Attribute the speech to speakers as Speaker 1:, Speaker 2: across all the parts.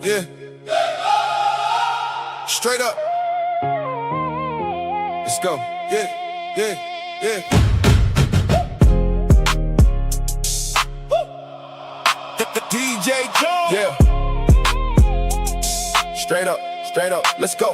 Speaker 1: Yeah. Straight up. Let's go. Yeah, yeah, yeah. TJay Jones. Yeah. Straight up, let's go.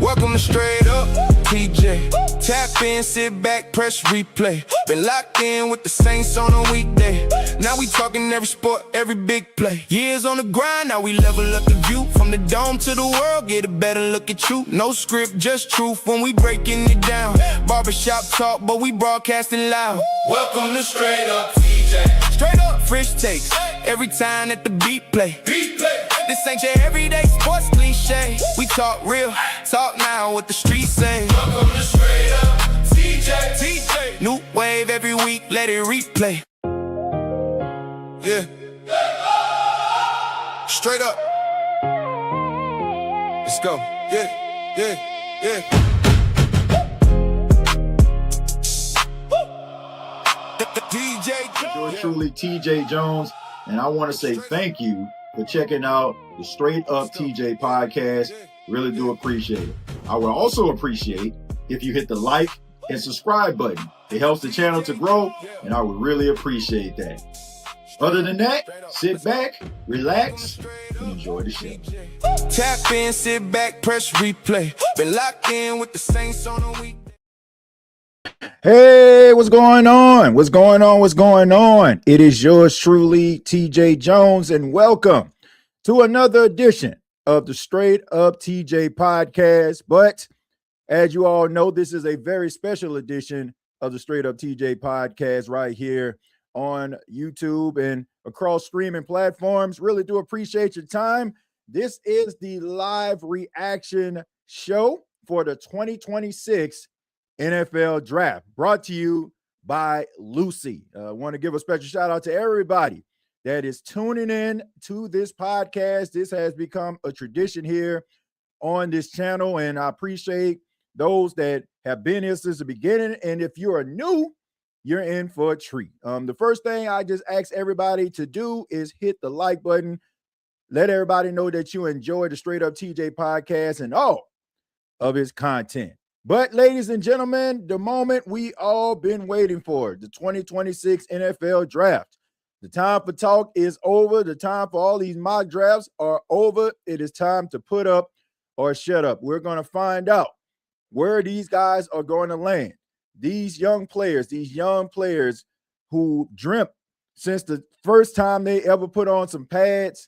Speaker 1: Welcome to Straight Up TJay. Tap in, sit back, press replay. Been locked in with the Saints on a weekday. Now we talking every sport, every big play. Years on the grind, now we level up the view. From the dome to the world, get a better look at you. No script, just truth when we breaking it down. Barbershop talk, but we broadcasting loud. Welcome to Straight Up TJay. Straight up, fresh takes, every time that the beat play. This ain't your everyday sports cliche. We talk real, talk now what the streets say. Welcome to Straight Up TJay. New wave every week, let it replay. Yeah. Straight up. Let's go. Yeah, yeah, yeah.
Speaker 2: Yours truly, TJay Jones, and I want to say thank you for checking out the Straight Up TJay podcast. Really do appreciate it. I would also appreciate if you hit the like and subscribe button. It helps the channel to grow, and I would really appreciate that. Other than that, sit back, relax, and enjoy the show.
Speaker 1: Tap in, sit back, press replay. Been locked in with the Saints on a week.
Speaker 2: Hey, what's going on? What's going on? What's going on? It is yours truly, TJay Jones, and welcome to another edition of the Straight Up TJay podcast. But as you all know, this is a very special edition of the Straight Up TJay podcast right here on YouTube and across streaming platforms. Really do appreciate your time. This is the live reaction show for the 2026 NFL Draft, brought to you by Lucy. I want to give a special shout out to everybody that is tuning in to this podcast. This has become a tradition here on this channel, and I appreciate those that have been here since the beginning. And if you are new, you're in for a treat. The first thing I just ask everybody to do is hit the like button. Let everybody know that you enjoy the Straight Up TJay podcast and all of its content. But ladies and gentlemen, the moment we all been waiting for, the 2026 NFL Draft. The time for talk is over. The time for all these mock drafts are over. It is time to put up or shut up. We're going to find out where these guys are going to land. These young players who dreamt since the first time they ever put on some pads,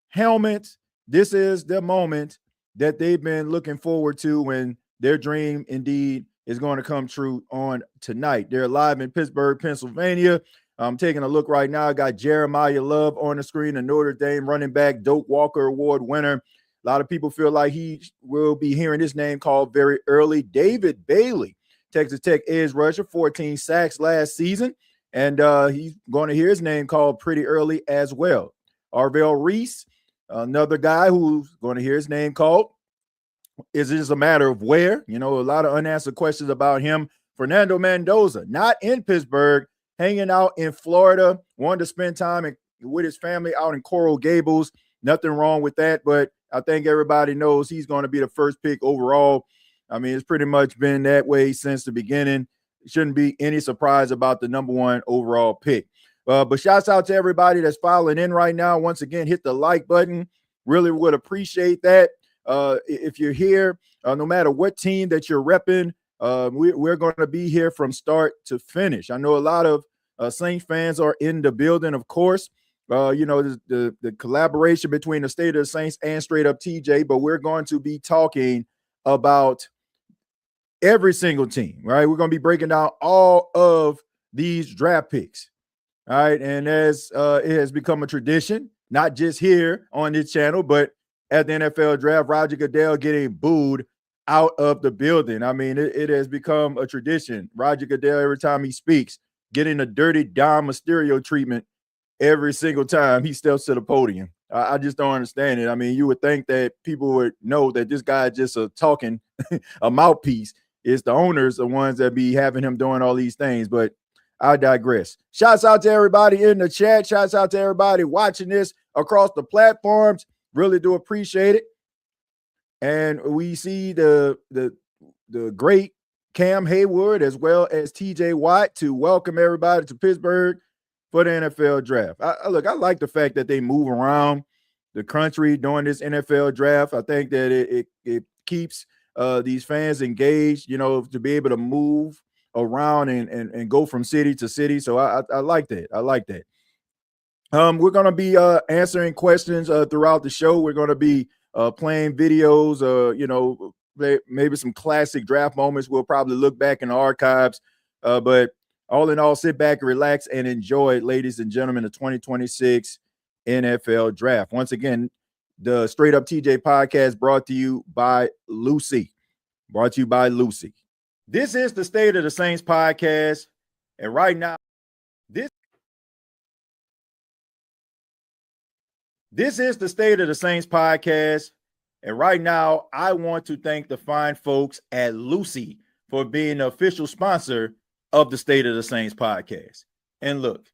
Speaker 2: helmets. This is the moment that they've been looking forward to when their dream indeed is going to come true on tonight. They're live in Pittsburgh, Pennsylvania. I'm taking a look right now. I got Jeremiah Love on the screen, a Notre Dame running back, Doak Walker Award winner. A lot of people feel like he will be hearing his name called very early. David Bailey, Texas Tech edge rusher, 14 sacks last season, and he's going to hear his name called pretty early as well. Arvell Reese, another guy who's going to hear his name called. Is it just a matter of where? You know, a lot of unanswered questions about him. Fernando Mendoza, not in Pittsburgh, hanging out in Florida, wanted to spend time with his family out in Coral Gables. Nothing wrong with that, but I think everybody knows he's going to be the first pick overall. I mean, it's pretty much been that way since the beginning. Shouldn't be any surprise about the number one overall pick. But shouts out to everybody that's filing in right now. Once again, hit the like button. Really would appreciate that. If you're here, no matter what team that you're repping, we're going to be here from start to finish. I know a lot of Saints fans are in the building, of course. You know, the collaboration between the State of the Saints and Straight Up TJay, but we're going to be talking about every single team, right? We're going to be breaking down all of these draft picks, all right? And as it has become a tradition, not just here on this channel, but at the NFL Draft, Roger Goodell getting booed out of the building. I mean, it has become a tradition. Roger Goodell, every time he speaks, getting a dirty Dom Mysterio treatment every single time he steps to the podium. I just don't understand it. I mean, you would think that people would know that this guy is just a talking, a mouthpiece. It's the owners, the ones that be having him doing all these things, but I digress. Shouts out to everybody in the chat. Shouts out to everybody watching this across the platforms. really do appreciate it. And we see the great Cam Hayward as well as TJ Watt to welcome everybody to Pittsburgh for the NFL draft. I like the fact that they move around the country during this NFL draft. I think that it keeps these fans engaged, to be able to move around and go from city to city. So I like that. I like that. We're going to be answering questions throughout the show. We're going to be playing videos, maybe some classic draft moments. We'll probably look back in the archives. But all in all, sit back and relax and enjoy, ladies and gentlemen, the 2026 NFL draft. Once again, the Straight Up TJ podcast brought to you by Lucy. This is the State of the Saints podcast. And right now, This is the State of the Saints podcast. And right now, I want to thank the fine folks at Lucy for being the official sponsor of the State of the Saints podcast. And look,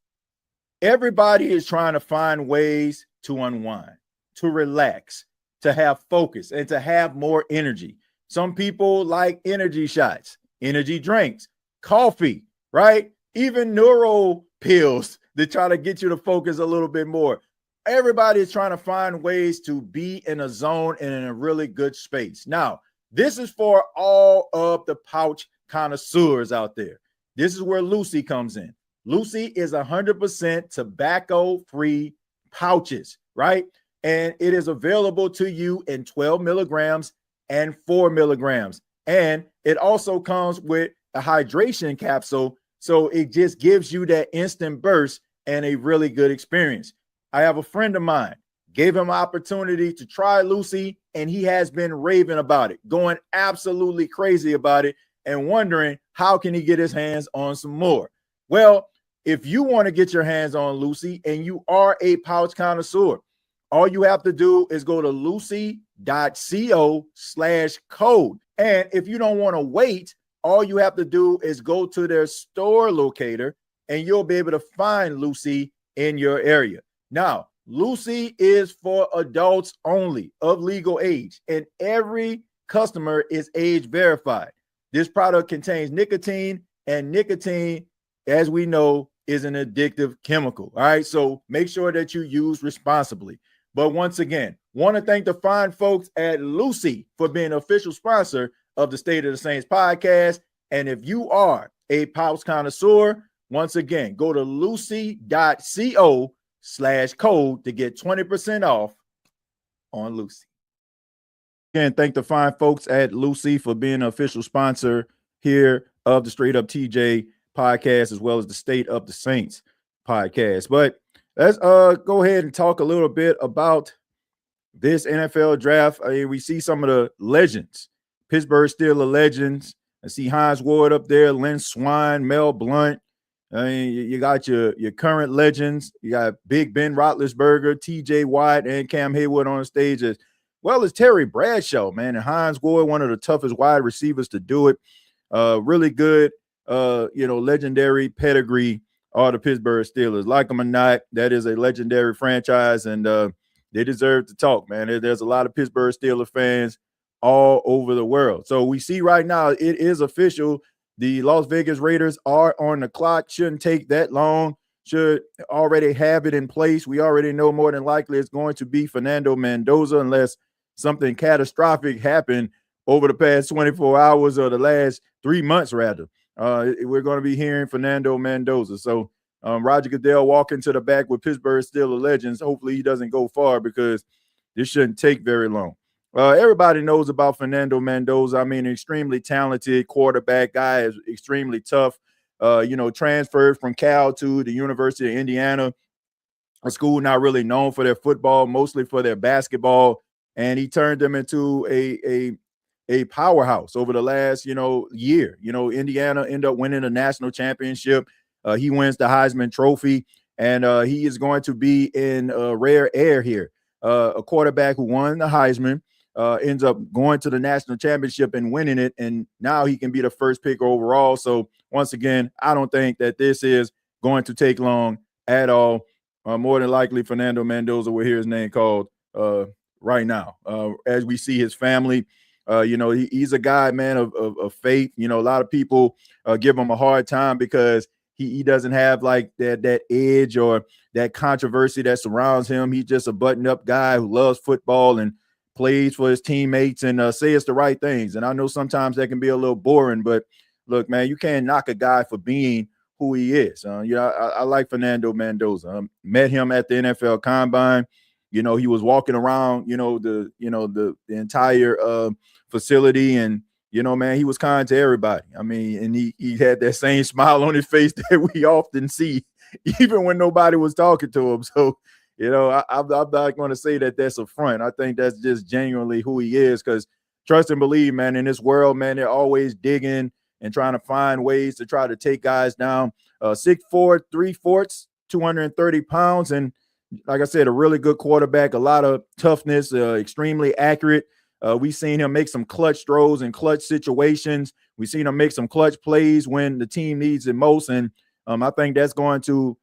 Speaker 2: everybody is trying to find ways to unwind, to relax, to have focus, and to have more energy. Some people like energy shots, energy drinks, coffee, right? Even neuro pills to try to get you to focus a little bit more. Everybody is trying to find ways to be in a zone and in a really good space. Now, this is for all of the pouch connoisseurs out there. This is where Lucy comes in. Lucy is 100% tobacco-free pouches, right? And it is available to you in 12 milligrams and 4 milligrams. And it also comes with a hydration capsule, so it just gives you that instant burst and a really good experience. I have a friend of mine, gave him an opportunity to try Lucy, and he has been raving about it, going absolutely crazy about it, and wondering how can he get his hands on some more. Well, if you want to get your hands on Lucy and you are a pouch connoisseur, all you have to do is go to lucy.co/code. And if you don't want to wait, all you have to do is go to their store locator and you'll be able to find Lucy in your area. Now, Lucy is for adults only of legal age, and every customer is age verified. This product contains nicotine, and nicotine, as we know, is an addictive chemical. All right, so make sure that you use responsibly. But once again, want to thank the fine folks at Lucy for being an official sponsor of the State of the Saints podcast. And if you are a pouch connoisseur, once again, go to lucy.co/code to get 20% off on Lucy. Again, thank the fine folks at Lucy for being an official sponsor here of the Straight Up TJ podcast, as well as the State of the Saints podcast. But let's go ahead and talk a little bit about this NFL draft. I mean, we see some of the legends. Pittsburgh Steelers legends. I see Hines Ward up there, Lynn Swann, Mel Blount. I mean, you got your current legends. You got Big Ben Roethlisberger, TJ Watt, and Cam Hayward on the stage, as well as Terry Bradshaw, man. And Hines Ward, one of the toughest wide receivers to do it. Really good, legendary pedigree are the Pittsburgh Steelers. Like them or not, that is a legendary franchise, and they deserve to talk, man. There's a lot of Pittsburgh Steelers fans all over the world. So we see right now it is official. The Las Vegas Raiders are on the clock. Shouldn't take that long. Should already have it in place. We already know more than likely it's going to be Fernando Mendoza, unless something catastrophic happened over the past 24 hours or the last 3 months, rather. We're going to be hearing Fernando Mendoza. So Roger Goodell walking to the back with Pittsburgh Steelers legends. Hopefully he doesn't go far, because this shouldn't take very long. Everybody knows about Fernando Mendoza. I mean, extremely talented quarterback. Guy is extremely tough. Transferred from Cal to the University of Indiana, a school not really known for their football, mostly for their basketball. And he turned them into a powerhouse over the last, year. Indiana ended up winning a national championship. He wins the Heisman Trophy, and he is going to be in rare air here. A quarterback who won the Heisman, ends up going to the national championship and winning it, and now he can be the first pick overall. So once again, I don't think that this is going to take long at all. More than likely, Fernando Mendoza will hear his name called right now. As we see his family, he's a guy, man, of faith. A lot of people give him a hard time because he doesn't have like that edge or that controversy that surrounds him. He's just a button up guy who loves football and plays for his teammates and says the right things. And I know sometimes that can be a little boring, but look, man, you can't knock a guy for being who he is. I like Fernando Mendoza. Met him at the NFL Combine. He was walking around, the entire facility, and man, he was kind to everybody. I mean, and he had that same smile on his face that we often see, even when nobody was talking to him. So, I'm not going to say that that's a front. I think that's just genuinely who he is. Because trust and believe, man, in this world, man, they're always digging and trying to find ways to try to take guys down. 6'4", 3/4, 230 pounds, and like I said, a really good quarterback, a lot of toughness, extremely accurate. We've seen him make some clutch throws in clutch situations. We've seen him make some clutch plays when the team needs it most. And I think that's going to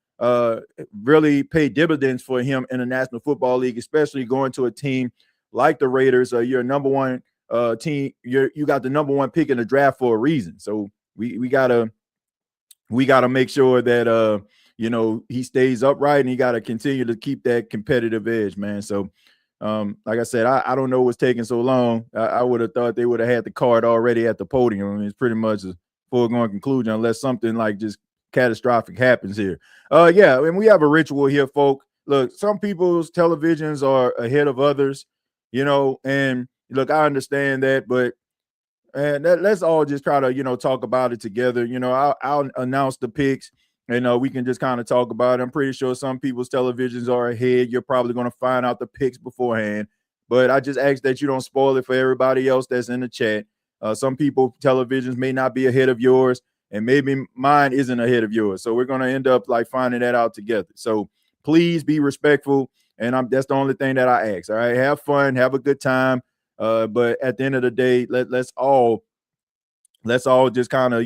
Speaker 2: really pay dividends for him in the National Football League, especially going to a team like the Raiders. You're number one team. You got the number one pick in the draft for a reason. So we gotta make sure that he stays upright, and he got to continue to keep that competitive edge, man. So, like I said, I don't know what's taking so long. I would have thought they would have had the card already at the podium. I mean, it's pretty much a foregone conclusion unless something like just catastrophic happens here. Yeah, and we have a ritual here, folk. Look, some people's televisions are ahead of others, and look, I understand that, but and let's all just try to talk about it together. I'll announce the picks, and we can just kind of talk about it. I'm pretty sure some people's televisions are ahead. You're probably going to find out the picks beforehand, but I just ask that you don't spoil it for everybody else that's in the chat. Some people televisions may not be ahead of yours, and maybe mine isn't ahead of yours, so we're going to end up like finding that out together. So please be respectful, and that's the only thing that I ask. All right, have fun, have a good time. But at the end of the day, let's all just kind of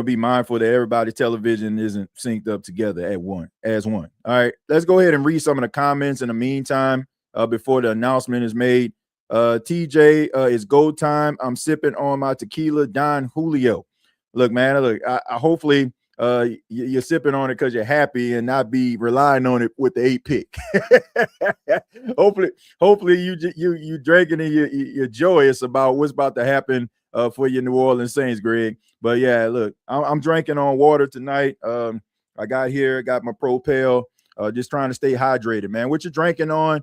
Speaker 2: be mindful that everybody's television isn't synced up together as one. All right, let's go ahead and read some of the comments in the meantime before the announcement is made. TJ, it's go time. I'm sipping on my tequila, Don Julio. Look, man, I hopefully you're sipping on it because you're happy and not be relying on it with the 8 pick. hopefully you drinking and you're joyous about what's about to happen for your New Orleans Saints, Greg. But yeah, look, I'm drinking on water tonight. I got my Propel. Just trying to stay hydrated, man. What you're drinking on,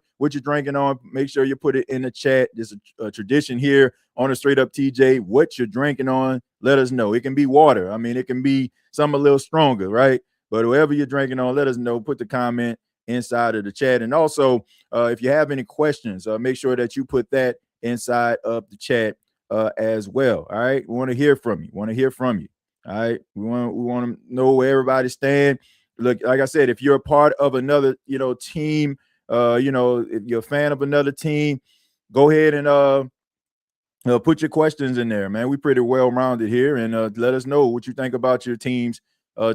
Speaker 2: make sure you put it in the chat. There's a tradition here on the Straight Up TJ. What you're drinking on, let us know. It can be water. I mean, it can be something a little stronger, right? But whoever you're drinking on, let us know. Put the comment inside of the chat. And also, if you have any questions, make sure that you put that inside of the chat as well. All right. We want to hear from you. All right. We want to know where everybody stands. Look, like I said, if you're a part of another, team, if you're a fan of another team, go ahead and put your questions in there, man. We're pretty well-rounded here, and let us know what you think about your team's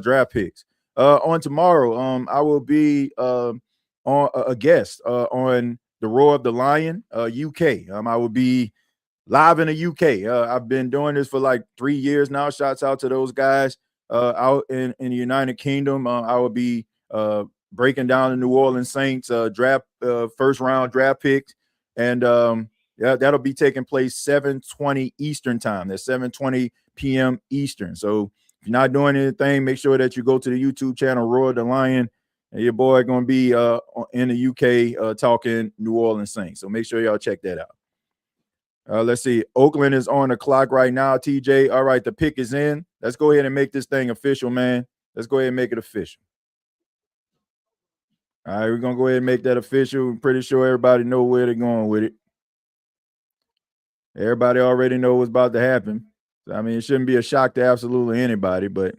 Speaker 2: draft picks. On tomorrow, I will be on a guest on the Roar of the Lion, UK. I will be live in the UK. I've been doing this for like 3 years now. Shouts out to those guys out in the United Kingdom. I will be breaking down the New Orleans Saints draft first round draft picks, and yeah, that'll be taking place 7:20 Eastern time. That's 7:20 p.m. Eastern. So if you're not doing anything, make sure that you go to the YouTube channel Roar the Lion. And your boy going to be in the UK talking New Orleans Saints. So make sure y'all check that out. Let's see. Oakland is on the clock right now, TJ. All right, the pick is in. Let's go ahead and make this thing official, man. Let's go ahead and make it official. All right, we're going to go ahead and make that official. I'm pretty sure everybody know where they're going with it. Everybody already know what's about to happen. So, I mean, it shouldn't be a shock to absolutely anybody, but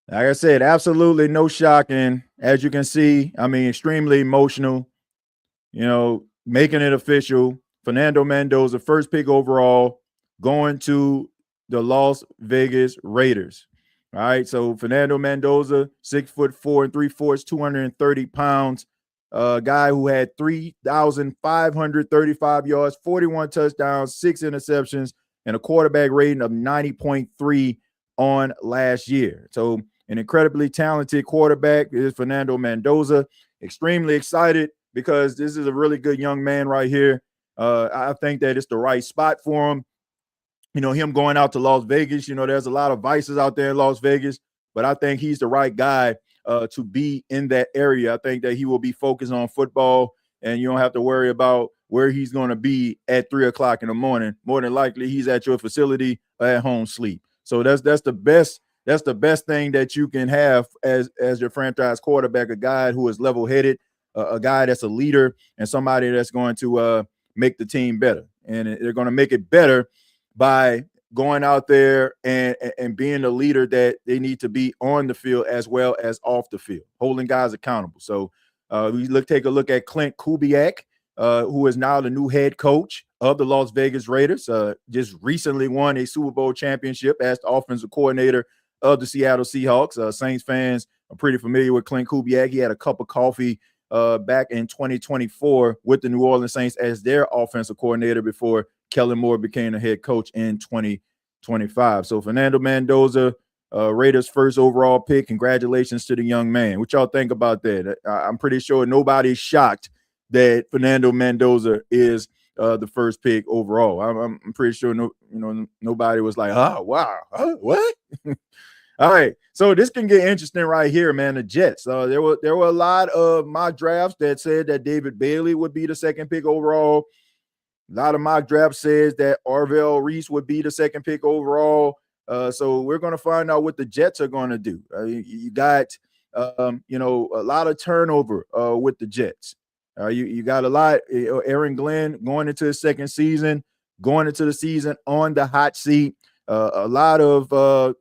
Speaker 2: like I said, absolutely no shocking as you can see, I mean, extremely emotional, making it official. Fernando Mendoza, first pick overall, going to the Las Vegas Raiders. All right. So Fernando Mendoza, 6'4" 3/4", 230 pounds. A guy who had 3,535 yards, 41 touchdowns, 6 interceptions, and a quarterback rating of 90.3 on last year. So an incredibly talented quarterback is Fernando Mendoza. Extremely excited because this is a really good young man right here. I think that it's the right spot for him. Him going out to Las Vegas, there's a lot of vices out there in Las Vegas, but I think he's the right guy to be in that area. I think that he will be focused on football, and you don't have to worry about where he's going to be at 3:00 in the morning. More than likely, he's at your facility or at home sleep. So that's the best. That's the best thing that you can have as your franchise quarterback, a guy who is level-headed, a guy that's a leader, and somebody that's going to make the team better. And they're going to make it better by going out there and being the leader that they need to be on the field as well as off the field, holding guys accountable. So we take a look at Clint Kubiak, who is now the new head coach of the Las Vegas Raiders. Just recently won a Super Bowl championship as the offensive coordinator of the Seattle Seahawks. Saints fans are pretty familiar with Clint Kubiak. He had a cup of coffee back in 2024 with the New Orleans Saints as their offensive coordinator before Kellen Moore became the head coach in 2025. So Fernando Mendoza, Raiders' first overall pick. Congratulations to the young man. What y'all think about that? I'm pretty sure nobody's shocked that Fernando Mendoza is the first pick overall. I'm pretty sure nobody was like, oh wow, what? All right, so this can get interesting right here, man. The Jets. There were a lot of mock drafts that said that David Bailey would be the second pick overall. A lot of mock drafts says that Orville Reese would be the second pick overall. So we're going to find out what the Jets are going to do. You got, a lot of turnover with the Jets. You got a lot. Aaron Glenn going into his second season, going into the season on the hot seat. A lot of,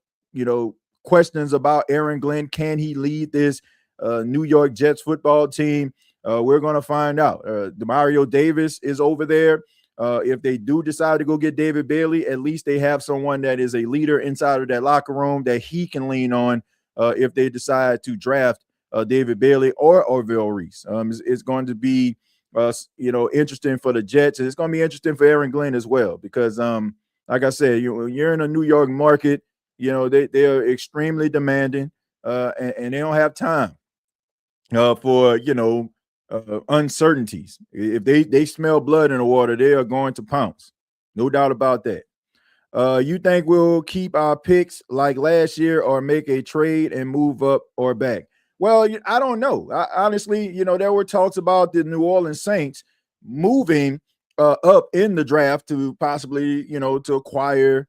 Speaker 2: questions about Aaron Glenn. Can he lead this New York Jets football team? We're going to find out. Demario Davis is over there. If they do decide to go get David Bailey, at least they have someone that is a leader inside of that locker room that he can lean on if they decide to draft David Bailey or Orville Reese. It's going to be, interesting for the Jets. And it's going to be interesting for Aaron Glenn as well because, like I said, you're in a New York market. They are extremely demanding, and they don't have time for uncertainties. If they smell blood in the water, they are going to pounce. No doubt about that. You think we'll keep our picks like last year or make a trade and move up or back? Well, I don't know. Honestly, there were talks about the New Orleans Saints moving up in the draft to possibly, to acquire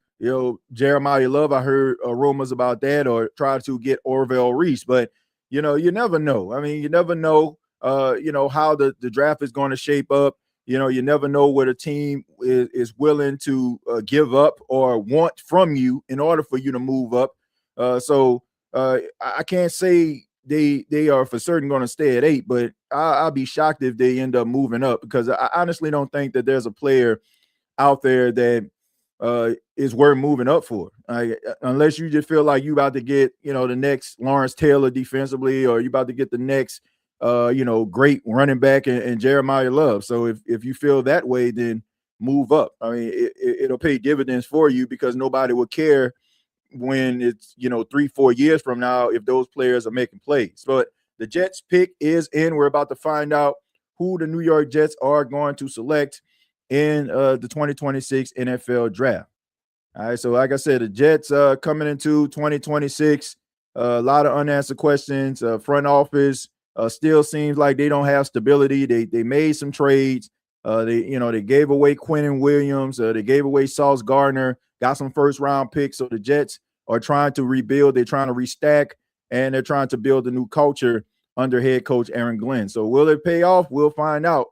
Speaker 2: Jeremiah Love. I heard rumors about that, or try to get Orville Reese, but you never know. I mean, you never know how the draft is going to shape up. You never know what a team is willing to give up or want from you in order for you to move up. So I can't say they are for certain going to stay at 8, but I'll be shocked if they end up moving up because I honestly don't think that there's a player out there that is worth moving up for. Unless you just feel like you about to get, the next Lawrence Taylor defensively, or you about to get the next, great running back and Jeremiah Love. So if you feel that way, then move up. I mean, it'll pay dividends for you because nobody will care when it's, 3-4 years from now if those players are making plays. But the Jets pick is in. We're about to find out who the New York Jets are going to select in the 2026 NFL draft. All right, so like I said, the Jets coming into 2026, a lot of unanswered questions. Front office still seems like they don't have stability. They made some trades. They gave away Quentin Williams. They gave away Sauce Gardner, got some first-round picks. So the Jets are trying to rebuild. They're trying to restack, and they're trying to build a new culture under head coach Aaron Glenn. So will it pay off? We'll find out.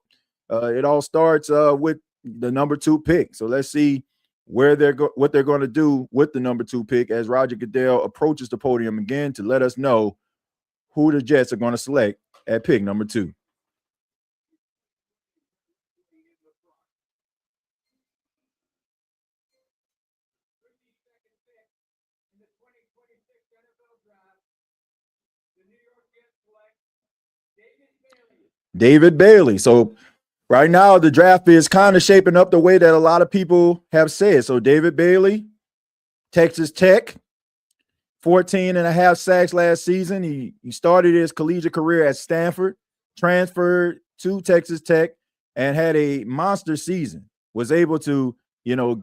Speaker 2: It all starts with the number 2 pick. So let's see what they're going to do with the number 2 pick as Roger Goodell approaches the podium again to let us know who the Jets are going to select at pick number 2. David Bailey. So right now, the draft is kind of shaping up the way that a lot of people have said. So David Bailey, Texas Tech, 14 and a half sacks last season. He started his collegiate career at Stanford, transferred to Texas Tech, and had a monster season. Was able to,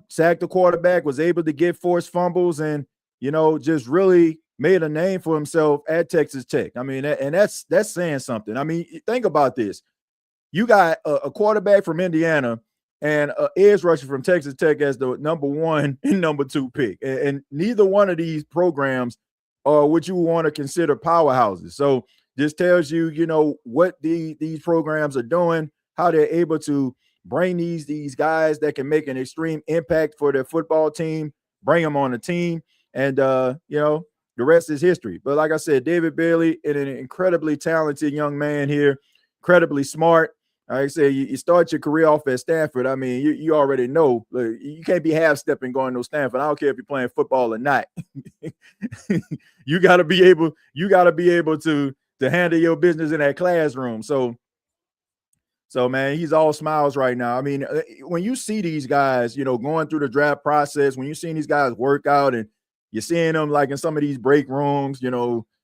Speaker 2: sack the quarterback, was able to get forced fumbles, and, just really made a name for himself at Texas Tech. I mean, and that's saying something. I mean, think about this. You got a quarterback from Indiana and an edge rusher from Texas Tech as the number 1 and number 2 pick. And neither one of these programs are what you want to consider powerhouses. So this tells you, what these programs are doing, how they're able to bring these guys that can make an extreme impact for their football team, bring them on the team. And, the rest is history. But like I said, David Bailey, an incredibly talented young man here, incredibly smart. Like I say, you start your career off at Stanford. I mean, you already know you can't be half-stepping going to Stanford. I don't care if you're playing football or not. You got to be able to handle your business in that classroom. So man, he's all smiles right now. I mean, when you see these guys, going through the draft process, when you're seeing these guys work out and you're seeing them like in some of these break rooms,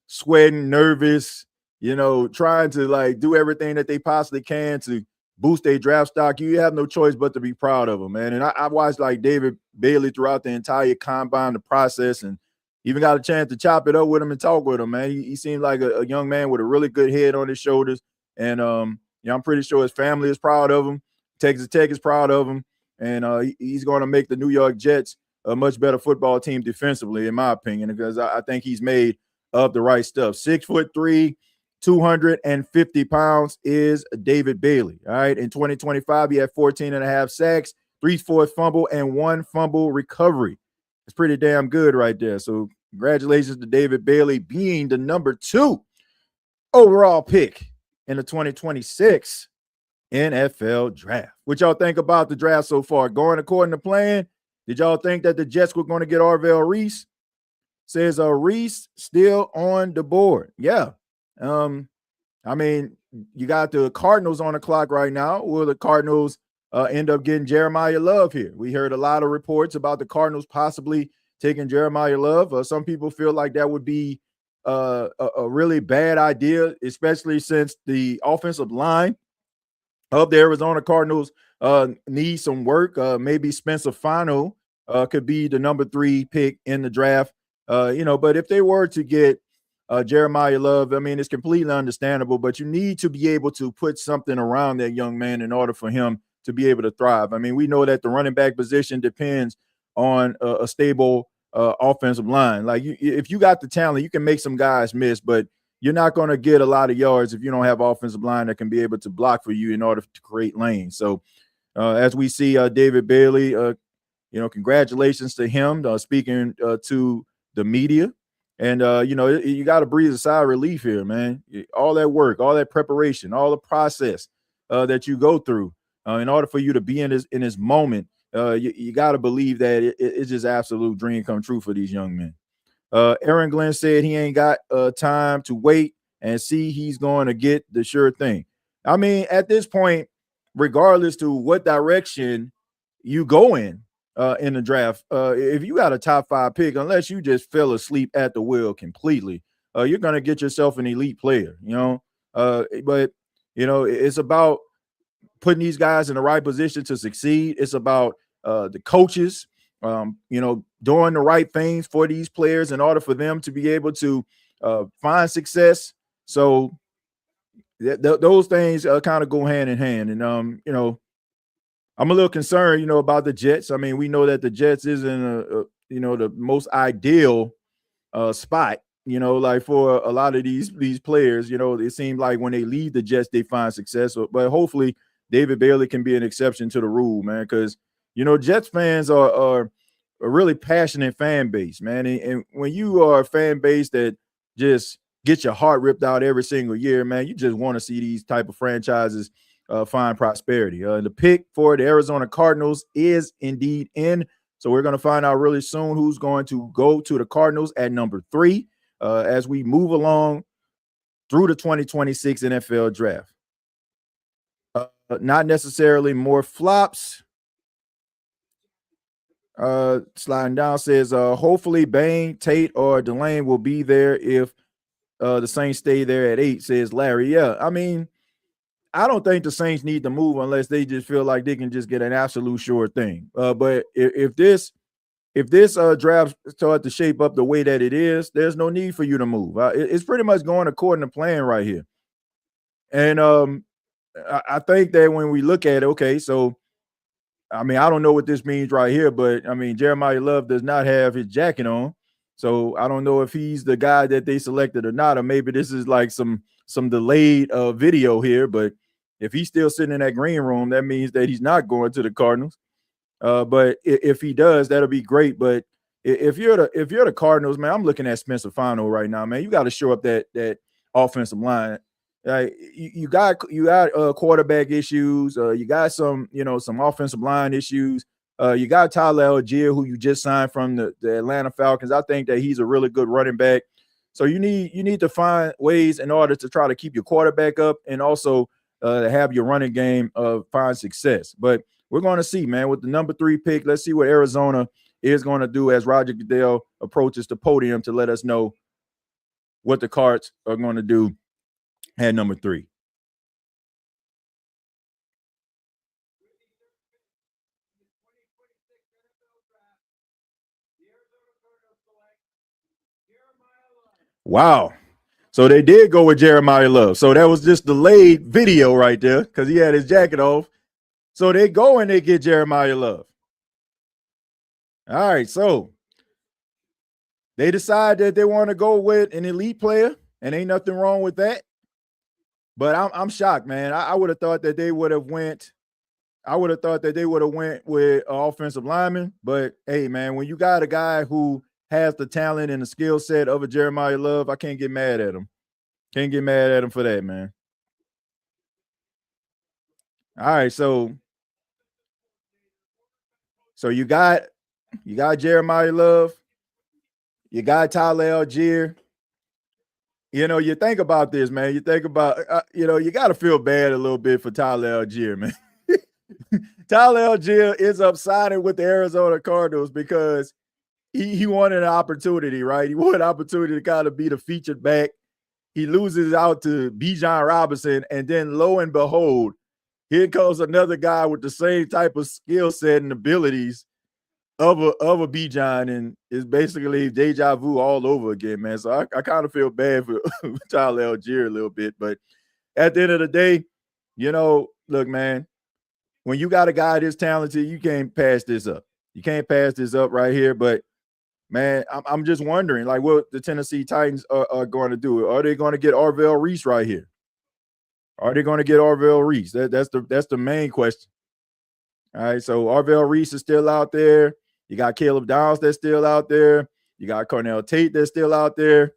Speaker 2: sweating, nervous, trying to like do everything that they possibly can to boost their draft stock, you have no choice but to be proud of them, man. And I watched like David Bailey throughout the entire combine, the process, and even got a chance to chop it up with him and talk with him, man. He seemed like a young man with a really good head on his shoulders. And, I'm pretty sure his family is proud of him. Texas Tech is proud of him. And he's going to make the New York Jets a much better football team defensively, in my opinion, because I think he's made of the right stuff. 6'3", 250 pounds is David Bailey. All right. In 2025, he had 14 and a half sacks, 3 forced fumble, and 1 fumble recovery. It's pretty damn good right there. So congratulations to David Bailey being the number 2 overall pick in the 2026 NFL draft. What y'all think about the draft so far? Going according to plan? Did y'all think that the Jets were going to get Arvell Reese? Says Reese still on the board. Yeah. I mean, you got the Cardinals on the clock right now. Will the Cardinals end up getting Jeremiah Love here? We heard a lot of reports about the Cardinals possibly taking Jeremiah Love. Some people feel like that would be a really bad idea, especially since the offensive line of the Arizona Cardinals need some work. Maybe Spencer Fano could be the number 3 pick in the draft. But if they were to get Jeremiah Love, I mean, it's completely understandable, but you need to be able to put something around that young man in order for him to be able to thrive. I mean, we know that the running back position depends on a stable offensive line. Like if you got the talent, you can make some guys miss, but you're not going to get a lot of yards if you don't have offensive line that can be able to block for you in order to create lanes. So as we see David Bailey, congratulations to him speaking to the media. And, you got to breathe a sigh of relief here, man. All that work, all that preparation, all the process that you go through in order for you to be in this moment, you got to believe that it's just absolute dream come true for these young men. Aaron Glenn said he ain't got time to wait and see he's going to get the sure thing. I mean, at this point, regardless to what direction you go in the draft, if you got a top 5 pick, unless you just fell asleep at the wheel completely, you're going to get yourself an elite player, but it's about putting these guys in the right position to succeed. It's about the coaches, doing the right things for these players in order for them to be able to find success. So those things kind of go hand in hand. And, I'm a little concerned, about the Jets. I mean, we know that the Jets isn't, the most ideal spot, like for a lot of these players. It seems like when they leave the Jets, they find success. But hopefully David Bailey can be an exception to the rule, man, because, Jets fans are a really passionate fan base, man. And when you are a fan base that just get your heart ripped out every single year, man. You just want to see these type of franchises find prosperity. The pick for the Arizona Cardinals is indeed in. So we're going to find out really soon who's going to go to the Cardinals at number 3 as we move along through the 2026 NFL draft. Not necessarily more flops. Sliding down says, hopefully Bain, Tate, or Delane will be there if the Saints stay there at 8, says Larry. Yeah, I mean, I don't think the Saints need to move unless they just feel like they can just get an absolute sure thing. But if this draft starts to shape up the way that it is, there's no need for you to move. It's pretty much going according to plan right here. And I think that when we look at it, okay, so I mean, I don't know what this means right here, but I mean, Jeremiah Love does not have his jacket on. So I don't know if he's the guy that they selected or not, or maybe this is like some delayed video here. But if he's still sitting in that green room, that means that he's not going to the Cardinals. But if he does, that'll be great. But if you're the Cardinals, man, I'm looking at Spencer Fano right now, man. You got to show up that offensive line. You got quarterback issues. You got some offensive line issues. You got Tyler Algier, who you just signed from the Atlanta Falcons. I think that he's a really good running back. So you need to find ways in order to try to keep your quarterback up and also have your running game find success. But we're going to see, man, with the number 3 pick. Let's see what Arizona is going to do as Roger Goodell approaches the podium to let us know what the Cards are going to do at number 3. Wow. So they did go with Jeremiah Love. So that was just delayed video right there because he had his jacket off. So they go and they get Jeremiah Love. All right. So they decide that they want to go with an elite player, and ain't nothing wrong with that. But I'm shocked, man. I would have thought that they would have went. I would have thought that they would have went with an offensive lineman. But hey, man, when you got a guy who has the talent and the skill set of a Jeremiah Love, I can't get mad at him. Can't get mad at him for that, man. All right, so you got Jeremiah Love, you got Tyler Algier. You think about this, man. You think about, you got to feel bad a little bit for Tyler Algier, man. Tyler Algier ends up signing with the Arizona Cardinals because he wanted an opportunity, right? He wanted an opportunity to kind of be the featured back. He loses out to Bijan Robinson, and then lo and behold, here comes another guy with the same type of skill set and abilities of a Bijan, and it's basically deja vu all over again, man. So I kind of feel bad for Tyler Algier a little bit, but at the end of the day, look, man, when you got a guy this talented, you can't pass this up. You can't pass this up right here. But man, I'm just wondering, like, what the Tennessee Titans are going to do. Are they going to get Arvell Reese right here? Are they going to get Arvell Reese? That's the main question. All right, so Arvell Reese is still out there. You got Caleb Downs that's still out there. You got Cornell Tate that's still out there.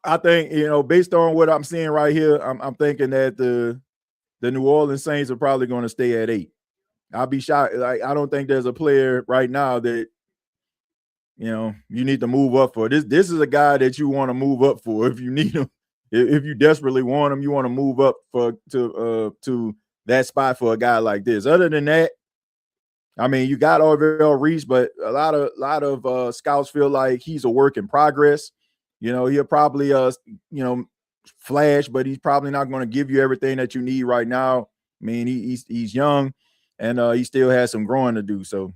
Speaker 2: I think, based on what I'm seeing right here, I'm thinking that the New Orleans Saints are probably going to stay at 8. I'll be shocked. Like, I don't think there's a player right now that you need to move up for. This is a guy that you want to move up for if you need him. If you desperately want him, you want to move up to that spot for a guy like this. Other than that, I mean, you got Arvell Reese, but a lot of scouts feel like he's a work in progress. He'll probably flash, but he's probably not going to give you everything that you need right now. I mean, he's young, and he still has some growing to do. So,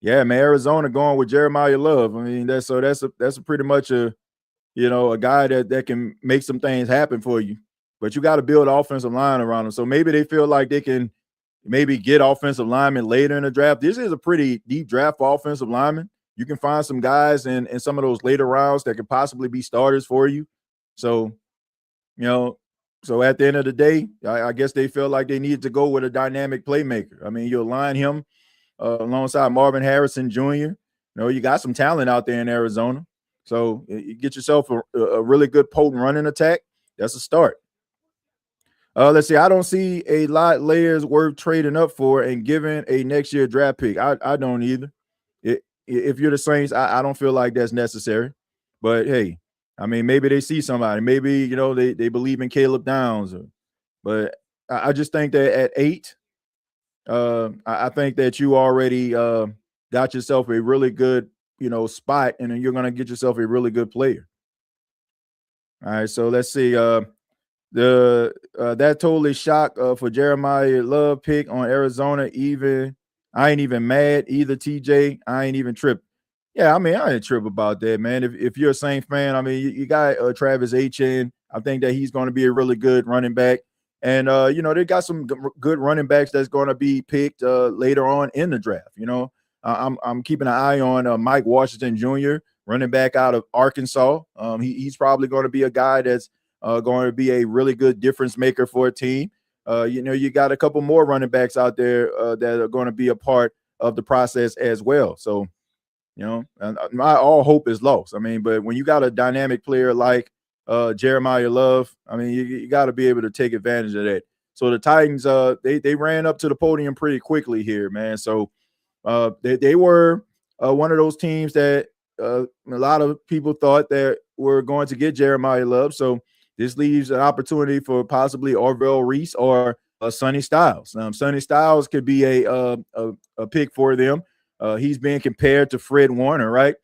Speaker 2: yeah, man, Arizona going with Jeremiah Love. I mean, that's a pretty much a guy that can make some things happen for you. But you got to build an offensive line around him. So maybe they feel like they can maybe get offensive linemen later in the draft. This is a pretty deep draft for offensive linemen. You can find some guys in some of those later rounds that could possibly be starters for you. So, so at the end of the day, I guess they feel like they need to go with a dynamic playmaker. I mean, you align him alongside Marvin Harrison Jr. You got some talent out there in Arizona. So you get yourself a really good potent running attack. That's a start. Let's see. I don't see a lot layers worth trading up for and giving a next year draft pick. I don't either. If you're the Saints, I don't feel like that's necessary. But hey, I mean, maybe they see somebody. Maybe they believe in Caleb Downs. But I just think that at 8, I think that you already got yourself a really good spot, and then you're going to get yourself a really good player. All right, so let's see. That totally shock for Jeremiah Love pick on Arizona. Even I ain't even mad either. TJ, I ain't even tripped. Yeah, I mean, I ain't trip about that, man. If you're a Saints fan, I mean, you got Travis Etienne. I think that he's going to be a really good running back. And they got some good running backs that's going to be picked later on in the draft. I'm keeping an eye on Mike Washington Jr., running back out of Arkansas. He's probably going to be a guy that's going to be a really good difference maker for a team. You got a couple more running backs out there that are going to be a part of the process as well. So, my all hope is lost. I mean, but when you got a dynamic player like Jeremiah Love, I mean, you got to be able to take advantage of that. So the Titans, they ran up to the podium pretty quickly here, man. So they were one of those teams that a lot of people thought that were going to get Jeremiah Love. So this leaves an opportunity for possibly Orville Reese or Sonny Styles. Sonny Styles could be a pick for them. He's being compared to Fred Warner, right?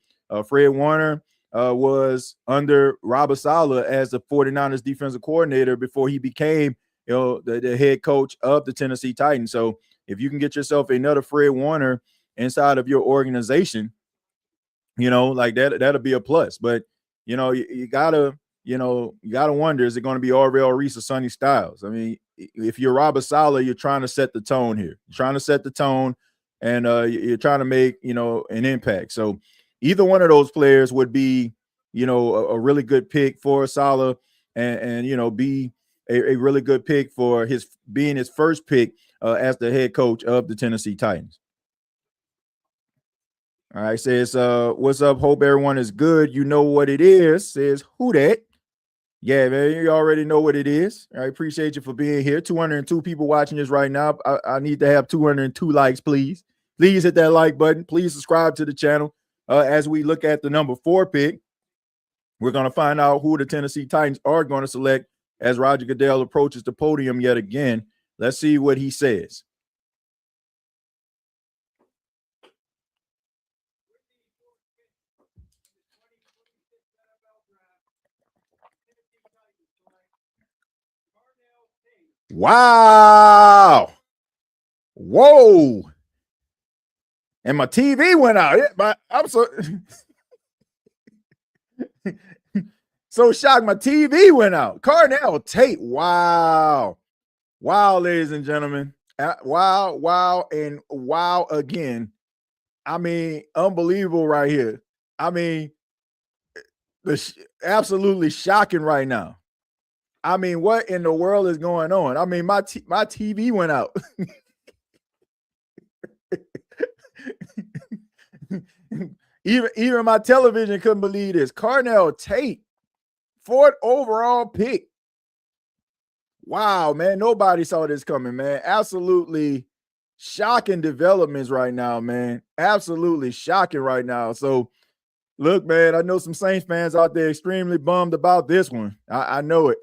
Speaker 2: Fred Warner was under Robert Saleh as the 49ers defensive coordinator before he became, the head coach of the Tennessee Titans. So if you can get yourself another Fred Warner inside of your organization, like that'll be a plus. But you gotta wonder, is it going to be Orville Reese or Sonny Styles? I mean, if you're Robert Saleh, you're trying to set the tone here. You're trying to set the tone, and you're trying to make an impact. So either one of those players would be a really good pick for Saleh, and be a really good pick for his first pick as the head coach of the Tennessee Titans. All right, says, what's up? Hope everyone is good. You know what it is. Says, who that? Yeah, man, you already know what it is. I appreciate you for being here. 202 people watching this right now. I need to have 202 likes, please. Please hit that like button. Please subscribe to the channel. As we look at the number 4 pick, we're going to find out who the Tennessee Titans are going to select as Roger Goodell approaches the podium yet again. Let's see what he says. Wow. Whoa. And my TV went out. I'm so shocked. My TV went out. Carnell Tate. Wow. Wow, ladies and gentlemen. Wow, and wow again. I mean, unbelievable right here. I mean, absolutely shocking right now. I mean, what in the world is going on? I mean, my TV went out. even my television couldn't believe this. Carnell Tate, 4th overall pick. Wow, man. Nobody saw this coming, man. Absolutely shocking developments right now, man. Absolutely shocking right now. So, look, man, I know some Saints fans out there extremely bummed about this one. I know it.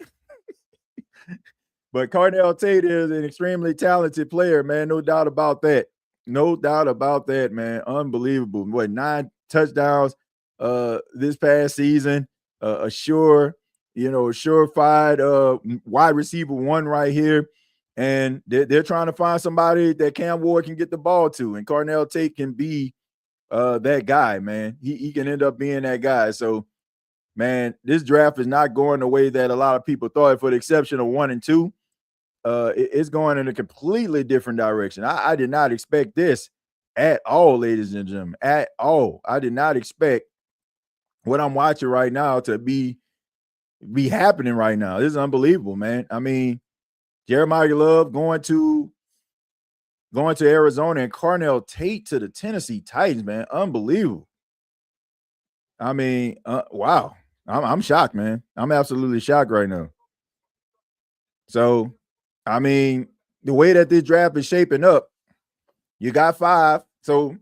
Speaker 2: But Carnell Tate is an extremely talented player, man. No doubt about that. No doubt about that, man. Unbelievable. 9 touchdowns this past season. A surefire wide receiver 1 right here. And they're trying to find somebody that Cam Ward can get the ball to. And Carnell Tate can be that guy, man. He can end up being that guy. So, man, this draft is not going the way that a lot of people thought, for the exception of 1 and 2. It's going in a completely different direction. I did not expect this at all, ladies and gentlemen, at all. I did not expect what I'm watching right now to be happening right now. This is unbelievable, man. I mean, Jeremiah Love going to Arizona and Carnell Tate to the Tennessee Titans, man. Unbelievable. I mean, wow. I'm shocked, man. I'm absolutely shocked right now. So, I mean, the way that this draft is shaping up, you got 5. So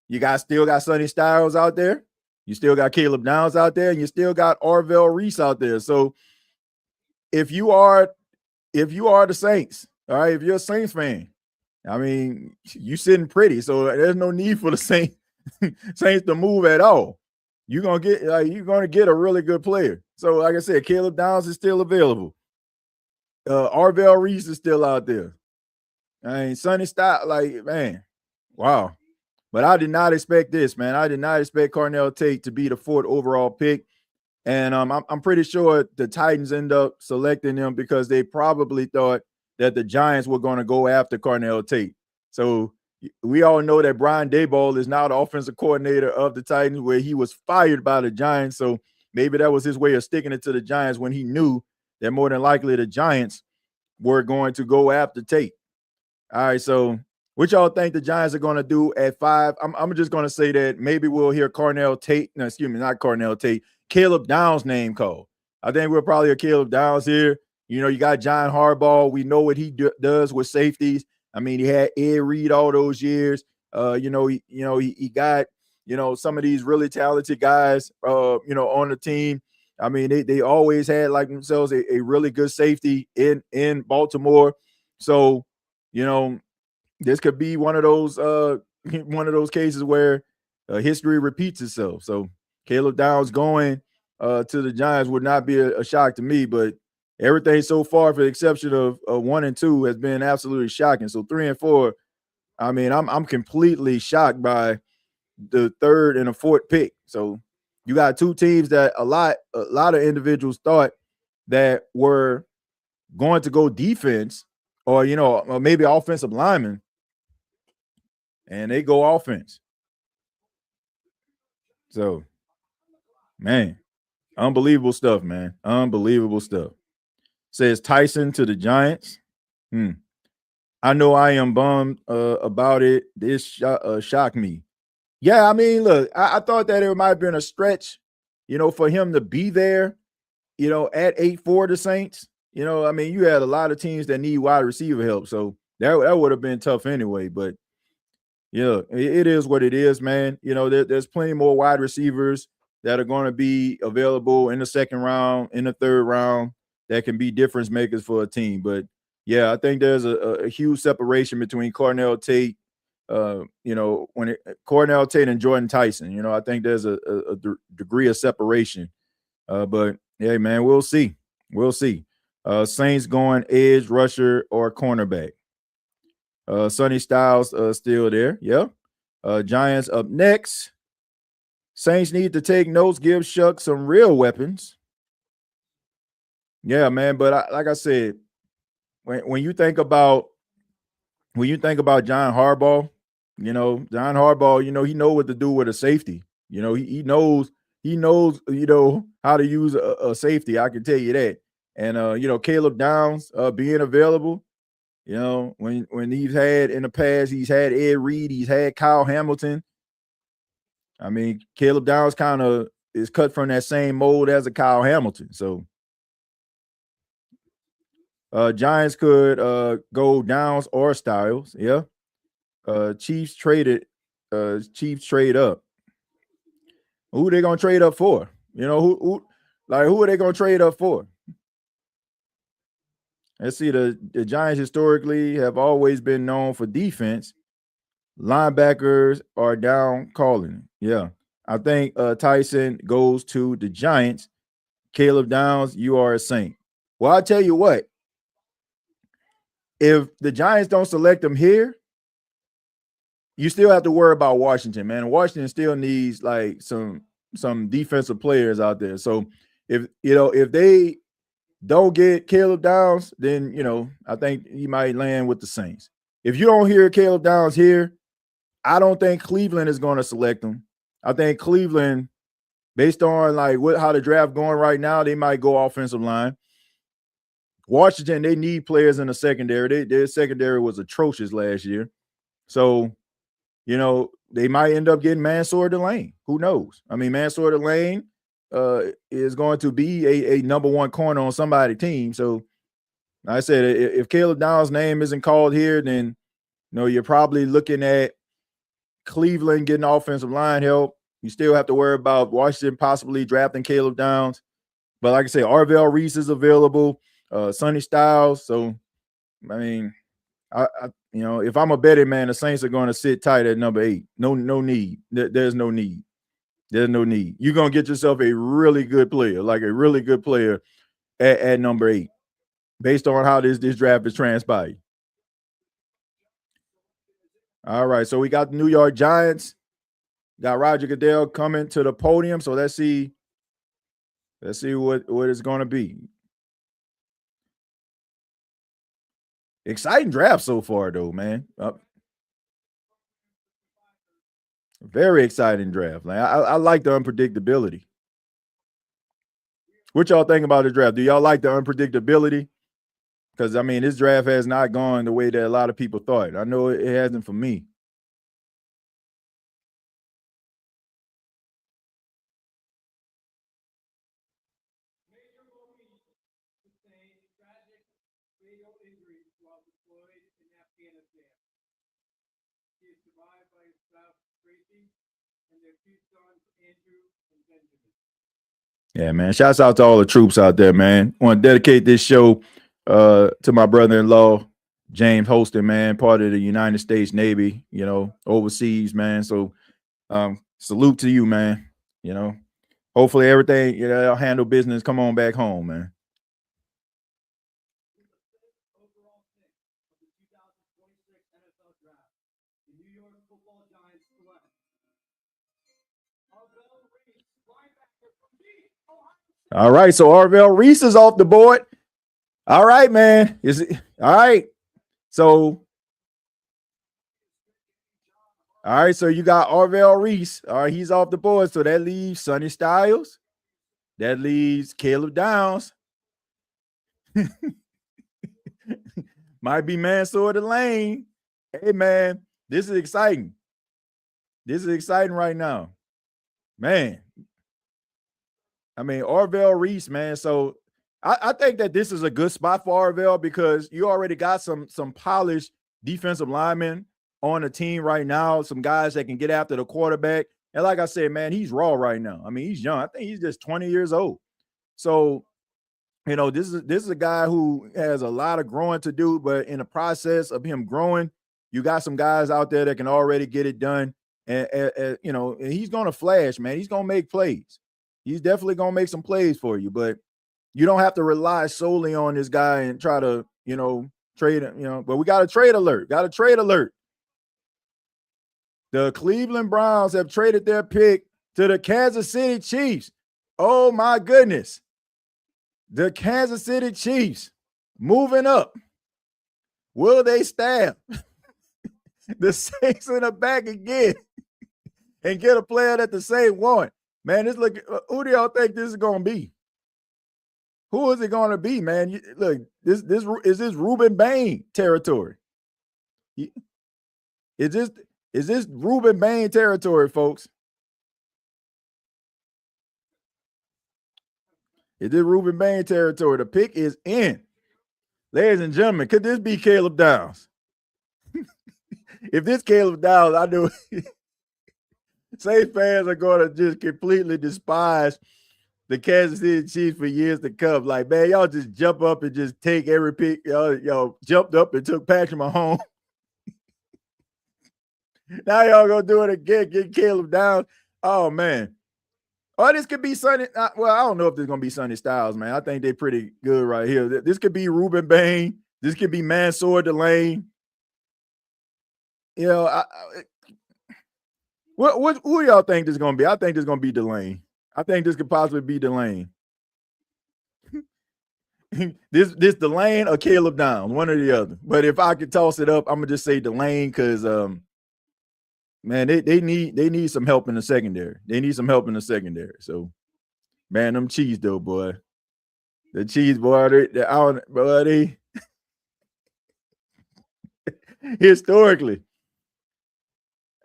Speaker 2: you still got Sonny Styles out there. You still got Caleb Downs out there, and you still got Arvell Reese out there. So if you are the Saints, all right, if you're a Saints fan, I mean, you sitting pretty, so there's no need for the Saints to move at all. You're gonna get a really good player. So, like I said, Caleb Downs is still available. Arvell Reese is still out there. I mean, Sonny Styles, like, man, wow. But I did not expect this, man. I did not expect Carnell Tate to be the 4th overall pick. And I'm pretty sure the Titans end up selecting him because they probably thought that the Giants were going to go after Carnell Tate. So we all know that Brian Daboll is now the offensive coordinator of the Titans, where he was fired by the Giants. So maybe that was his way of sticking it to the Giants when he knew that more than likely the Giants were going to go after Tate. All right, so what y'all think the Giants are going to do at 5? I'm just going to say that maybe we'll hear Carnell Tate. No, excuse me, not Carnell Tate. Caleb Downs' name called. I think we'll probably hear Caleb Downs here. You know, you got John Harbaugh. We know what he does with safeties. I mean, he had Ed Reed all those years. He got some of these really talented guys. On the team. I mean, they always had like themselves a really good safety in Baltimore. So, this could be one of those cases where history repeats itself. So Caleb Downs going to the Giants would not be a shock to me, but everything so far, for the exception of 1 and 2, has been absolutely shocking. So 3 and 4, I mean, I'm completely shocked by the 3rd and the 4th pick. So you got 2 teams that a lot of individuals thought that were going to go defense or maybe offensive linemen, and they go offense. So, man, unbelievable stuff, man. Unbelievable stuff. Says Tyson to the Giants. I know I am bummed about it. This shocked me. Yeah, I mean, look, I thought that it might have been a stretch, for him to be there, at 8 for the Saints. I mean, you had a lot of teams that need wide receiver help. So that would have been tough anyway. But yeah, it is what it is, man. There's plenty more wide receivers that are going to be available in the 2nd round, in the 3rd round, that can be difference makers for a team. But yeah, I think there's a huge separation between Carnell Tate, Carnell Tate and Jordan Tyson. I think there's a degree of separation. But hey, man, we'll see. We'll see. Saints going edge, rusher, or cornerback. Sonny Styles still there. Yeah. Giants up next. Saints need to take notes, give Shuck some real weapons. Yeah, man. But like I said, when you think about John Harbaugh, John Harbaugh, he knows what to do with a safety. He knows how to use a safety. I can tell you that. And Caleb Downs being available. When he's had in the past, he's had Ed Reed, he's had Kyle Hamilton. I mean, Caleb Downs kind of is cut from that same mold as a Kyle Hamilton. So Giants could go Downs or Styles. Yeah. Chiefs trade up. Who are they gonna trade up for? Who are they gonna trade up for? Let's see, the Giants historically have always been known for defense. Linebackers are down calling. Yeah. I think Tyson goes to the Giants. Caleb Downs, you are a Saint. Well, I'll tell you what. If the Giants don't select him here, you still have to worry about Washington, man. Washington still needs like some defensive players out there. So if they don't get Caleb Downs, then I think he might land with the Saints. If you don't hear Caleb Downs here, I don't think Cleveland is going to select him. I think Cleveland, based on like how the draft going right now, they might go offensive line. Washington, they need players in the secondary. Their secondary was atrocious last year. So they might end up getting Mansour Delane. Who knows? I mean, Mansour Delane is going to be a number one corner on somebody's team. So like I said, if Caleb Downs' name isn't called here, then you're probably looking at Cleveland getting offensive line help. You still have to worry about Washington possibly drafting Caleb Downs. But like I say, Arvell Reese is available, Sonny Styles. So, I mean, if I'm a betting man, the Saints are going to sit tight at number 8. No need. There's no need. There's no need. You're going to get yourself a really good player, like a really good player at number 8, based on how this draft is transpired. All right, so we got the New York Giants. Got Roger Goodell coming to the podium. So let's see what it's going to be. Exciting draft so far, though, man. Very exciting draft. Like I like the unpredictability. What y'all think about the draft? Do y'all like the unpredictability? Because I mean, this draft has not gone the way that a lot of people thought. I know it hasn't for me. Yeah, man. Shouts out to all the troops out there, man. I want to dedicate this show to my brother-in-law, James Holston, man, part of the United States Navy, overseas, man. So salute to you, man. Hopefully everything, I'll handle business. Come on back home, man. All right, so Arvell Reese is off the board. All right, man. Is it all right? So, all right, so you got Arvell Reese. All right, he's off the board. So that leaves Sonny Styles. That leaves Caleb Downs. Might be Mansour Delane. Hey, man, this is exciting. This is exciting right now. Man. I mean, Arvell Reese, man. So I think that this is a good spot for Arvell because you already got some polished defensive linemen on the team right now, some guys that can get after the quarterback. And like I said, man, he's raw right now. I mean, he's young. I think he's just 20 years old. So, this is a guy who has a lot of growing to do, but in the process of him growing, you got some guys out there that can already get it done. And he's going to flash, man. He's going to make plays. He's definitely going to make some plays for you, but you don't have to rely solely on this guy and try to, trade him, but we got a trade alert. The Cleveland Browns have traded their pick to the Kansas City Chiefs. Oh my goodness. The Kansas City Chiefs moving up. Will they stab the Saints in the back again and get a player that the Saints want? Man, who do y'all think this is going to be? Who is it going to be, man? Look, this is this Ruben Bain territory. Is this Ruben Bain territory, folks? Is this Ruben Bain territory? The pick is in. Ladies and gentlemen, could this be Caleb Downs? If this Caleb Downs, I know Saints fans are going to just completely despise the Kansas City Chiefs for years to come. Like, man, y'all just jump up and just take every pick. Y'all jumped up and took Patrick Mahomes. Now y'all gonna do it again, get Caleb Downs. Oh, man. Or this could be Sonny. Well, I don't know if this is gonna be Sonny Styles, man. I think they're pretty good right here. This could be Ruben Bain. This could be Mansour Delane. Who y'all think this is gonna be? I think this is gonna be Delane. I think this could possibly be Delane. this Delane or Caleb Downs, one or the other. But if I could toss it up, I'm gonna just say Delane because man, they need some help in the secondary. So, man, them Chiefs though, boy. The Chiefs, boy, they historically.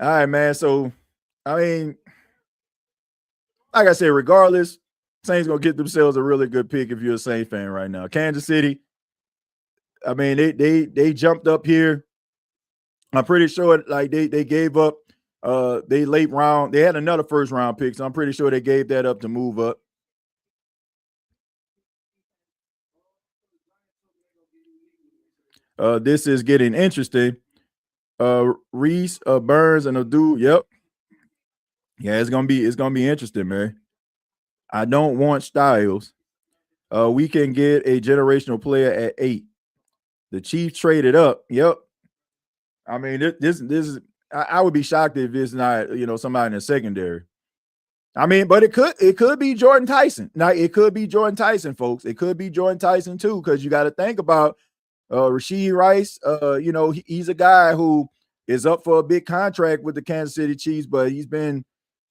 Speaker 2: All right, man. So, I mean, like I said, regardless, Saints gonna get themselves a really good pick if you're a Saints fan right now. Kansas City, I mean, they jumped up here. I'm pretty sure like they gave up they late round. They had another first round pick, so I'm pretty sure they gave that up to move up. This is getting interesting. Reese, Burns, and Adu. Yep. Yeah, it's gonna be interesting, man. I don't want Styles. We can get a generational player at 8. The Chiefs traded up. Yep. I mean, this is. I would be shocked if it's not somebody in the secondary. I mean, but it could be Jordan Tyson. Now it could be Jordan Tyson, folks. It could be Jordan Tyson too, because you got to think about Rashee Rice. He's a guy who is up for a big contract with the Kansas City Chiefs, but he's been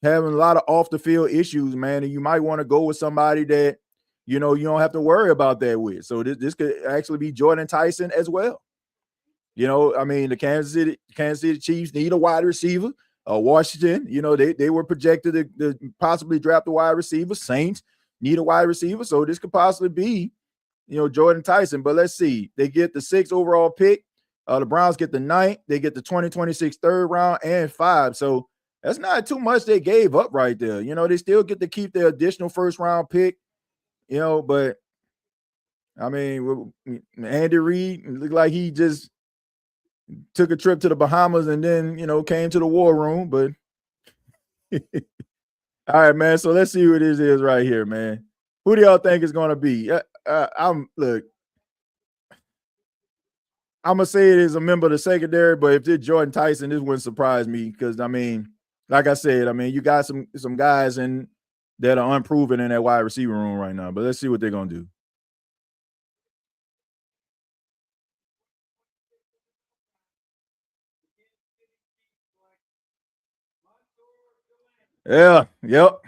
Speaker 2: having a lot of off the field issues, man. And you might want to go with somebody that you don't have to worry about that with. So this could actually be Jordan Tyson as well. I mean, the Kansas City Chiefs need a wide receiver. Washington, they were projected to possibly draft a wide receiver. Saints need a wide receiver, so this could possibly be, Jordan Tyson. But let's see, they get the 6th overall pick. The Browns get the 9th. They get the 2026 third round and 5. So that's not too much they gave up right there. They still get to keep their additional first round pick. But I mean, Andy Reid looked like he just took a trip to the Bahamas and then, came to the war room. But all right, man. So let's see who this is right here, man. Who do y'all think is going to be? I'm gonna say it is a member of the secondary, but if it's Jordan Tyson, this wouldn't surprise me because I mean, like I said, you got some guys that are unproven in that wide receiver room right now. But let's see what they're gonna do. Yeah, yep.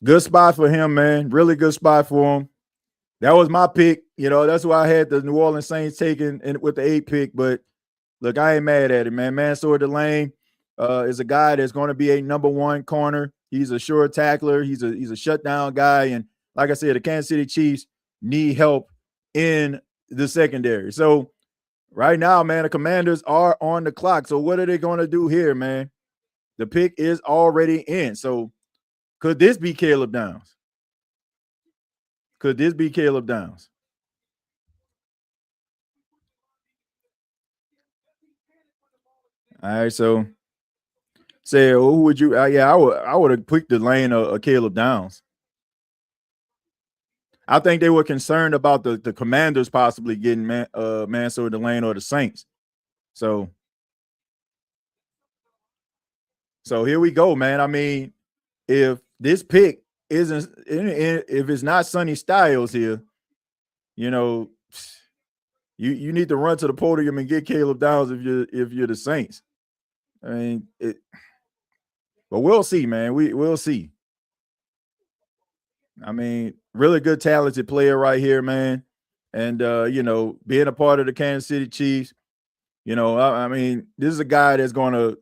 Speaker 2: Good spot for him, man. Really good spot for him. That was my pick. That's why I had the New Orleans Saints taking with the 8th pick. But look, I ain't mad at it, man. Mansour Delane is a guy that's going to be a number 1 corner. He's a sure tackler. He's a shutdown guy. And like I said, the Kansas City Chiefs need help in the secondary. So right now, man, the Commanders are on the clock. So what are they going to do here, man? The pick is already in. So could this be Caleb Downs? Could this be Caleb Downs? All right, so say who would you? I would have picked the lane of Caleb Downs. I think they were concerned about the Commanders possibly getting Mansour Delane or the Saints. So here we go, man. I mean, if this pick isn't, if it's not Sonny Styles here, you need to run to the podium and get Caleb Downs if you're the Saints. I mean, but we'll see, man. We'll see. I mean, really good, talented player right here, man. And being a part of the Kansas City Chiefs, I mean, this is a guy that's going to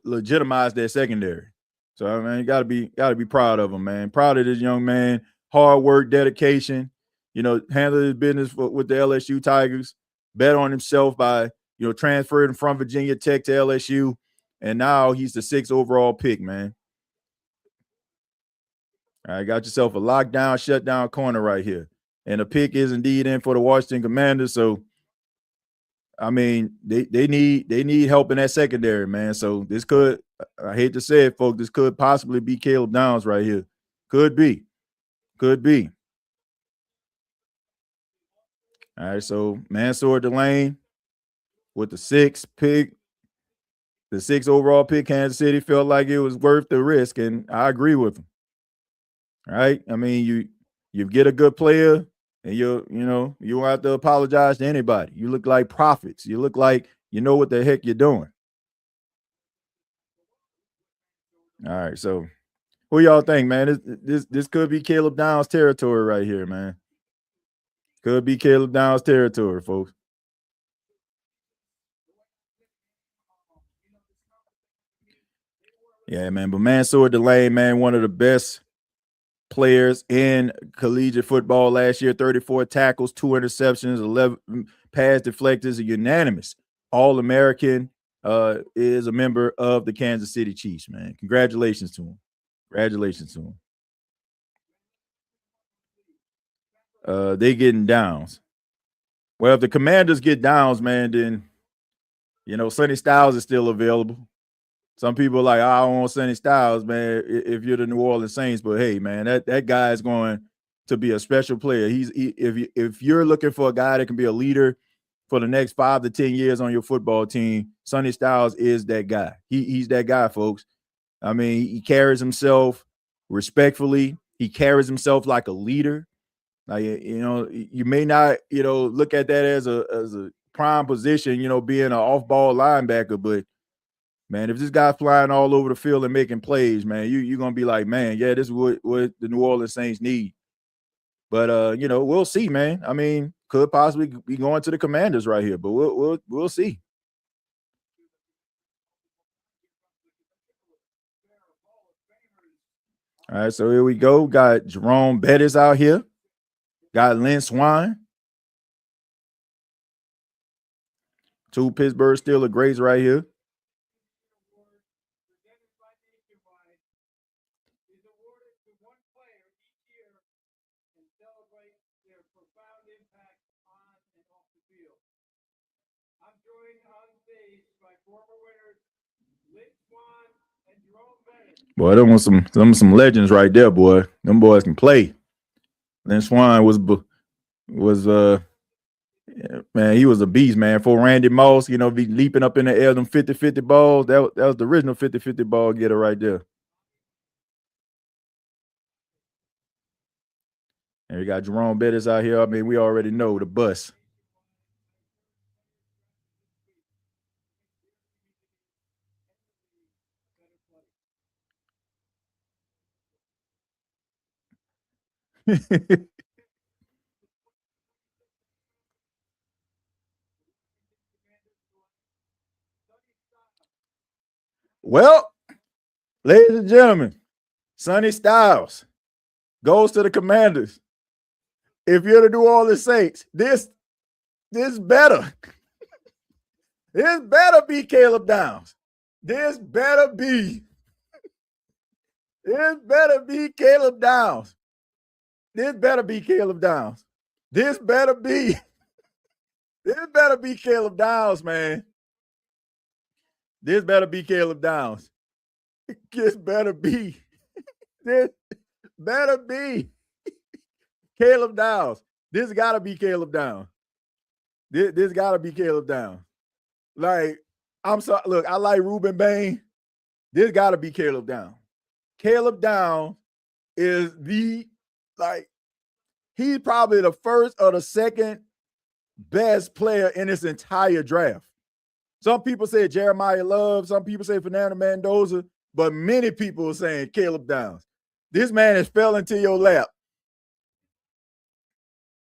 Speaker 2: legitimize their secondary. So I mean, gotta be proud of him, man. Proud of this young man. Hard work, dedication. Handled his business with the LSU Tigers. Bet on himself by transferring from Virginia Tech to LSU, and now he's the 6th overall pick, man. All right, got yourself a lockdown, shutdown corner right here. And the pick is indeed in for the Washington Commanders. So, I mean, they need help in that secondary, man. So this could, I hate to say it, folks, this could possibly be Caleb Downs right here. Could be. Could be. All right, so Mansour Delane with the 6th pick, the 6th overall pick, Kansas City felt like it was worth the risk, and I agree with him. All right. I mean, you get a good player and you don't have to apologize to anybody. You look like prophets. You look like you know what the heck you're doing. All right. So who y'all think, man? This could be Caleb Downs territory right here, man. Could be Caleb Downs territory, folks. Yeah, man. But Mansour Delane, man, one of the best players in collegiate football last year. 34 tackles, 2 interceptions, 11 pass deflectors, a unanimous All-American. Is a member of the Kansas City Chiefs, man. Congratulations to him. Congratulations to him. They getting downs. Well, if the Commanders get downs, man, then Sonny Styles is still available. Some people are like, I don't want Sonny Styles, man, if you're the New Orleans Saints. But hey, man, that guy is going to be a special player. If you're looking for a guy that can be a leader for the next 5 to 10 years on your football team, Sonny Styles is that guy. He's that guy, folks. I mean, he carries himself respectfully. He carries himself like a leader. Like, you may not, look at that as a prime position, being an off-ball linebacker, but man, if this guy's flying all over the field and making plays, man, you're gonna be like, man, yeah, this is what the New Orleans Saints need. But we'll see, man. I mean, could possibly be going to the Commanders right here, but we'll see. All right, so here we go. Got Jerome Bettis out here. Got Lynn Swan. 2 Pittsburgh Steelers greats right here. Boy, them was some legends right there, boy. Them boys can play. Lynn Swan man, he was a beast, man. For Randy Moss, be leaping up in the air, them 50-50 balls. That was the original 50-50 ball getter right there. And we got Jerome Bettis out here. I mean, we already know the bus. Well, ladies and gentlemen, Sonny Styles goes to the Commanders. If you're the New Orleans Saints, this better. This better be Caleb Downs. This better be Caleb Downs. This better be Caleb Downs. This better be Caleb Downs, man. This better be Caleb Downs. This better be Caleb Downs. This gotta be Caleb Downs. This gotta be Caleb Downs. Like, I'm sorry. Look, I like Ruben Bain. This gotta be Caleb Downs. Caleb Downs is he's probably the first or the second best player in this entire draft. Some people say Jeremiah Love, some people say Fernando Mendoza, but many people are saying Caleb Downs. This man has fell into your lap.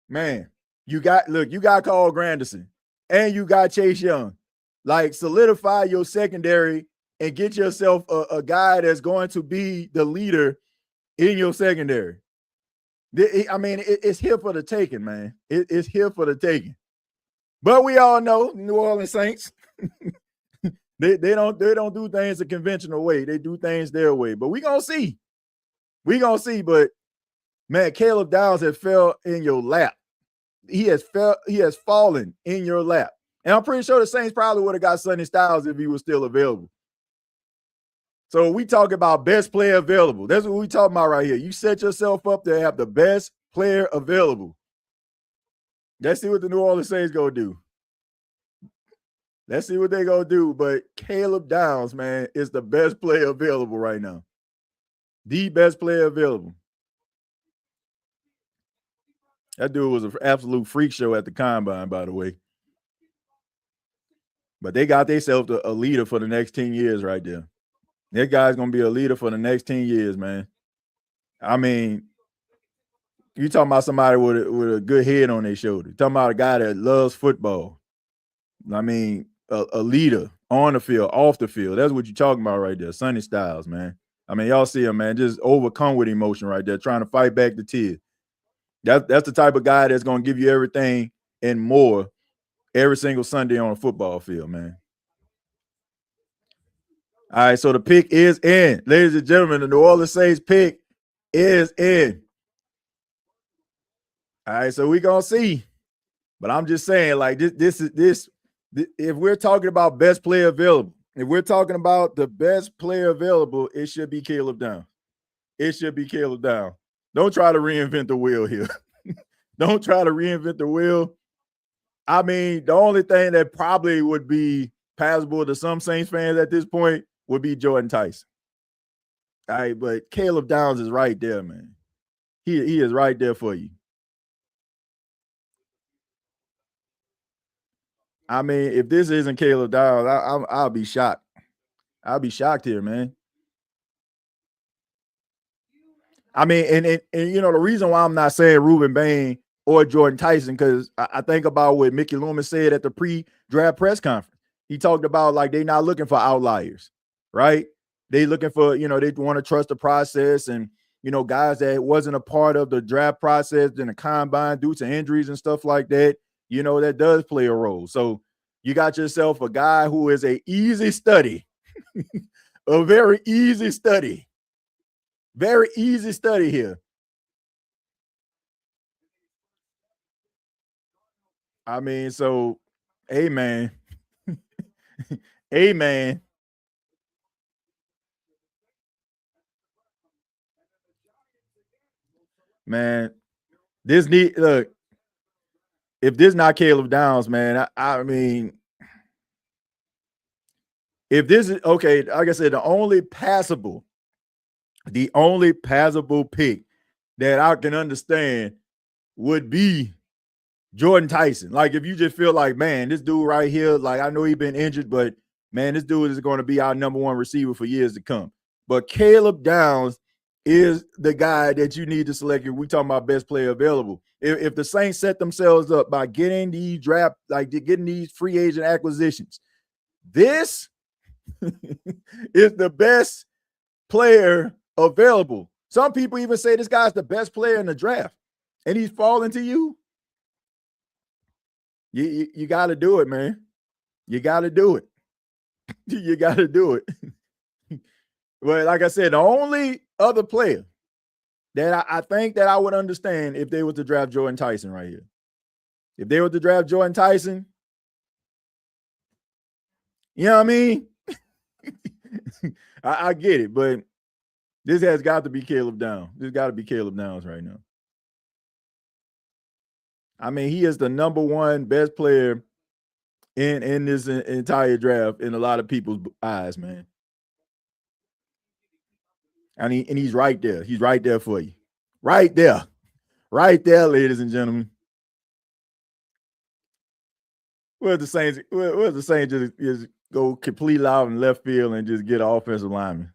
Speaker 2: Man, you got Carl Granderson and you got Chase Young. Like, solidify your secondary and get yourself a guy that's going to be the leader in your secondary. I mean, it's here for the taking, man. It's here for the taking. But we all know New Orleans Saints, they don't do things a conventional way. They do things their way. But we're gonna see. But man, Caleb Downs has fell in your lap. He has fallen in your lap. And I'm pretty sure the Saints probably would have got Sonny Styles if he was still available. So we talk about best player available. That's what we talking about right here. You set yourself up to have the best player available. Let's see what the New Orleans Saints gonna do. Let's see what they gonna do. But Caleb Downs, man, is the best player available right now. The best player available. That dude was an absolute freak show at the combine, by the way. But they got themselves a leader for the next 10 years right there. That guy's going to be a leader for the next 10 years, man. I mean, you talking about somebody with a good head on their shoulder. You're talking about a guy that loves football. I mean, a leader, On the field, off the field. That's what you're talking about right there. Sonny Styles, man. I mean, y'all see him, man, just overcome with emotion right there, trying to fight back the tears. That's the type of guy that's going to give you everything and more every single Sunday on a football field, man. All right, so the pick is in. Ladies and gentlemen, the New Orleans Saints pick is in. All right, so we're going to see. But I'm just saying, like, this, if we're talking about best player available, if we're talking about the best player available, it should be Caleb Downs. It should be Caleb Downs. Don't try to reinvent the wheel here. Don't try to reinvent the wheel. I mean, the only thing that probably would be passable to some Saints fans at this point would be Jordan Tyson. All right, but Caleb Downs is right there, man. He is right there for you. I mean, if this isn't Caleb Downs, I'll be shocked. I'll be shocked here, man. I mean, and you know, the reason why I'm not saying Ruben Bain or Jordan Tyson, because I think about what Mickey Loomis said at the pre-draft press conference. He talked about like they're not looking for outliers, right? They looking for, you know, they want to trust the process, and you know, guys that wasn't a part of the draft process in the combine due to injuries and stuff like that, you know, that does play a role. So you got yourself a guy who is a easy study, a very easy study. Very easy study here. I mean, so, amen. Amen. Man, this need look. If this not Caleb Downs, man, I mean, if this is okay, like I said, the only passable pick that I can understand would be Jordan Tyson. Like, if you just feel like, man, this dude right here, like, I know he's been injured, but man, this dude is going to be our number one receiver for years to come. But Caleb Downs is the guy that you need to select if we talking about best player available. If the Saints set themselves up by getting these draft, like getting these free agent acquisitions, this is the best player available. Some people even say this guy's the best player in the draft, and he's falling to you. You got to do it, man. You got to do it. You got to do it. But like I said, the only other player that I think that I would understand if they were to draft Jordan Tyson right here. If they were to draft Jordan Tyson, you know what I mean? I get it, but this has got to be Caleb Downs. This got to be Caleb Downs right now. I mean, he is the number one best player in this entire draft in a lot of people's eyes, man. And he's right there. He's right there for you. Right there. Right there, ladies and gentlemen. Where's the Saints? Where's the Saints just go completely out in left field and just get an offensive lineman?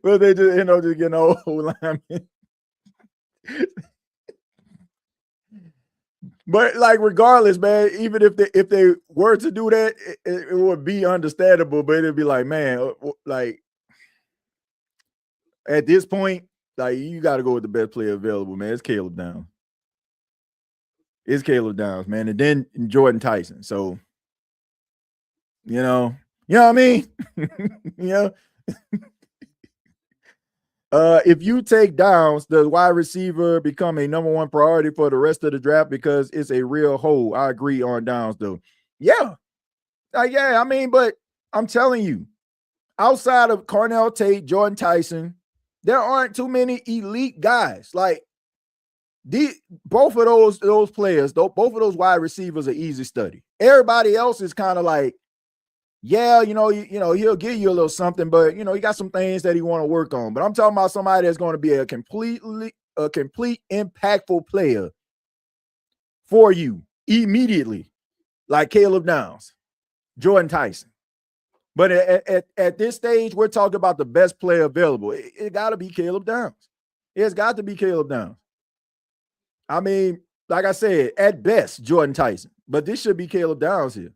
Speaker 2: Well, they just, you know, just getting an old lineman. But like, regardless, man, even if they were to do that, it would be understandable. But it'd be like, man, like at this point, like you got to go with the best player available, man. It's Caleb Downs. It's Caleb Downs, man, and then Jordan Tyson. So, you know what I mean? You know. If you take Downs, the wide receiver become a number one priority for the rest of the draft because it's a real hole. I agree on Downs, though. Yeah. Yeah, I mean, but I'm telling you, outside of Cornell Tate, Jordan Tyson, there aren't too many elite guys. Like, both of those players, both of those wide receivers are easy study. Everybody else is kind of like, yeah, you know, he'll give you a little something, but you know, he got some things that he want to work on. But I'm talking about somebody that's going to be a complete impactful player for you immediately, like Caleb Downs, Jordan Tyson. But at this stage, we're talking about the best player available. It got to be Caleb Downs. It's got to be Caleb Downs. I mean, like I said, at best, Jordan Tyson. But this should be Caleb Downs here.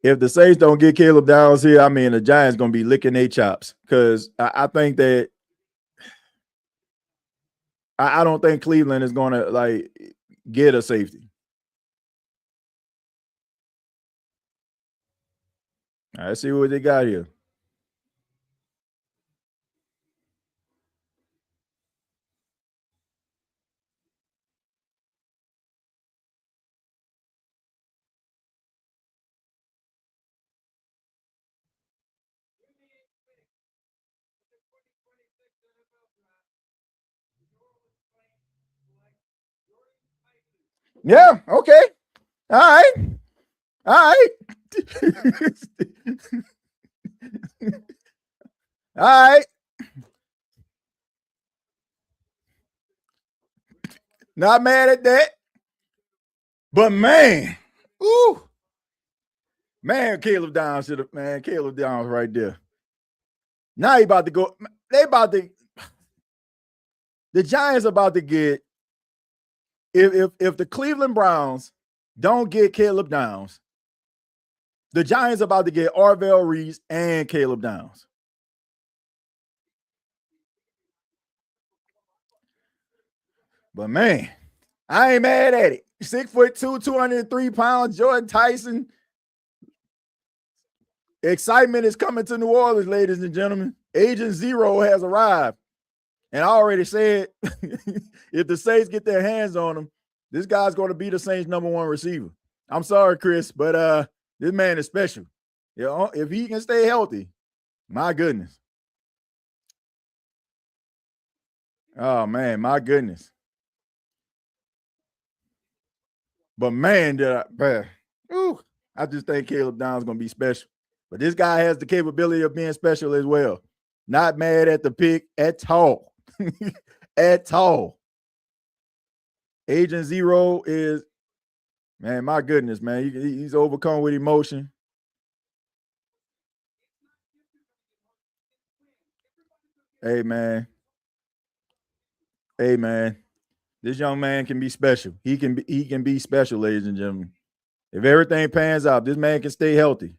Speaker 2: If the Saints don't get Caleb Downs here, I mean, the Giants going to be licking their chops because I think that I don't think Cleveland is going to like get a safety. All right, let's see what they got here. Yeah, okay. All right. All right. All right. Not mad at that. But man, ooh, man, Caleb Downs should have, man, Caleb Downs right there. Now he about to go. They about to. The Giants about to get. If the Cleveland Browns don't get Caleb Downs, the Giants about to get Arvell Reese and Caleb Downs. But man, I ain't mad at it. 6'2", 203 pounds, Jordan Tyson. Excitement is coming to New Orleans, ladies and gentlemen. Agent Zero has arrived. And I already said, if the Saints get their hands on him, this guy's going to be the Saints' #1 receiver. I'm sorry, Chris, but this man is special. You know, if he can stay healthy, my goodness. Oh, man, my goodness. But man, I just think Caleb Downs is going to be special. But this guy has the capability of being special as well. Not mad at the pick at all. At all. Agent Zero is, man, my goodness, man. He's overcome with emotion. Hey, man. Hey, man. This young man can be special. He can be special, ladies and gentlemen. If everything pans out, this man can stay healthy.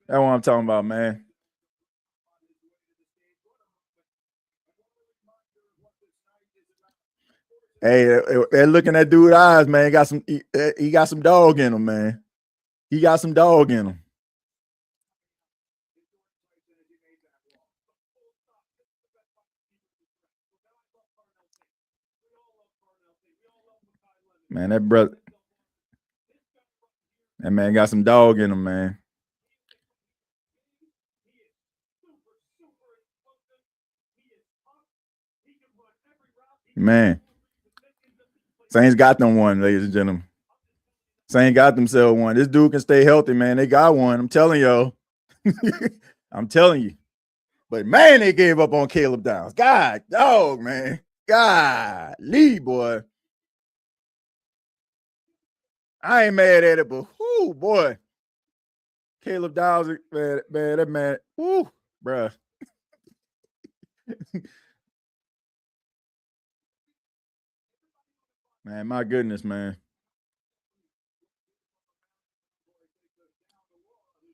Speaker 2: That's what I'm talking about, man. Hey, they're looking at dude's eyes, man. He got some dog in him, man. He got some dog in him. Man, that brother, that man got some dog in him, man. Man, Saints got them one, ladies and gentlemen. Saints got themselves one. This dude can stay healthy, man. They got one. I'm telling y'all. I'm telling you. But man, they gave up on Caleb Downs. God, dog, man. God, Lee, boy. I ain't mad at it, but whoo, boy. Caleb Downs, man, that man, whoo, bruh. Man, my goodness, man.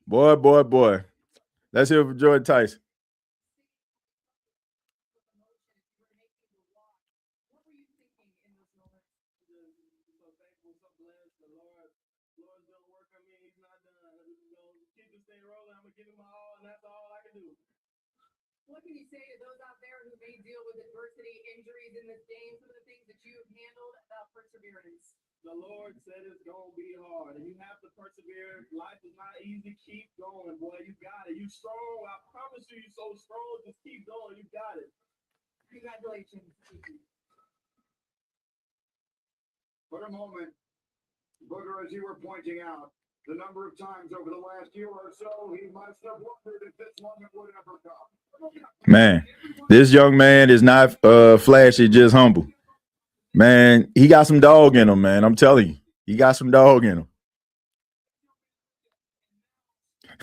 Speaker 2: Boy. Let's hear from Jordan Tyson.
Speaker 3: What can you say to those out there who may deal with adversity, injuries in this game, some of the things that you've handled about perseverance?
Speaker 4: The Lord said it's going to be hard, and you have to persevere. Life is not easy. Keep going, boy. You got it. You strong. I promise you, you're so strong. Just keep going. You got it.
Speaker 3: Congratulations.
Speaker 5: For a moment, Booger, as you were pointing out, the number of times over the last year or so, he must have wondered if this moment would ever come.
Speaker 2: Man, this young man is not flashy, just humble. Man, he got some dog in him, man. I'm telling you, he got some dog in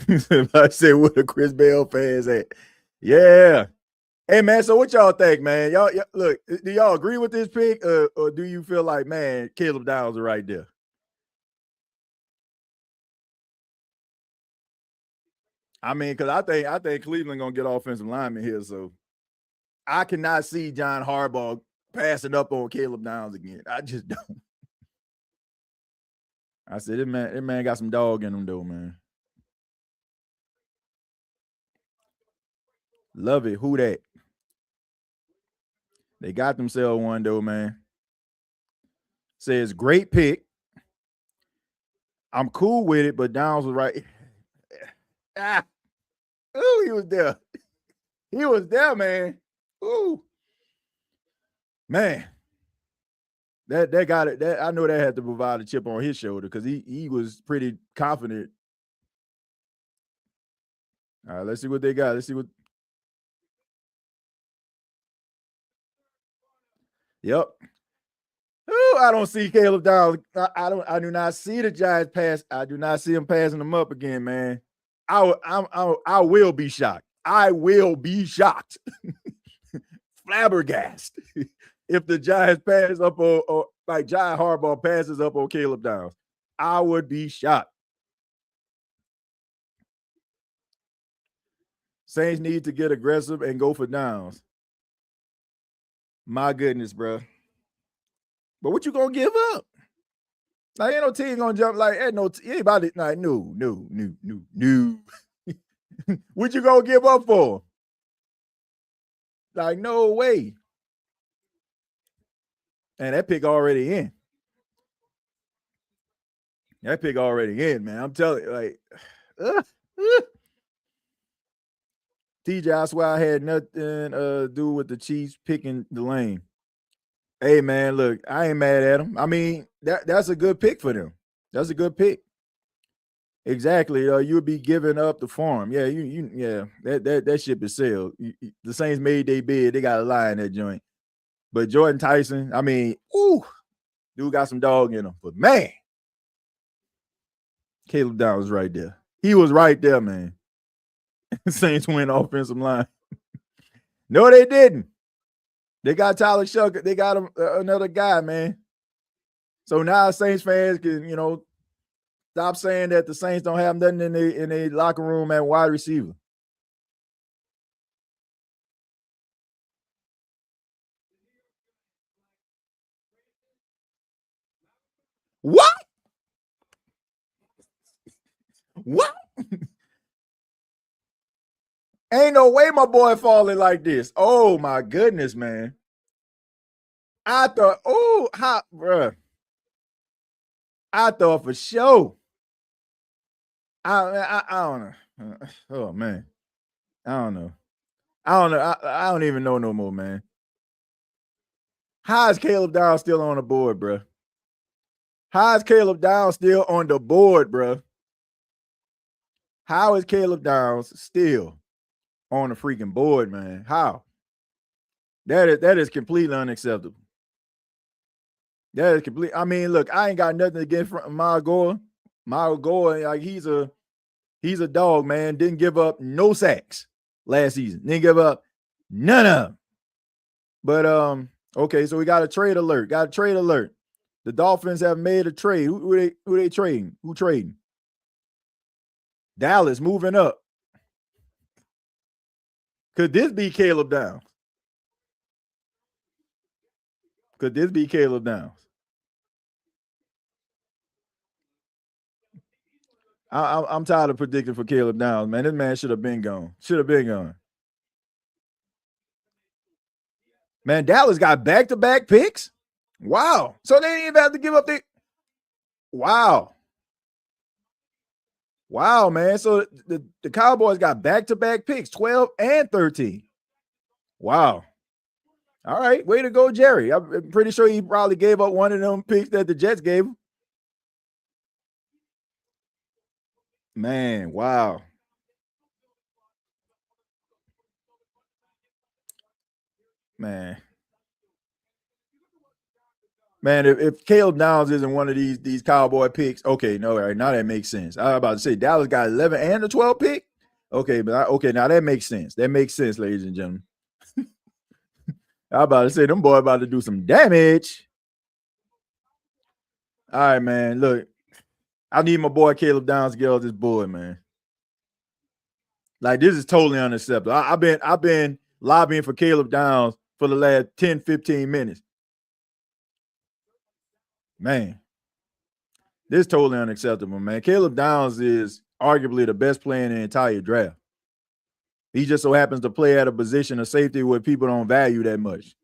Speaker 2: him. I said, where the Chris Bell fans at? Yeah. Hey, man, so what y'all think, man? Y'all look, do y'all agree with this pick, or do you feel like, man, Caleb Downs is right there? I mean, because I think Cleveland gonna get offensive lineman here, so I cannot see John Harbaugh passing up on Caleb Downs again. I just don't. I said, this man got some dog in him, though, man. Love it. Who that? They got themselves one, though, man. Says, great pick. I'm cool with it, but Downs was right. Ooh, he was there. He was there, man. Ooh. Man. That got it. That I know that had to provide a chip on his shoulder because he was pretty confident. All right, let's see what they got. Let's see what. Yep. Ooh, I don't see Caleb Downs. I do not see the Giants pass. I do not see him passing them up again, man. I will be shocked. I will be shocked. Flabbergasted if the Giants pass up or like John Harbaugh passes up on Caleb Downs. I would be shocked. Saints need to get aggressive and go for Downs. My goodness, bro. But what you gonna give up? Like, ain't no team gonna jump like, ain't no anybody. Like, no. What you gonna give up for? Like, no way. And that pick already in. That pick already in, man. I'm telling you, like, TJ, I swear I had nothing to do with the Chiefs picking the lane. Hey, man, look, I ain't mad at them. I mean, that's a good pick for them. That's a good pick. Exactly. You'll be giving up the farm. Yeah, yeah. That ship is sailed. The Saints made their bid. They got a lie in that joint. But Jordan Tyson, I mean, dude got some dog in him. But man, Caleb Downs was right there. He was right there, man. Saints win offensive line. No, they didn't. They got Tyler Shucker. They got another guy, man. So now Saints fans can, stop saying that the Saints don't have nothing in their locker room at wide receiver. What? What? Ain't no way my boy falling like this. Oh my goodness, man. I thought, bruh. I thought for sure. I don't know. Oh man. I don't know. I don't even know no more, man. How is Caleb Downs still on the board, bro? How is Caleb Downs still on the board, bro? How is Caleb Downs still on the freaking board, man? How? That is completely unacceptable. That is complete. I mean, look, I ain't got nothing against Miles Gore. Miles Gore, like he's a dog, man. Didn't give up no sacks last season. Didn't give up none of them. But okay, so we got a trade alert. Got a trade alert. The Dolphins have made a trade. Who they trading? Who trading? Dallas moving up. Could this be Caleb Downs? Could this be Caleb Downs? I'm tired of predicting for Caleb Downs, man. This man should have been gone. Should have been gone. Man, Dallas got back-to-back picks? Wow. So they didn't even have to give up the Wow. Wow, man. So the Cowboys got back-to-back picks, 12 and 13. Wow. All right, way to go, Jerry. I'm pretty sure he probably gave up one of them picks that the Jets gave him. Man, wow. Man. Man, if Caleb Downs isn't one of these Cowboy picks, okay, no, all right, now that makes sense. I was about to say Dallas got 11 and the 12 pick. Okay, okay, now that makes sense. That makes sense, ladies and gentlemen. I was about to say them boy about to do some damage. All right, man. Look, I need my boy Caleb Downs to get off this board, man. Like, this is totally unacceptable. I've been lobbying for Caleb Downs for the last 10, 15 minutes. Man, this is totally unacceptable, man. Caleb Downs is arguably the best player in the entire draft. He just so happens to play at a position of safety where people don't value that much.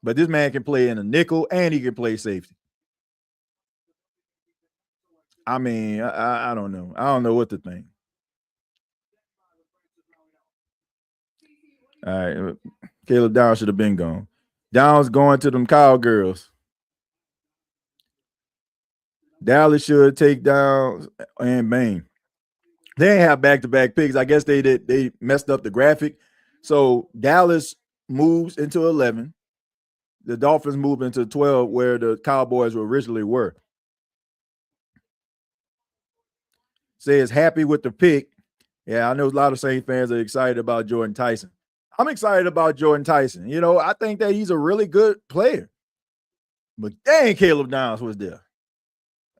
Speaker 2: But this man can play in a nickel and he can play safety. I mean, I don't know. I don't know what to think. All right. Caleb Downs should have been gone. Downs going to them Cowgirls. Dallas should take Downs and Bain. They didn't have back-to-back picks. I guess they did. They messed up the graphic. So Dallas moves into 11. The Dolphins move into 12, where the Cowboys originally were. Says happy with the pick. Yeah, I know a lot of Saints fans are excited about Jordan Tyson. I'm excited about Jordan Tyson. You know, I think that he's a really good player. But dang, Caleb Downs was there.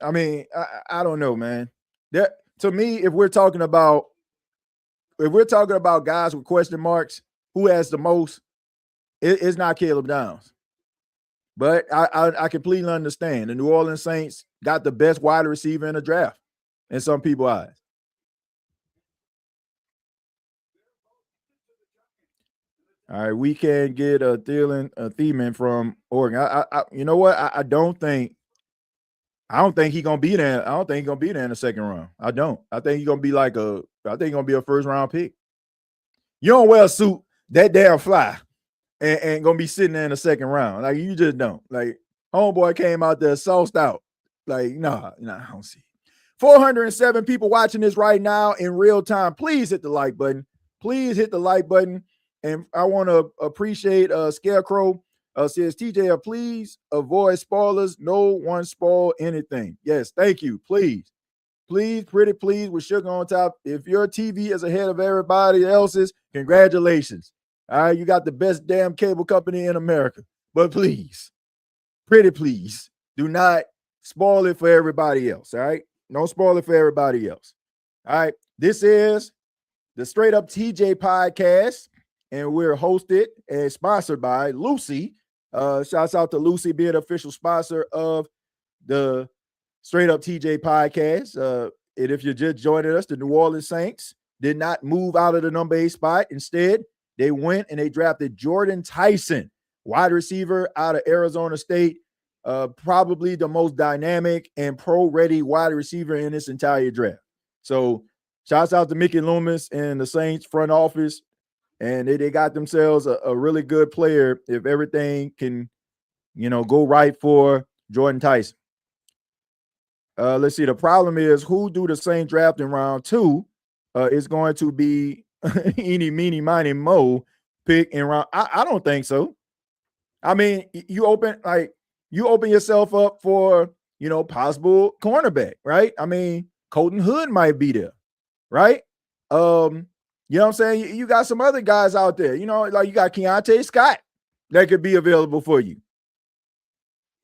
Speaker 2: I mean, I don't know, man. That, to me, if we're talking about guys with question marks, who has the most, it's not Caleb Downs. But I completely understand. The New Orleans Saints got the best wide receiver in the draft in some people's eyes. All right, we can get a Thielen from Oregon. You know what? I don't think he's gonna be there. I don't think he's gonna be there in the second round. I don't. I think he's gonna be a first round pick. You don't wear a suit that damn fly and gonna be sitting there in the second round. Like, you just don't. Like, homeboy came out there sauced out. Like, nah, I don't see it. 407 people watching this right now in real time. Please hit the like button. Please hit the like button. And I want to appreciate Scarecrow. Says TJ, please avoid spoilers. No one spoil anything. Yes, thank you. Please, pretty please, with sugar on top. If your TV is ahead of everybody else's, congratulations. All right, you got the best damn cable company in America. But please, pretty please, do not spoil it for everybody else. All right, don't spoil it for everybody else. All right, this is the Straight Up TJ podcast, and we're hosted and sponsored by Lucy. Shouts out to Lucy being official sponsor of the Straight Up TJ podcast. And if you're just joining us, the New Orleans Saints did not move out of the number 8 spot. Instead, they went and they drafted Jordan Tyson, wide receiver out of Arizona State, probably the most dynamic and pro-ready wide receiver in this entire draft. So shouts out to Mickey Loomis and the Saints front office. And they got themselves a really good player if everything can, go right for Jordan Tyson. Let's see. The problem is, who do the Saints draft in round 2? It's going to be eeny, meeny, miny, mo pick in round. I don't think so. I mean, you open yourself up for, possible cornerback, right? I mean, Colton Hood might be there, right? You know what I'm saying? You got some other guys out there, like you got Keontae Scott that could be available for you.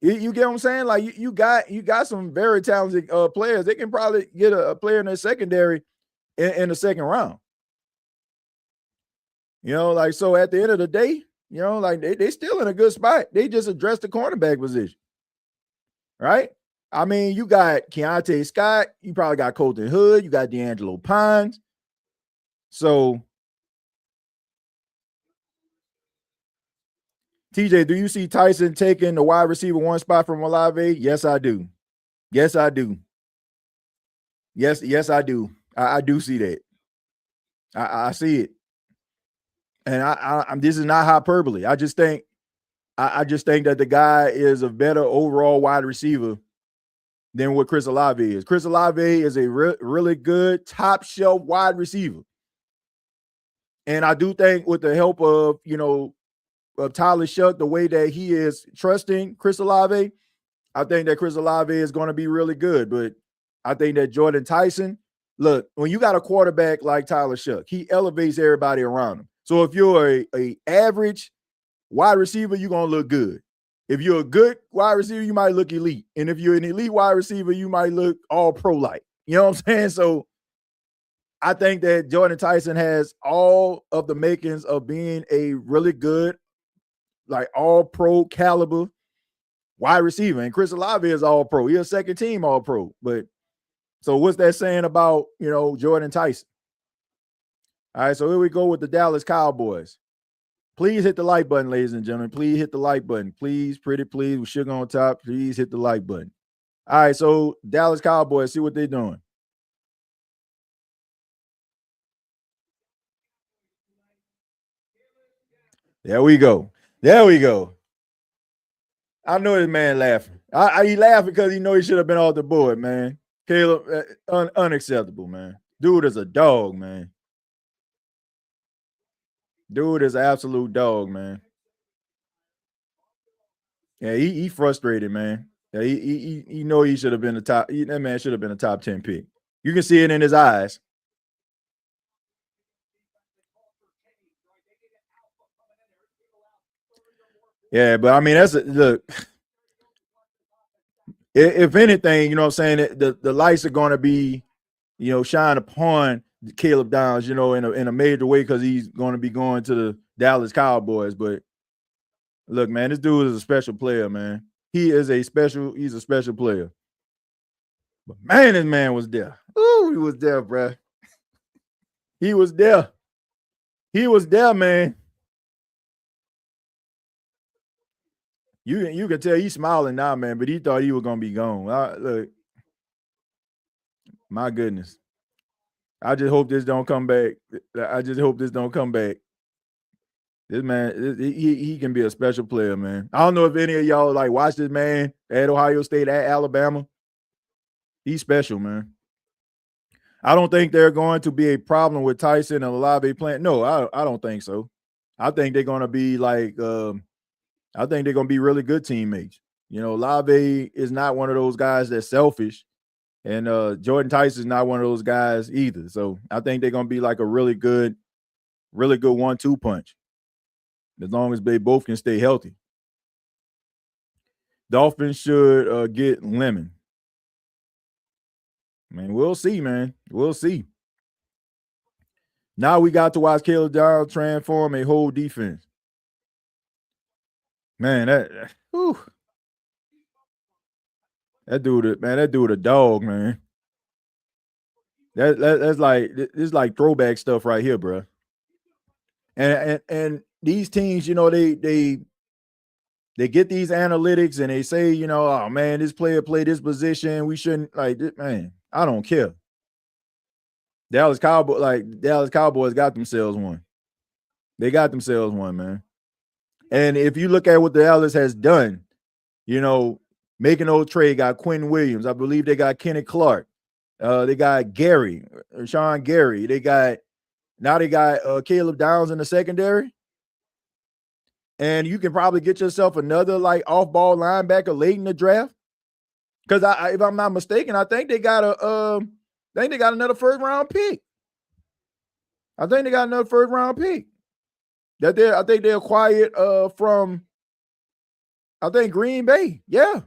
Speaker 2: You get what I'm saying? Like you got some very talented players. They can probably get a player in their secondary in the second round. So at the end of the day, they still in a good spot. They just addressed the cornerback position, right? I mean, you got Keontae Scott. You probably got Colton Hood. You got D'Angelo Pines. So, TJ, do you see Tyson taking the wide receiver 1 spot from Olave? Yes, I do. Yes, I do. Yes, I do. I do see that. I see it. And I'm this is not hyperbole. I just think that the guy is a better overall wide receiver than what Chris Olave is. Chris Olave is a really good top shelf wide receiver. And I do think with the help of, of Tyler Shuck, the way that he is trusting Chris Olave, I think that Chris Olave is going to be really good. But I think that Jordan Tyson, look, when you got a quarterback like Tyler Shuck, he elevates everybody around him. So if you're a average wide receiver, you're going to look good. If you're a good wide receiver, you might look elite. And if you're an elite wide receiver, you might look all pro-like. You know what I'm saying? So I think that Jordan Tyson has all of the makings of being a really good, like all pro caliber wide receiver. And Chris Olave is all pro. He's a second team all pro. But so what's that saying about, Jordan Tyson? All right, so here we go with the Dallas Cowboys. Please hit the like button, ladies and gentlemen. Please hit the like button. Please, pretty please, with sugar on top. Please hit the like button. All right, so Dallas Cowboys, see what they're doing. There we go. There we go. I know this man laughing. He laughing because he know he should have been off the board, man. Caleb, unacceptable, man. Dude is a dog, man. Dude is an absolute dog, man. Yeah, he frustrated, man. Yeah, he know he should have been the top. That man should have been a top 10 pick. You can see it in his eyes. Yeah, but I mean, look. If anything, you know what I'm saying, the lights are going to be, shine upon Caleb Downs, in a major way because he's going to be going to the Dallas Cowboys. But look, man, this dude is a special player, man. He's a special player. But man, this man was there. Ooh, he was there, bro. He was there. He was there, man. You can tell he's smiling now, man, but he thought he was gonna be gone. Look, my goodness. I just hope this don't come back. This man, he can be a special player, man. I don't know if any of y'all like watch this man at Ohio State, at Alabama. He's special, man. I don't think they're going to be a problem with Tyson and Olave playing. No, I don't think so. I think they're going to be like I think they're going to be really good teammates. Olave is not one of those guys that's selfish, and Jordan Tyson is not one of those guys either. So I think they're going to be like a really good 1-2 punch, as long as they both can stay healthy. Dolphins should get Lemon. Man, we'll see, man. We'll see. Now we got to watch Caleb Downs transform a whole defense. Man, that dude a dog, man. That's like throwback stuff right here, bro. And these teams, they get these analytics and they say, oh man, this player played this position. We shouldn't man. I don't care. Dallas Cowboys got themselves one. They got themselves one, man. And if you look at what the Dallas has done, making those trade, got Quinn Williams. I believe they got Kenny Clark. They got Sean Gary. They got Caleb Downs in the secondary. And you can probably get yourself another off-ball linebacker late in the draft. Because if I'm not mistaken, I think they got another first-round pick. I think they acquired from Green Bay. Yeah.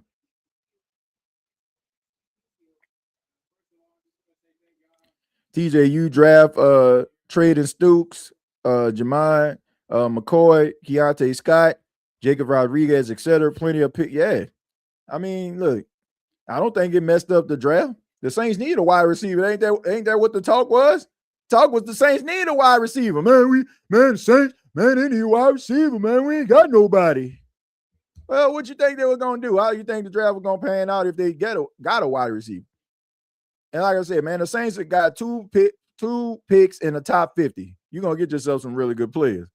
Speaker 2: TJ, you draft Traden Stukes, Jamai, McCoy, Keontae Scott, Jacob Rodriguez, etc. Plenty of pick. Yeah. I mean, look, I don't think it messed up the draft. The Saints need a wide receiver. Ain't that what the talk was? Talk was the Saints need a wide receiver. Saints, man, they need a wide receiver, man. We ain't got nobody. Well, what you think they were gonna do? How you think the draft was gonna pan out if they got a wide receiver? And like I said, man, the Saints have got two picks in the top 50. You're gonna get yourself some really good players.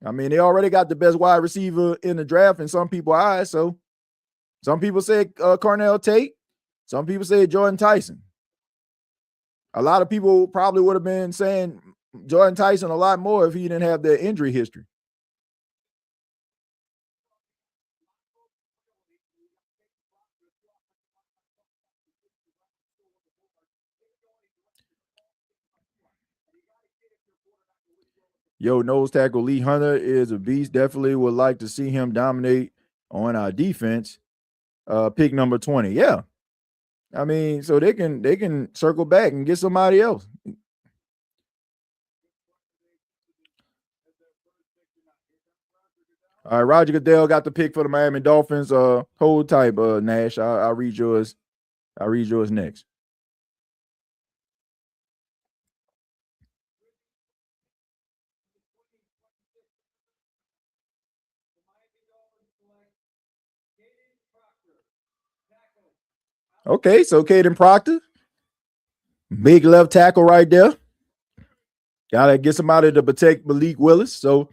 Speaker 2: I mean, they already got the best wide receiver in the draft in some people's eyes. So some people say Cornell Tate. Some people say Jordan Tyson. A lot of people probably would have been saying Jordan Tyson a lot more if he didn't have the injury history. Yo, nose tackle Lee Hunter is a beast. Definitely would like to see him dominate on our defense. Pick number 20. Yeah. I mean, so they can circle back and get somebody else. All right, Roger Goodell got the pick for the Miami Dolphins. Hold tight, Nash. I'll read yours. I'll read yours next. Okay, so Caden Proctor, big left tackle right there. Gotta get somebody to protect Malik Willis. So,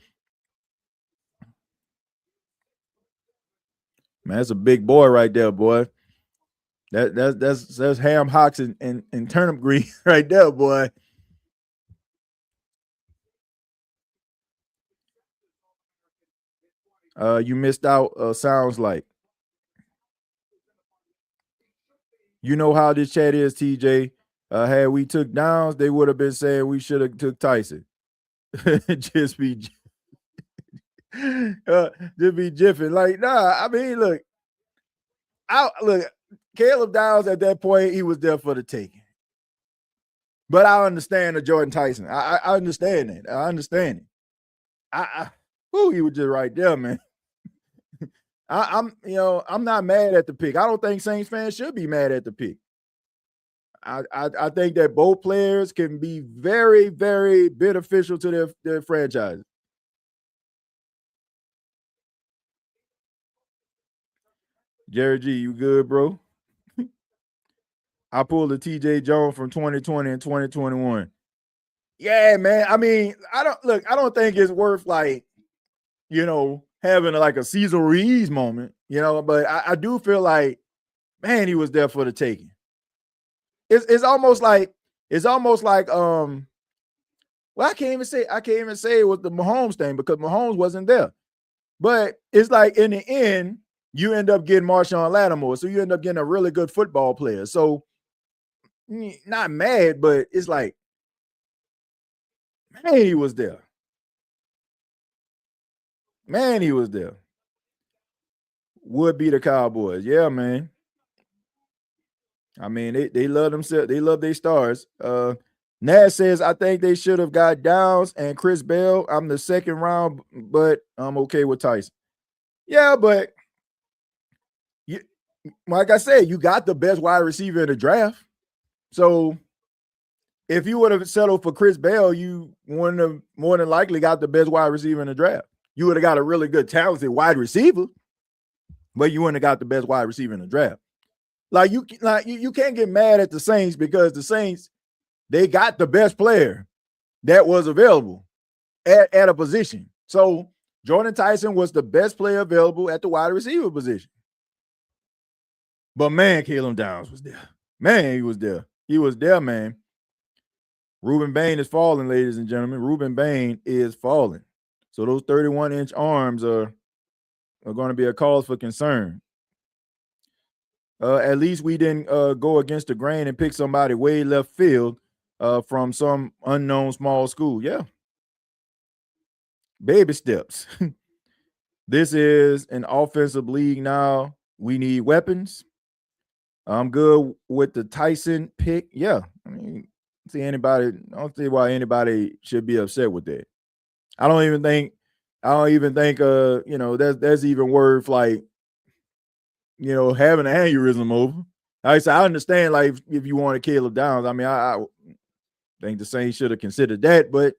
Speaker 2: man, that's a big boy right there, boy. That's ham hocks and turnip green right there, boy. You missed out. Sounds like. You know how this chat is, TJ. Had we took downs, they would have been saying we should have took Tyson. just be jiffing. Like, nah, I mean, look, Caleb Downs at that point, he was there for the taking. But I understand the Jordan Tyson. I understand that. I understand it. He was just right there, man. I'm not mad at the pick. I don't think Saints fans should be mad at the pick. I think that both players can be very, very beneficial to their franchises. Jerry G, you good, bro? I pulled a TJ Jones from 2020 and 2021. Yeah, man. I mean, I don't think it's worth having like a Cesar Ruiz moment, but I do feel like, man, he was there for the taking. It's almost like well, I can't even say it was the Mahomes thing because Mahomes wasn't there. But it's like in the end, you end up getting Marshawn Lattimore. So you end up getting a really good football player. So not mad, but it's like, man, he was there. Man, he was there. Would be the Cowboys. Yeah, man. I mean, they love themselves. They love their stars. Nash says, I think they should have got Downs and Chris Bell. I'm the second round, but I'm okay with Tyson. Yeah, but like I said, you got the best wide receiver in the draft. So if you would have settled for Chris Bell, you wouldn't have more than likely got the best wide receiver in the draft. You would have got a really good, talented wide receiver, but you wouldn't have got the best wide receiver in the draft. You can't get mad at the Saints because the Saints, they got the best player that was available at a position. So Jordan Tyson was the best player available at the wide receiver position. But man, Caleb Downs was there. Man, he was there. He was there, man. Ruben Bain is falling, ladies and gentlemen. Ruben Bain is falling. So those 31-inch arms are going to be a cause for concern. At least we didn't go against the grain and pick somebody way left field from some unknown small school. Yeah. Baby steps. This is an offensive league now. We need weapons. I'm good with the Tyson pick. Yeah. I mean, I don't see why anybody should be upset with that. I don't even think that's even worth having an aneurysm over. I understand if you wanted Caleb Downs. I mean, I think the Saints should have considered that, but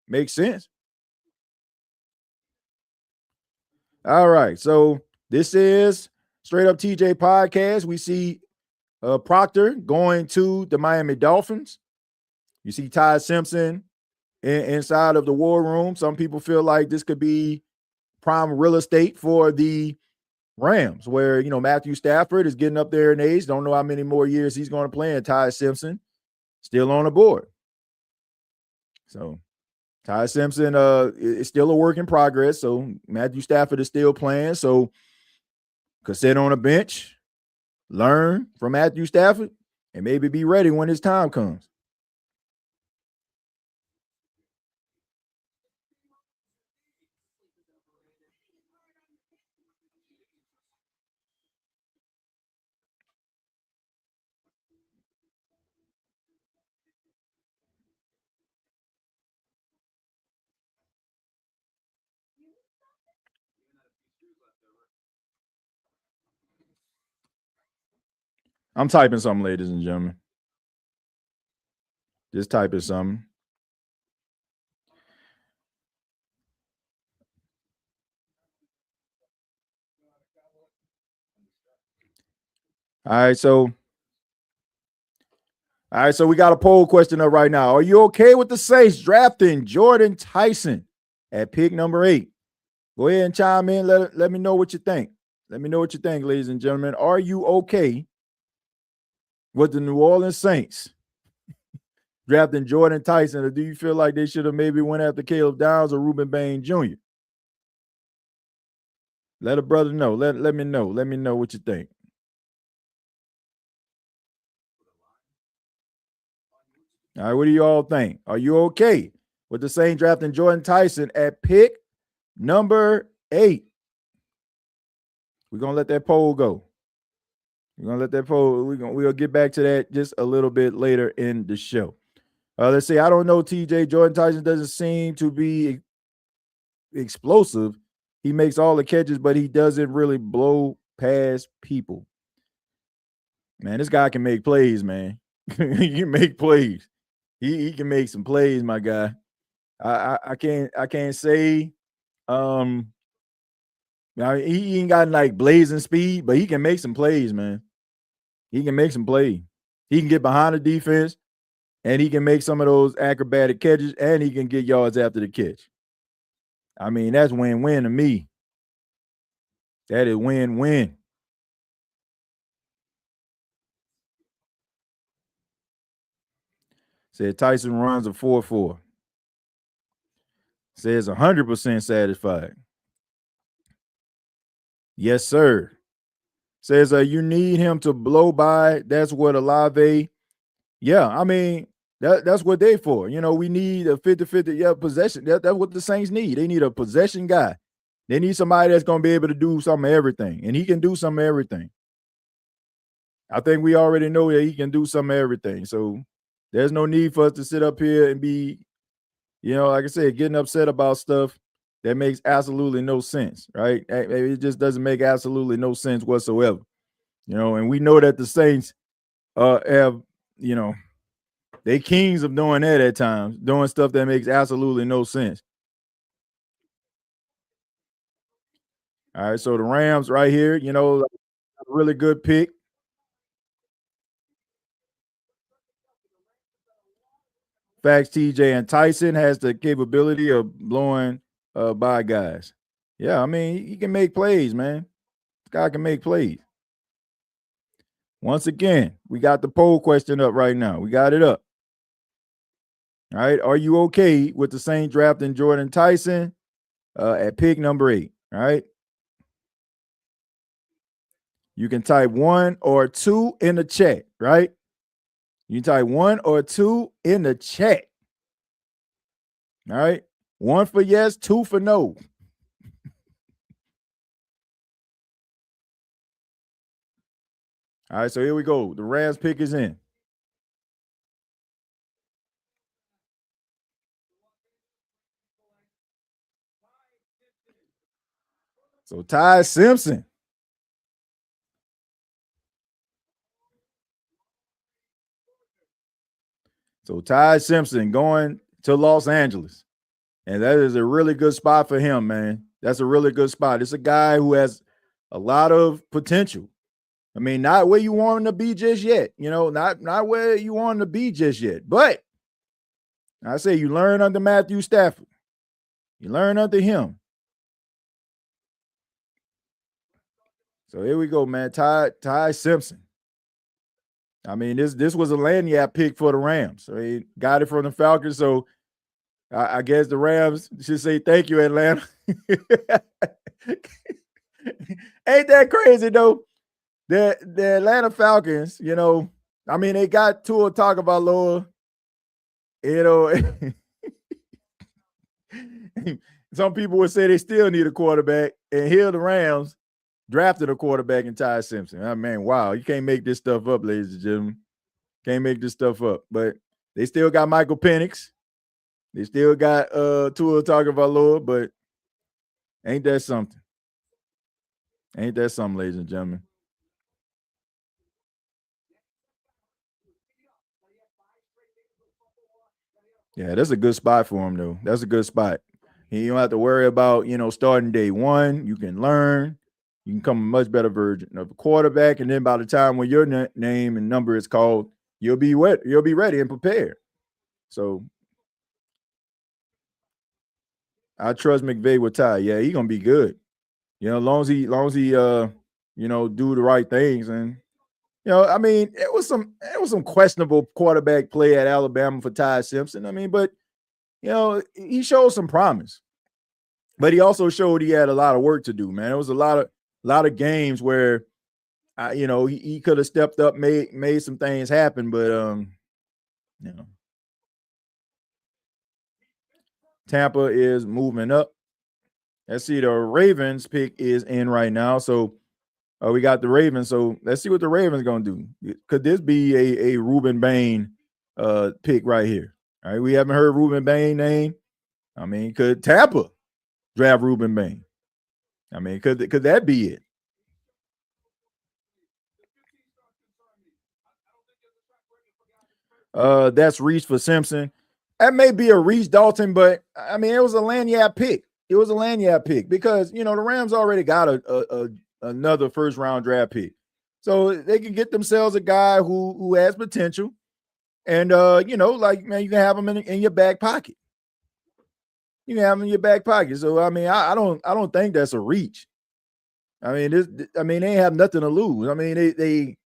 Speaker 2: makes sense. All right. So this is Straight Up TJ podcast. We see Proctor going to the Miami Dolphins. You see Ty Simpson inside of the war room. Some people feel like this could be prime real estate for the Rams, where, you know, Matthew Stafford is getting up there in age. Don't know how many more years he's going to play. And Ty Simpson still on the board. So Ty Simpson is still a work in progress. So Matthew Stafford is still playing. So could sit on a bench, learn from Matthew Stafford, and maybe be ready when his time comes. I'm typing something, ladies and gentlemen. Just typing something. All right, so we got a poll question up right now. Are you okay with the Saints drafting Jordan Tyson at pick number 8? Go ahead and chime in. Let me know what you think. Let me know what you think, ladies and gentlemen. Are you okay with the New Orleans Saints drafting Jordan Tyson, or do you feel like they should have maybe went after Caleb Downs or Reuben Bain Jr.? Let a brother know. Let me know. Let me know what you think. All right, what do you all think? Are you okay with the Saints drafting Jordan Tyson at pick number 8? We're gonna let that poll go. We're gonna let that poll. We'll get back to that just a little bit later in the show. Let's see. I don't know, TJ. Jordan Tyson doesn't seem to be explosive. He makes all the catches, but he doesn't really blow past people. Man, this guy can make plays, man. He can make plays. He can make some plays, my guy. I can't say now he ain't got like blazing speed, but he can make some plays, man. He can make some plays. He can get behind the defense, and he can make some of those acrobatic catches, and he can get yards after the catch. I mean, that's win-win to me. That is win-win. Said Tyson runs a 4.4. Says 100% satisfied. Yes, sir. Says you need him to blow by. That's what Olave. Yeah, I mean, that's what they for. You know, we need a 50-50 possession. That's what the Saints need. They need a possession guy. They need somebody that's going to be able to do some of everything, and he can do some of everything. I think we already know that he can do some of everything. So there's no need for us to sit up here and be, you know, like I said, getting upset about stuff that makes absolutely no sense, right? It just doesn't make absolutely no sense whatsoever. You know, and we know that the Saints have, you know, they kings of doing that at times, doing stuff that makes absolutely no sense. All right, so the Rams right here, you know, a really good pick. Facts, TJ, and Tyson has the capability of blowing by guys. Yeah, I mean, he can make plays, man. This guy can make plays. Once again, we got the poll question up right now. We got it up. All right, are you okay with the Saints drafting Jordan Tyson at pick number 8? All right. You can type 1 or 2 in the chat, right? You type 1 or 2 in the chat. All right. 1 for yes, 2 for no. All right, so here we go. The Rams pick is in. So Ty Simpson. So Ty Simpson going to Los Angeles. And that is a really good spot for him, man. That's a really good spot. It's a guy who has a lot of potential. I mean, not where you want him to be just yet. You know, not where you want him to be just yet. But I say you learn under Matthew Stafford. You learn under him. So here we go, man. Ty Simpson. I mean, this was a lanyard pick for the Rams. So he got it from the Falcons. So I guess the Rams should say thank you, Atlanta. Ain't that crazy though? The Atlanta Falcons, you know, I mean, they got Tua Tagovailoa. You know, some people would say they still need a quarterback, and here the Rams drafted a quarterback in Ty Simpson. I mean, wow, you can't make this stuff up, ladies and gentlemen. Can't make this stuff up. But they still got Michael Penix. They still got Tua Tagovailoa, but ain't that something? Ain't that something, ladies and gentlemen? Yeah, that's a good spot for him, though. That's a good spot. You don't have to worry about, you know, starting day one. You can learn. You can become a much better version of a quarterback. And then by the time when your name and number is called, you'll be ready and prepared. So I trust McVay with Ty. Yeah, he's gonna be good. You know, as long as he you know, do the right things. And you know, I mean, it was some questionable quarterback play at Alabama for Ty Simpson. I mean, but you know, he showed some promise. But he also showed he had a lot of work to do, man. It was a lot of games where you know, he could have stepped up, made some things happen, but you know. Tampa is moving up. Let's see, the Ravens pick is in right now. So we got the Ravens. So let's see what the Ravens gonna do. Could this be a Ruben Bain pick right here? All right, we haven't heard Ruben Bain name. I mean, could Tampa draft Ruben Bain? I mean, could that be it? That's Reese for Simpson. That may be a Reese Dalton, but I mean, it was a lanyard pick. It was a lanyard pick because you know the Rams already got another first round draft pick, so they can get themselves a guy who has potential, and you know, like man, you can have him in your back pocket. You can have him in your back pocket. So I mean, I don't think that's a reach. I mean, they have nothing to lose. I mean,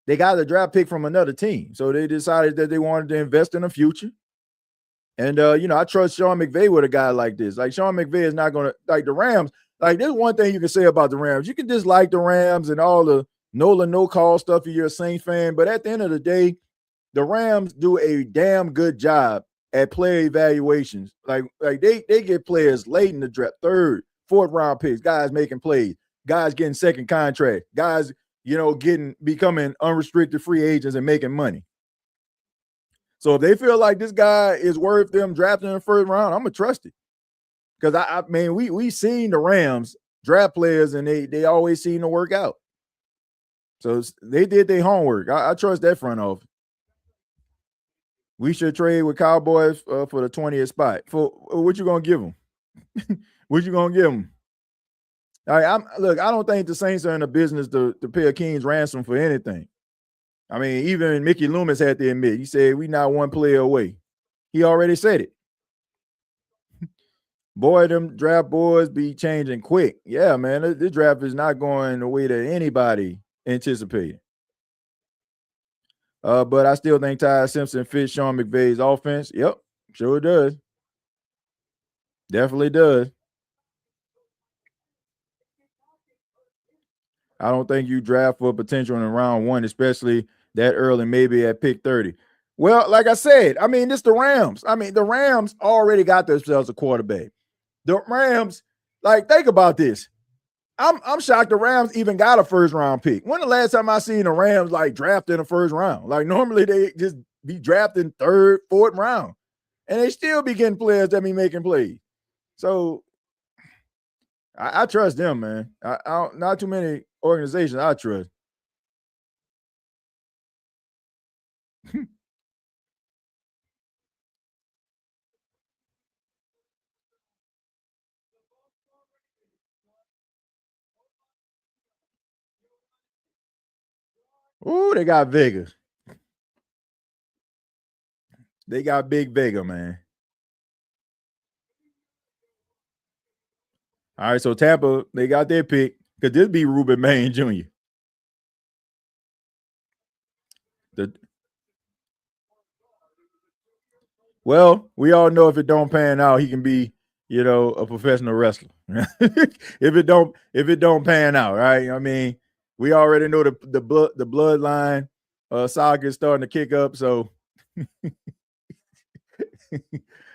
Speaker 2: they got a draft pick from another team, so they decided that they wanted to invest in the future. And you know, I trust Sean McVay with a guy like this. Like Sean McVay is not going to like the Rams. Like there's one thing you can say about the Rams. You can dislike the Rams and all the Nola no call stuff if you're a Saints fan, but at the end of the day, the Rams do a damn good job at player evaluations. Like they get players late in the draft, third, fourth round picks, guys making plays, guys getting second contract, guys, you know, becoming unrestricted free agents and making money. So if they feel like this guy is worth them drafting in the first round, I'm gonna trust it. Because I mean, we seen the Rams draft players and they always seem to work out. So they did their homework. I trust that front office. We should trade with Cowboys for the 20th spot. For what you gonna give them? What you gonna give them? All right, look. I don't think the Saints are in the business to pay a king's ransom for anything. I mean, even Mickey Loomis had to admit, he said, we not one player away. He already said it. Boy, them draft boards be changing quick. Yeah, man, this draft is not going the way that anybody anticipated. But I still think Ty Simpson fits Sean McVay's offense. Yep, sure does. Definitely does. I don't think you draft for potential in round one, especially that early, maybe at pick 30. Well, like I said, I mean, it's the Rams. I mean, the Rams already got themselves a quarterback. The Rams, like, think about this. I'm shocked the Rams even got a first round pick. When the last time I seen the Rams like draft in the first round? Like normally they just be drafting third, fourth round, and they still be getting players that be making plays. So I trust them, man. I don't, not too many organizations I trust. Ooh, they got Vegas. They got Big Vega, man. All right, so Tampa, they got their pick. Could this be Ruben Maine Jr.? Well, we all know if it don't pan out, he can be, a professional wrestler. if it don't pan out, right? I mean, we already know the bloodline saga is starting to kick up, so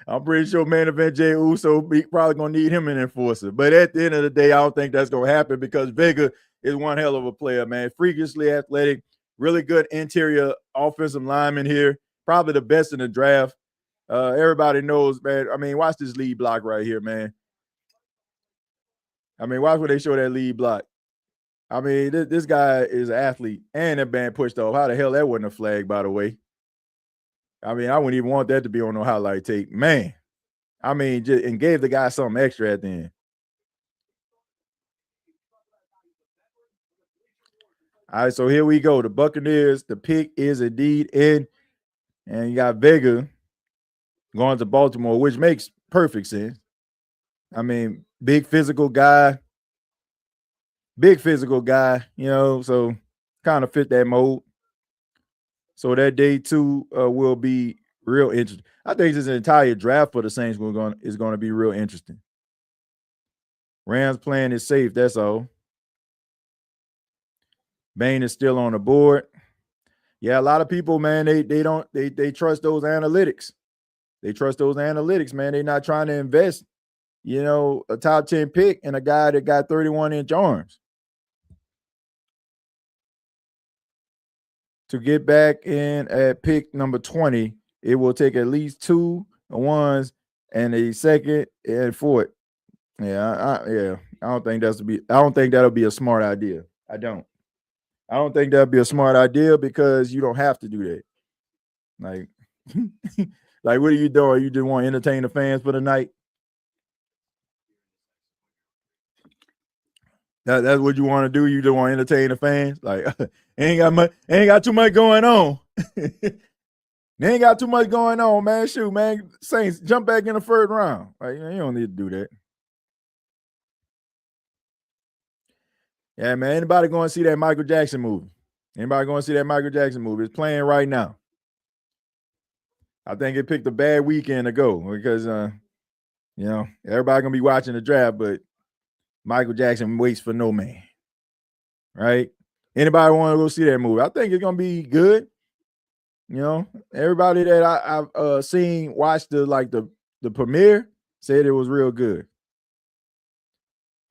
Speaker 2: I'm pretty sure main event Jey Uso probably gonna need him an enforcer. But at the end of the day, I don't think that's gonna happen because Vega is one hell of a player, man. Freakishly athletic, really good interior offensive lineman here, probably the best in the draft. Everybody knows, man. I mean, watch this lead block right here, man. I mean, watch when they show that lead block. I mean, this guy is an athlete and that band pushed off. How the hell that wasn't a flag, by the way? I mean, I wouldn't even want that to be on no highlight tape. Man, I mean, and gave the guy something extra at the end. All right, so here we go. The Buccaneers, the pick is indeed in. And you got Vega going to Baltimore, which makes perfect sense. I mean, big physical guy, so kind of fit that mold. So that day two will be real interesting. I think this entire draft for the Saints is going to be real interesting. Rams plan is safe, that's all. Bain is still on the board. Yeah, a lot of people, man, they trust those analytics. They trust those analytics, man. They're not trying to invest, a top 10 pick in a guy that got 31-inch arms. To get back in at pick number 20, it will take at least 2 ones and a second and fourth. Yeah, I don't think that'll be a smart idea. I don't think that'd be a smart idea because you don't have to do that. Like, like what are you doing? You just want to entertain the fans for the night? That's what you want to do. You just want to entertain the fans. Like, ain't got too much going on. They ain't got too much going on, man. Shoot, man. Saints jump back in the first round. Like, you don't need to do that. Yeah, man. Anybody going to see that Michael Jackson movie? It's playing right now. I think it picked a bad weekend to go because, everybody gonna be watching the draft, but Michael Jackson waits for no man. Right? Anybody want to go see that movie? I think it's gonna be good. Everybody that I've seen watch the premiere said it was real good.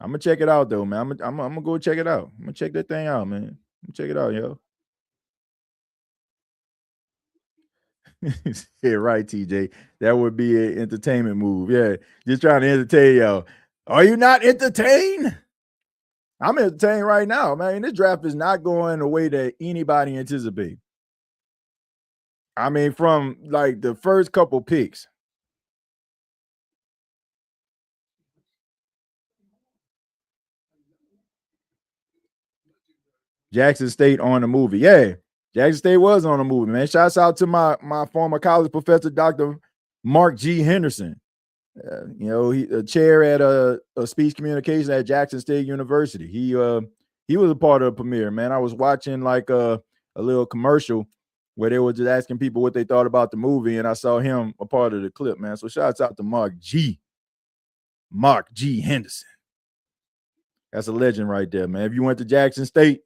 Speaker 2: I'm gonna check it out though, man. I'm gonna go check it out. I'm gonna check that thing out, man. Check it out, yo. Yeah, right, TJ. That would be an entertainment move. Yeah, just trying to entertain y'all. Are you not entertained? I'm entertained right now, man. This draft is not going the way that anybody anticipates. I mean, from like the first couple picks. Jackson State on the movie. Yeah, Jackson State was on the movie, man. Shouts out to my former college professor, Dr. Mark G. Henderson. He a chair at a speech communication at Jackson State University. He was a part of the premiere, man. I was watching like a little commercial where they were just asking people what they thought about the movie, and I saw him a part of the clip, man. So shouts out to Mark G. Henderson. That's a legend right there, man. If you went to Jackson State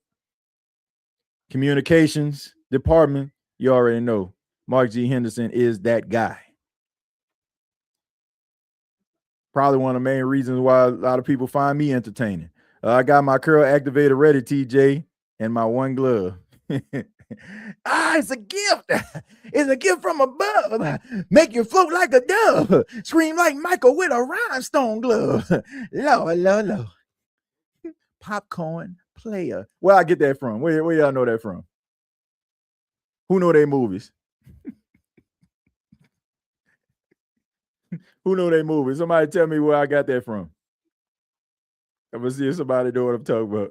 Speaker 2: Communications Department, you already know Mark G. Henderson is that guy. Probably one of the main reasons why a lot of people find me entertaining. I got my curl activator ready, TJ, and my one glove. It's a gift. It's a gift from above. Make you float like a dove. Scream like Michael with a rhinestone glove. Lord. Popcorn player. Where I get that from? Where y'all know that from? Who know their movies? Who know their movies? Somebody tell me where I got that from. I'm gonna see if somebody know what I'm talking about.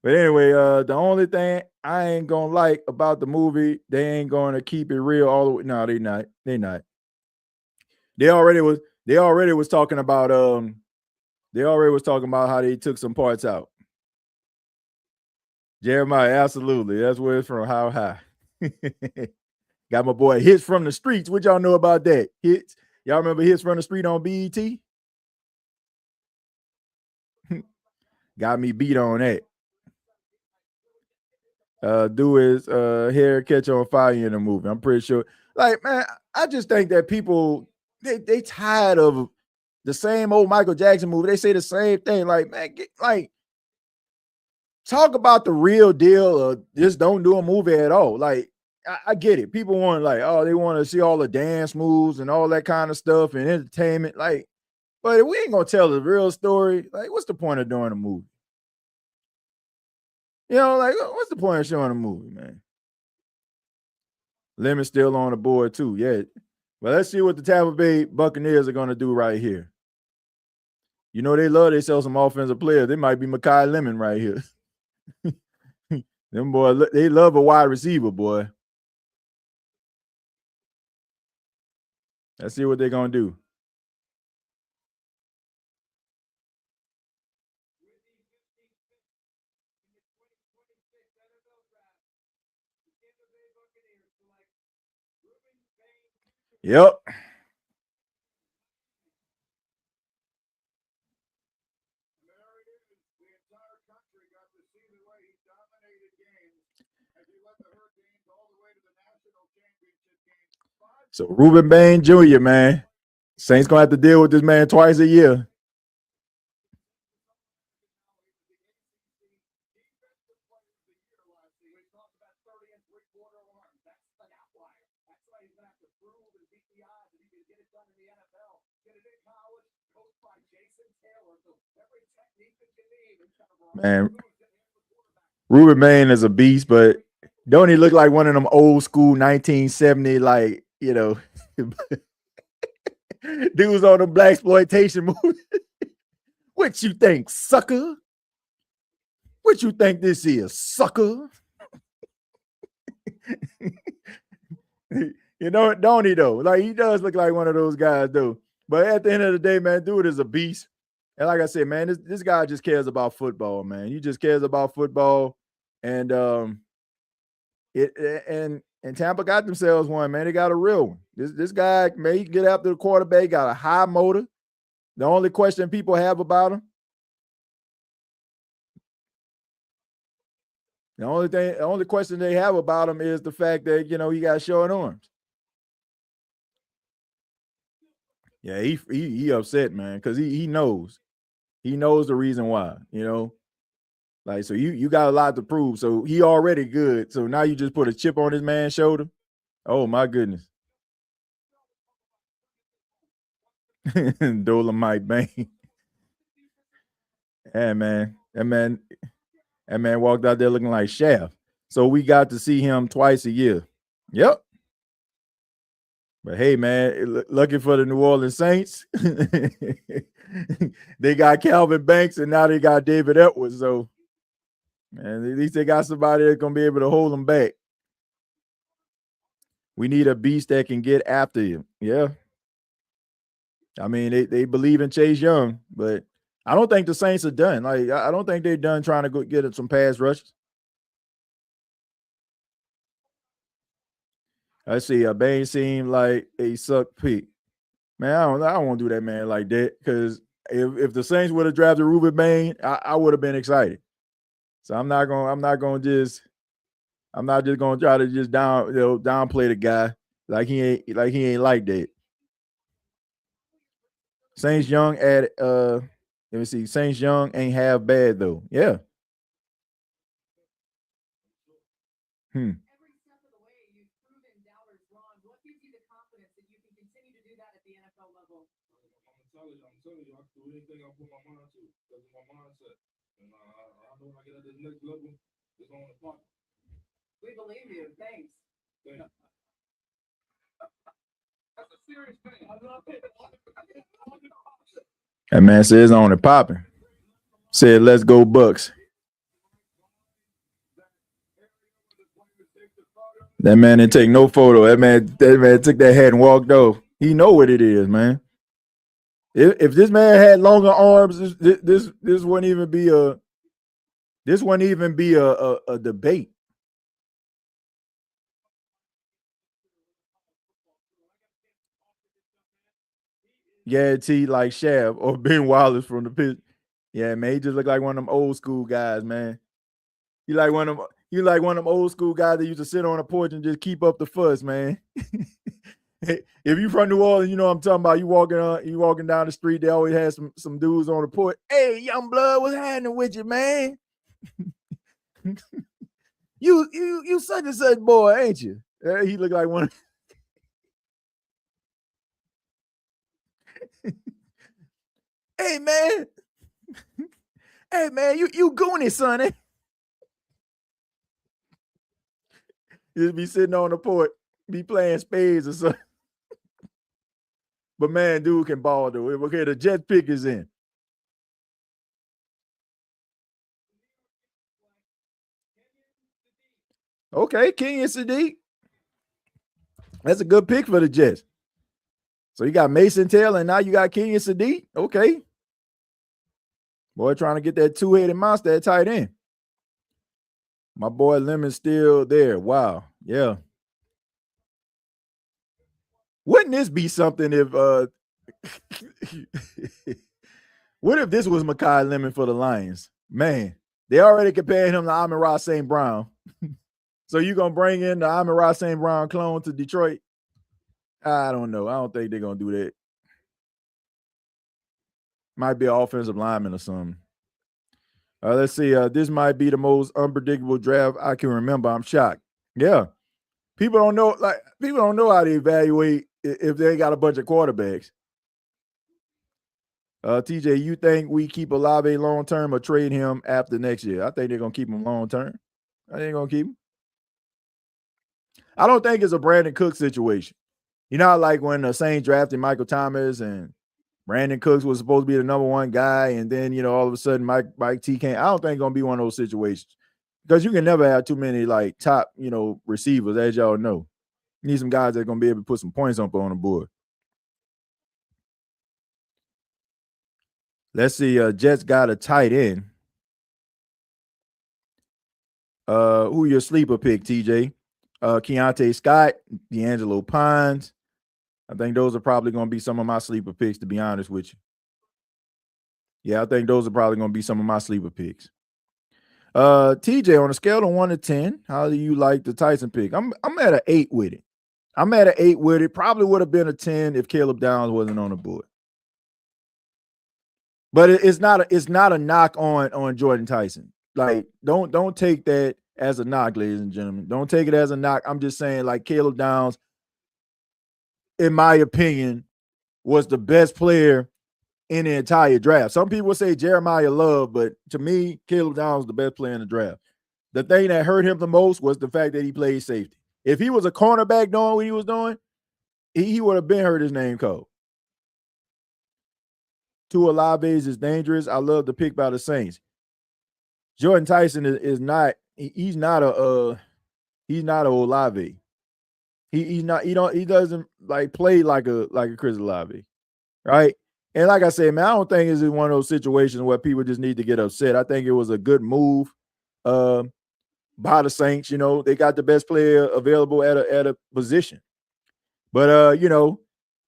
Speaker 2: But anyway, the only thing I ain't gonna like about the movie, they ain't gonna keep it real all the way. No, they not. They already was talking about They already was talking about how they took some parts out. Jeremiah, absolutely. That's where it's from. How high? Got my boy Hits from the Streets. What y'all know about that? Hits. Y'all remember Hits from the Street on BET? Got me beat on that. Do his hair catch on fire in the movie. I'm pretty sure. Like, man, I just think that people they tired of the same old Michael Jackson movie. They say the same thing. Like, man, talk about the real deal or just don't do a movie at all. Like, I get it. People want like, oh, they want to see all the dance moves and all that kind of stuff and entertainment. Like, but if we ain't gonna tell the real story, like, what's the point of doing a movie? You know, like, what's the point of showing a movie, man? Lemon's still on the board too. Yeah. But let's see what the Tampa Bay Buccaneers are gonna do right here. You know, they love they sell some offensive players. They might be Mekhi Lemon right here. Them boys, they love a wide receiver, boy. Let's see what they're gonna do. Yep. So Ruben Bain Jr., man. Saints gonna have to deal with this man twice a year. Man, Ruben Bain is a beast, but don't he look like one of them old school 1970, like, you know, dudes on the black exploitation movie? What you think, sucker? What you think this is, sucker? You know, don't he though? Like, he does look like one of those guys though. But at the end of the day, man, dude is a beast. And like I said, man, this guy just cares about football, man. He just cares about football. And and Tampa got themselves one, man. They got a real one. This guy, man, he can get after the quarterback, got a high motor. The only question people have about him, the only question they have about him is the fact that, you know, he got short arms. Yeah, he upset, man, because he knows. He knows the reason why, you know. Like, so you got a lot to prove. So he already good. So now you just put a chip on his man's shoulder. Oh my goodness. Dolomite Bang. Yeah, man. That man walked out there looking like Shaft. So we got to see him twice a year. Yep. But hey, man, lucky for the New Orleans Saints. They got Calvin Banks and now they got David Edwards. So, man, at least they got somebody that's going to be able to hold them back. We need a beast that can get after you. Yeah. I mean, they believe in Chase Young, but I don't think the Saints are done. Like, I don't think they're done trying to go get some pass rushes. I see. Bain seemed like a suck pick. Man, I don't want to do that, man, like that. Because if the Saints would have drafted Ruben Bain, I would have been excited. So I'm not just gonna try to just downplay the guy like he ain't like that. Saints Young at let me see. Saints Young ain't half bad though. Yeah.
Speaker 3: Every step of the way, you've proven doubters wrong. What gives you the confidence that you can continue to do that at the NFL level?
Speaker 4: I'm telling you, I can do anything I put my mind to because of my mindset. And I know when I get at this next level, it's on the clock.
Speaker 3: We believe you. Thanks.
Speaker 4: Thank you. That's a serious thing. I love it.
Speaker 2: That man says on it popping. Said, let's go Bucks. That man didn't take no photo. That man took that hat and walked off. He know what it is, man. If this man had longer arms, this wouldn't even be a debate. Yeah, T like Shav or Ben Wallace from the pitch. Yeah, man, he just look like one of them old school guys, man. You like one of them old school guys that used to sit on a porch and just keep up the fuss, man. If you from New Orleans, you know what I'm talking about. You walking down the street, they always had some dudes on the porch. Hey, young blood, what's happening with you, man? you such and such boy, ain't you? He looked like one. Hey man, hey man, you goony, sonny. Just be sitting on the porch, be playing spades or something. But man, dude can ball though. Okay, the Jets pick is in. Okay, Kenyon Sadiq. That's a good pick for the Jets. So you got Mason Taylor, and now you got Kenyon Sadiq. Okay. Boy, trying to get that two-headed monster at tight end. My boy Lemon's still there. Wow. Yeah. Wouldn't this be something if what if this was Mekhi Lemon for the Lions? Man, they already compared him to Amon-Ra St. Brown. So you gonna bring in the Amon-Ra St. Brown clone to Detroit? I don't know. I don't think they're gonna do that. Might be an offensive lineman or something. Let's see. This might be the most unpredictable draft I can remember. I'm shocked. Yeah. People don't know how to evaluate if they got a bunch of quarterbacks. TJ, you think we keep Olave long term or trade him after next year? I think they're gonna keep him long term. I ain't gonna keep him. I don't think it's a Brandon Cook situation. You know, like when the Saints drafted Michael Thomas and Brandon Cooks was supposed to be the number one guy, and then, you know, all of a sudden Mike T came. I don't think it's going to be one of those situations because you can never have too many, like, top, you know, receivers, as y'all know. You need some guys that are going to be able to put some points up on the board. Let's see. Jets got a tight end. Who your sleeper pick, TJ? Keontae Scott, D'Angelo Pines. I think those are probably going to be some of my sleeper picks, to be honest with you. Yeah, I think those are probably going to be some of my sleeper picks. TJ, on a scale of 1 to 10, how do you like the Tyson pick? I'm at an 8 with it. I'm at an 8 with it. Probably would have been a 10 if Caleb Downs wasn't on the board. But it's not a knock on Jordan Tyson. Like, don't take that as a knock, ladies and gentlemen. Don't take it as a knock. I'm just saying, like, Caleb Downs, in my opinion, was the best player in the entire draft. Some people say Jeremiah Love, but to me, Caleb Downs was the best player in the draft. The thing that hurt him the most was the fact that he played safety. If he was a cornerback doing what he was doing, he would have been heard his name called. Tua Olaves is dangerous. I love the pick by the Saints. Jordan Tyson is not. He's not a Olave. He doesn't like play like a Chris Olave, right? And like I said, man, I don't think it's one of those situations where people just need to get upset. I think it was a good move by the Saints. You know, they got the best player available at a position. But you know,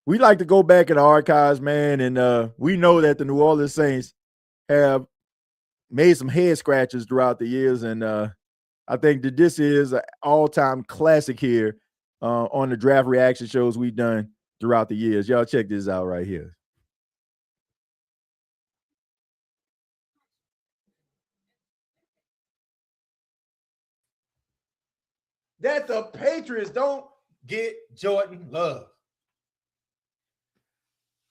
Speaker 2: we like to go back in the archives, man, and we know that the New Orleans Saints have made some head scratches throughout the years, and I think that this is an all-time classic here on the draft reaction shows we've done throughout the years. Y'all check this out right here. That the Patriots don't get Jordan Love.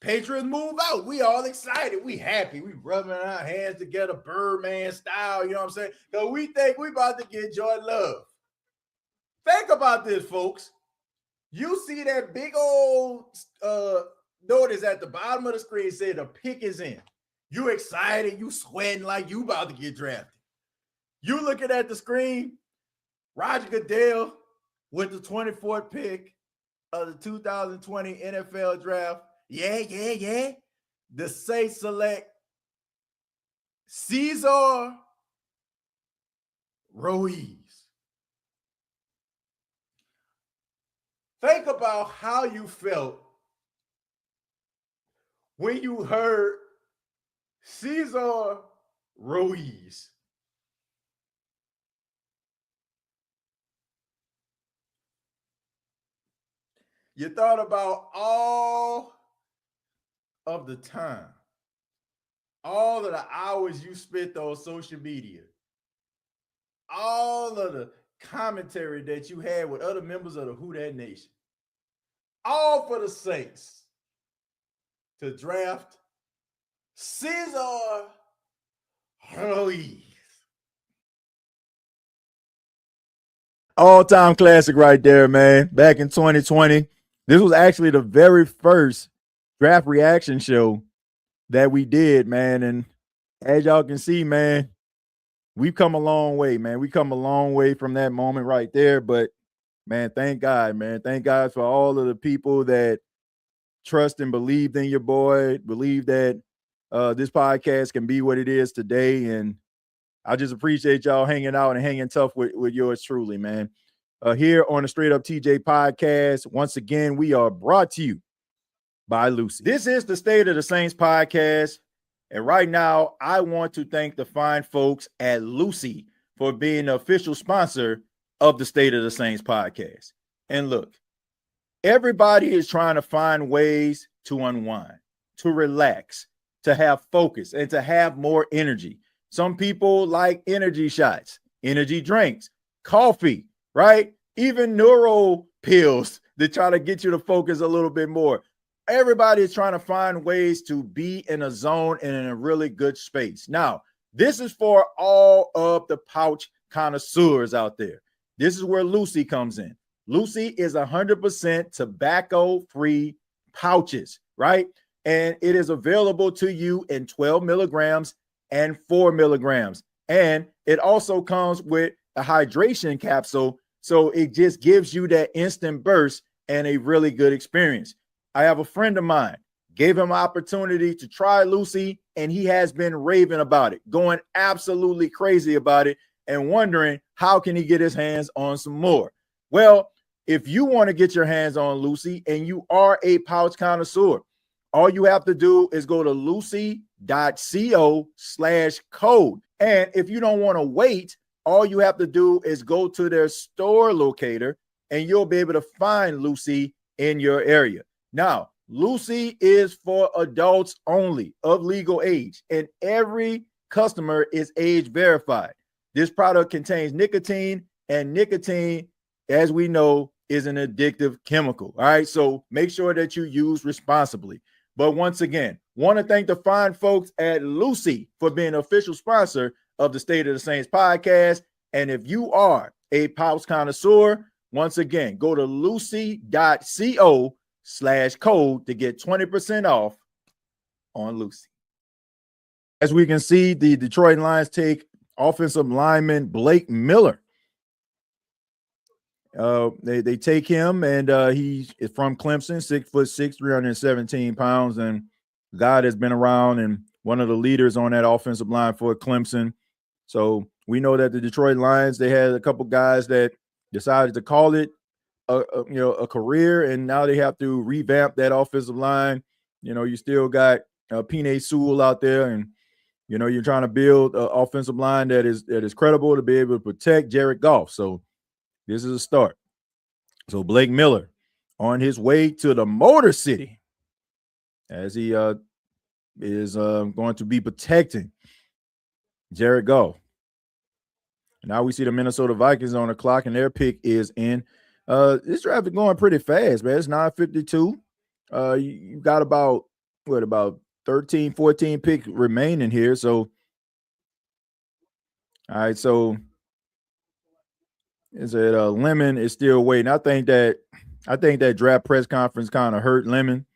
Speaker 2: Patriots move out. We all excited. We happy. We rubbing our hands together, Birdman style. You know what I'm saying? Because we think we about to get Jordan Love. Think about this, folks. You see that big old notice at the bottom of the screen say the pick is in. You excited. You sweating like you about to get drafted. You looking at the screen, Roger Goodell with the 24th pick of the 2020 NFL draft. Yeah. the Saints select Cesar Ruiz. Think about how you felt when you heard Cesar Ruiz. You thought about all of the time, all of the hours you spent on social media, all of the commentary that you had with other members of the Who Dat Nation, all for the Saints to draft Cesar Ruiz. All-time classic right there, man. Back in 2020. This was actually the very first draft reaction show that we did, man. And as y'all can see, man, we've come a long way, man. We come a long way from that moment right there. But, man, thank God, man. Thank God for all of the people that trust and believed in your boy, believe that this podcast can be what it is today. And I just appreciate y'all hanging out and hanging tough with yours truly, man. Here on the Straight Up TJ podcast, once again, we are brought to you by Lucy. This is the State of the Saints podcast. And right now, I want to thank the fine folks at Lucy for being the official sponsor of the State of the Saints podcast. And look, everybody is trying to find ways to unwind, to relax, to have focus, and to have more energy. Some people like energy shots, energy drinks, coffee, right? Even neuro pills to try to get you to focus a little bit more. Everybody is trying to find ways to be in a zone and in a really good space. Now, this is for all of the pouch connoisseurs out there. This is where Lucy comes in. Lucy is 100% tobacco-free pouches, right? And it is available to you in 12 milligrams and 4 milligrams. And it also comes with a hydration capsule. So it just gives you that instant burst and a really good experience. I have a friend of mine, gave him an opportunity to try Lucy, and he has been raving about it, going absolutely crazy about it and wondering how can he get his hands on some more. Well, if you want to get your hands on Lucy and you are a pouch connoisseur, all you have to do is go to lucy.co/code. And if you don't want to wait, all you have to do is go to their store locator and you'll be able to find Lucy in your area. Now, Lucy is for adults only of legal age, and every customer is age verified. This product contains nicotine, and nicotine, as we know, is an addictive chemical. All right, so make sure that you use responsibly. But once again, want to thank the fine folks at Lucy for being an official sponsor of the State of the Saints podcast. And if you are a pouch connoisseur, once again, go to lucy.co/code to get 20% off on Lucy. As we can see, the Detroit Lions take offensive lineman Blake Miller. They take him, and he is from Clemson, 6'6", 317 pounds, and God has been around and one of the leaders on that offensive line for Clemson. So we know that the Detroit Lions, they had a couple guys that decided to call it a career, and now they have to revamp that offensive line. You know, you still got Penei Sewell out there, and you know you're trying to build an offensive line that is credible to be able to protect Jared Goff. So this is a start. So Blake Miller on his way to the Motor City as he is going to be protecting Jared Goff. Now we see the Minnesota Vikings on the clock, and their pick is in. This draft is going pretty fast, man. It's 9:52. You got about 13, 14 picks remaining here. So, all right, so is it Lemon is still waiting. I think that draft press conference kind of hurt Lemon,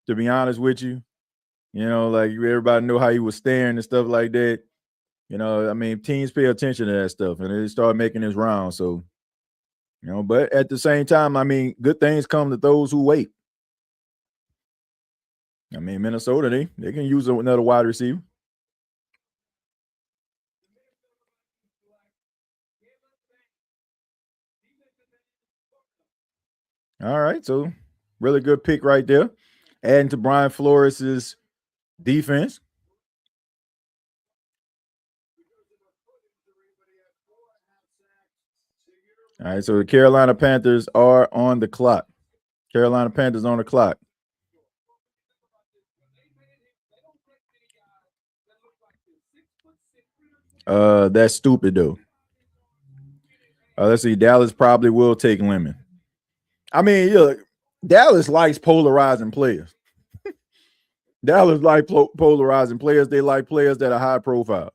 Speaker 2: to be honest with you. You know, like everybody know how he was staring and stuff like that. You know, I mean, teams pay attention to that stuff, and they start making this round. So, you know, but at the same time, I mean, good things come to those who wait. I mean, Minnesota, they can use another wide receiver. All right, so really good pick right there. Adding to Brian Flores's defense. All right, so the Carolina Panthers are on the clock. Carolina Panthers on the clock. That's stupid though. Let's see. Dallas probably will take Lemon. I mean, look, Dallas likes polarizing players. Dallas like polarizing players. They like players that are high profile.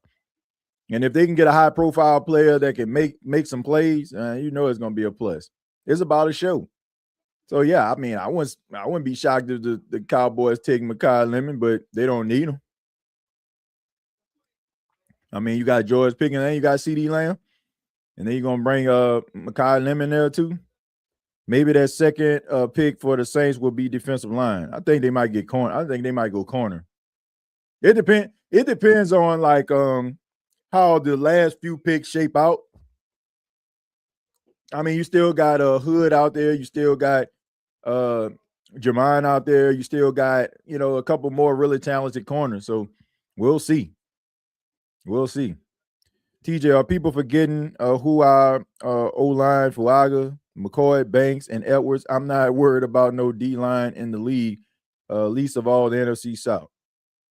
Speaker 2: And if they can get a high profile player that can make some plays, you know it's going to be a plus. It's about a show. So yeah, I mean, I wouldn't be shocked if the Cowboys take Mekhi Lemon, but they don't need him. I mean, you got George Pickens and you got CeeDee Lamb, and then you're gonna bring Mekhi Lemon there too. Maybe that second pick for the Saints will be defensive line. I think they might get corner. I think they might go corner. It depends on like how the last few picks shape out. I mean, you still got a Hood out there. You still got Jermaine out there. You still got, you know, a couple more really talented corners. So we'll see. We'll see. TJ, are people forgetting who our O-line, Fuaga, McCoy, Banks, and Edwards? I'm not worried about no D-line in the league, least of all the NFC South.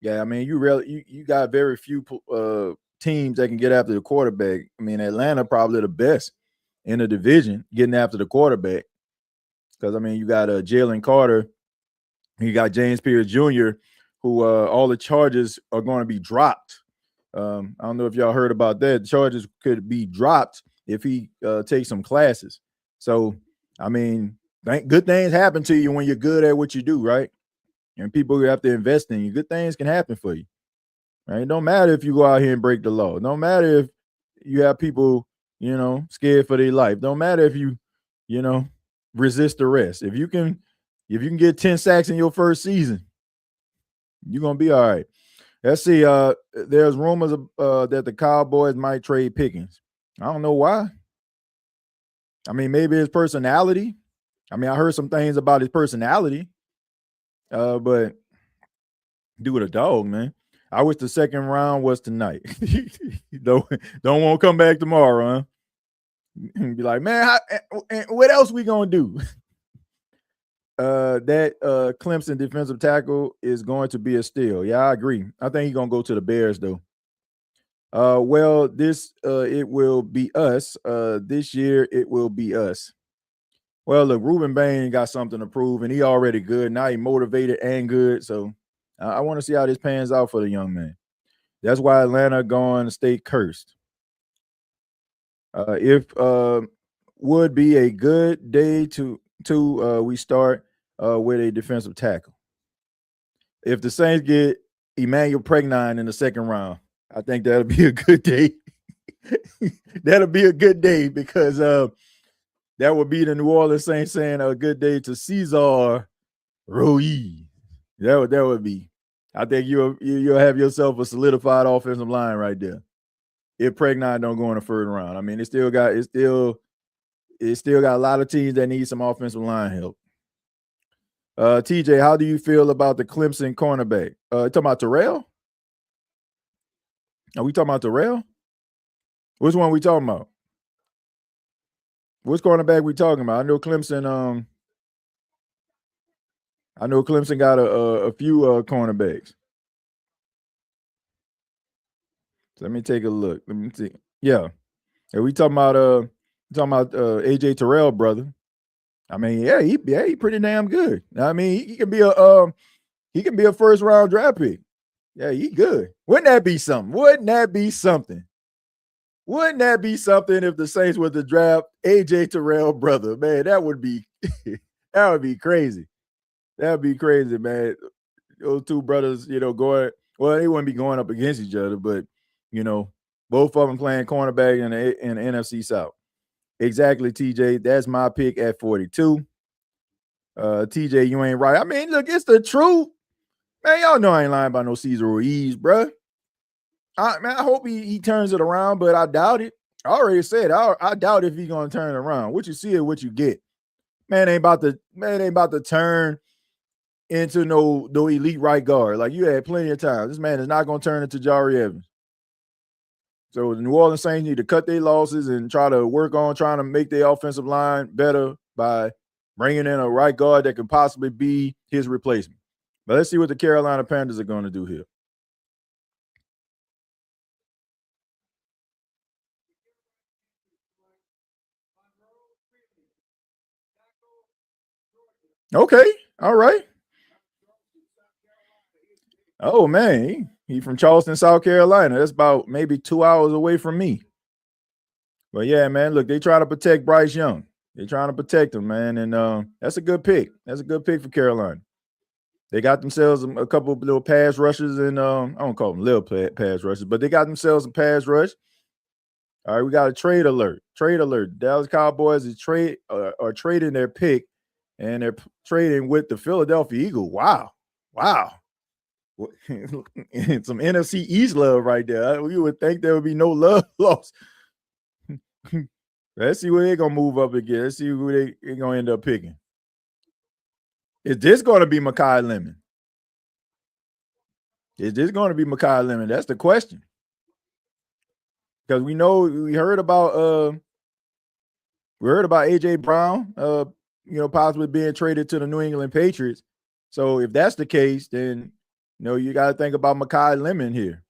Speaker 2: Yeah, I mean, you got very few teams that can get after the quarterback. I mean, Atlanta probably the best in the division getting after the quarterback. Because, I mean, you got Jalen Carter. You got James Pierce Jr., who all the charges are going to be dropped. I don't know if y'all heard about that. The charges could be dropped if he takes some classes. So, I mean, good things happen to you when you're good at what you do, right? And people who have to invest in you, good things can happen for you. Right? It don't matter if you go out here and break the law. It don't matter if you have people, you know, scared for their life. Don't matter if you know, resist arrest. If you can get 10 sacks in your first season, you're gonna be all right. Let's see. There's rumors that the Cowboys might trade Pickens. I don't know why. I mean, maybe his personality. I mean, I heard some things about his personality. But do with a dog, man. I wish the second round was tonight. don't want to come back tomorrow, huh? Be like, man, what else we gonna do? That Clemson defensive tackle is going to be a steal. Yeah, I agree. I think he's gonna go to the Bears though. Well, it will be us. This year it will be us. Well, look, Ruben Bain got something to prove, and he already good. Now he motivated and good. So I want to see how this pans out for the young man. That's why Atlanta going to stay cursed. If would be a good day to we start with a defensive tackle. If the Saints get Emmanuel Pregnine in the second round, I think that'll be a good day. That'll be a good day because that would be the New Orleans Saints saying a good day to Cesar Ruiz. That would be. I think you'll have yourself a solidified offensive line right there. If Pregnine don't go in the third round, I mean, it still got a lot of teams that need some offensive line help. TJ, how do you feel about the Clemson cornerback? Talking about Terrell? Are we talking about Terrell? Which one are we talking about? Which cornerback we talking about? I know Clemson got a few cornerbacks. So let me take a look. Let me see. Yeah. We talking about AJ Terrell, brother. I mean, yeah, he pretty damn good. I mean, he can be a first round draft pick. Yeah, he good. Wouldn't that be something? Wouldn't that be something if the Saints were to draft AJ Terrell, brother? Man, that would be crazy. That would be crazy, man. Those two brothers, you know, going, well, they wouldn't be going up against each other, but you know, both of them playing cornerback in the NFC South. Exactly, TJ. That's my pick at 42. TJ, you ain't right. I mean, look, it's the truth. Man, y'all know I ain't lying about no Cesar Ruiz, bruh. I hope he turns it around, but I doubt it. I already said I doubt if he's gonna turn it around. What you see is what you get. Man ain't about to turn into no elite right guard. Like you had plenty of time. This man is not gonna turn into Jari Evans. So the New Orleans Saints need to cut their losses and try to work on trying to make their offensive line better by bringing in a right guard that could possibly be his replacement. But let's see what the Carolina Panthers are going to do here. Okay, all right. Oh man, he from Charleston, South Carolina. That's about maybe 2 hours away from me. But yeah, man, look, they try to protect Bryce Young. They're trying to protect him, man, and that's a good pick. That's a good pick for Carolina. They got themselves a couple of little pass rushes, and I don't call them little pass rushes, but they got themselves a pass rush. All right, we got a trade alert. Trade alert. Dallas Cowboys are trading their pick, and they're trading with the Philadelphia Eagles. Wow. Some NFC East love right there. We would think there would be no love lost. Let's see where they're gonna move up again. Let's see who they're gonna end up picking. Is this going to be Mekhi Lemon? Is this going to be Mekhi Lemon? That's the question. Because we heard about AJ Brown, possibly being traded to the New England Patriots. So if that's the case, then you got to think about Mekhi Lemon here.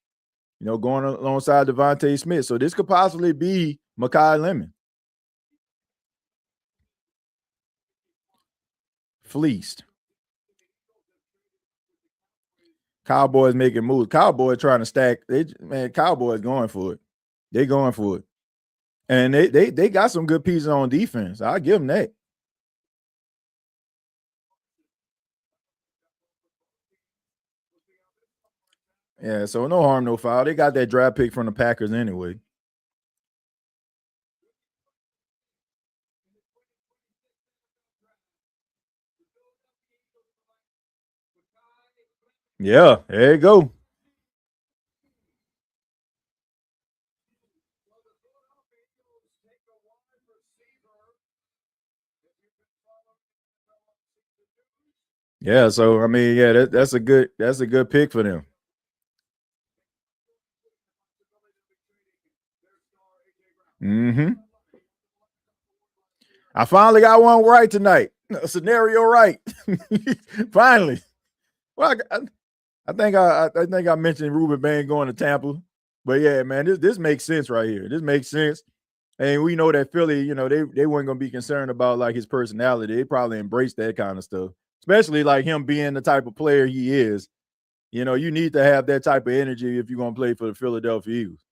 Speaker 2: Going alongside Devontae Smith. So this could possibly be Mekhi Lemon. Fleeced. Cowboys making moves. Cowboys trying to stack. Cowboys going for it. They going for it. And they got some good pieces on defense. I'll give them that. Yeah, so no harm, no foul. They got that draft pick from the Packers anyway. Yeah, there you go. Yeah, so I mean, yeah, that's a good pick for them. Mm-hmm. I finally got one right tonight. A scenario right. Finally. Well, I think I mentioned Ruben Bain going to Tampa, but yeah, man, this makes sense right here. This makes sense, and we know that Philly, they weren't gonna be concerned about like his personality. They probably embraced that kind of stuff, especially like him being the type of player he is. You need to have that type of energy if you're gonna play for the Philadelphia Eagles.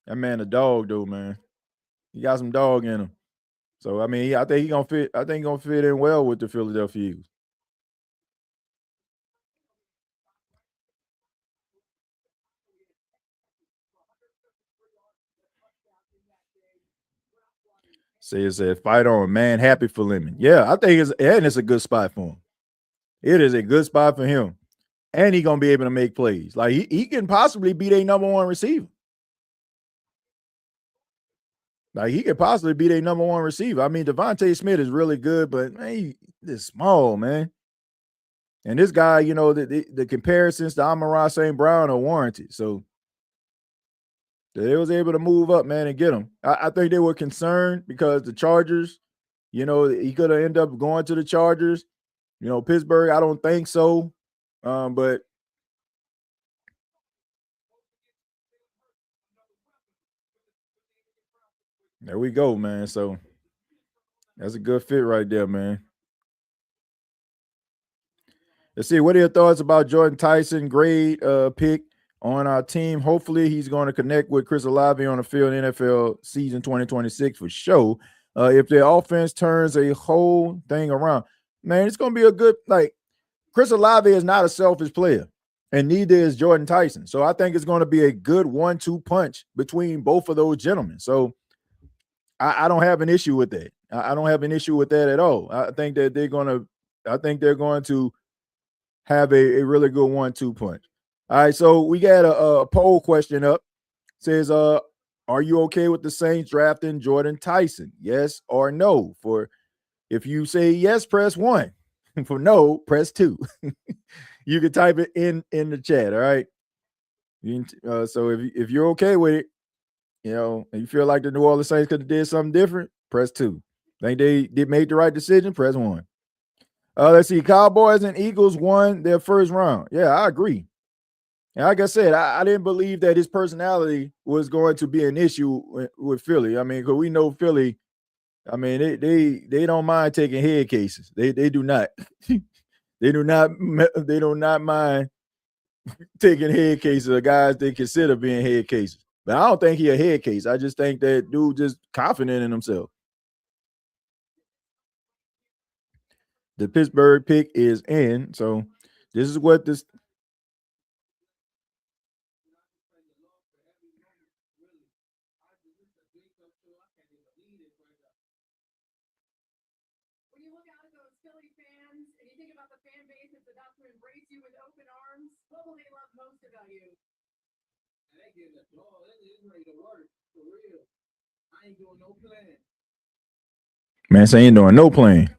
Speaker 2: That man, a dog, though, man. He got some dog in him. So I mean, I think he's gonna fit. I think he's gonna fit in well with the Philadelphia Eagles. It said, fight on, man. Happy for Lemon. Yeah, I think it's a good spot for him. It is a good spot for him. And he's gonna be able to make plays. Like he can possibly be their number one receiver. Like he could possibly be their number one receiver. I mean, Devontae Smith is really good, but man, he's small, man. And this guy, the comparisons to Amon-Ra St. Brown are warranted. So they was able to move up, man, and get him. I think they were concerned because the Chargers, he could have ended up going to the Chargers. Pittsburgh, I don't think so. But there we go, man. So that's a good fit right there, man. Let's see. What are your thoughts about Jordan Tyson? Great pick on our team. Hopefully, he's going to connect with Chris Olave on the field in NFL season 2026 for sure. If their offense turns a whole thing around, man, it's going to be a good, Chris Olave is not a selfish player, and neither is Jordan Tyson. So I think it's going to be a good 1-2 punch between both of those gentlemen. So I don't have an issue with that. I don't have an issue with that at all. I think they're going to have a really good 1-2 punch. All right, so we got a poll question up. Says, are you okay with the Saints drafting Jordan Tyson? Yes or no? For if you say yes, press 1. For no, press 2. You can type it in the chat. All right. So if you're okay with it, and you feel like the New Orleans Saints could have did something different, press 2. Think they did make the right decision? Press 1. Let's see. Cowboys and Eagles won their first round. Yeah, I agree. And like I said, I didn't believe that his personality was going to be an issue with Philly. I mean, because we know Philly. I mean, they don't mind taking head cases. They do not. They do not mind taking head cases of guys they consider being head cases. But I don't think he a head case. I just think that dude just confident in himself. The Pittsburgh pick is in. So this is what this.
Speaker 3: When you look out at those Philly fans and you think about the fan base that's about to embrace you with open arms, what will they love most about you?
Speaker 4: They getting the ball. It's ready to work for real. I ain't doing no plan.
Speaker 2: Man, say ain't doing no plan.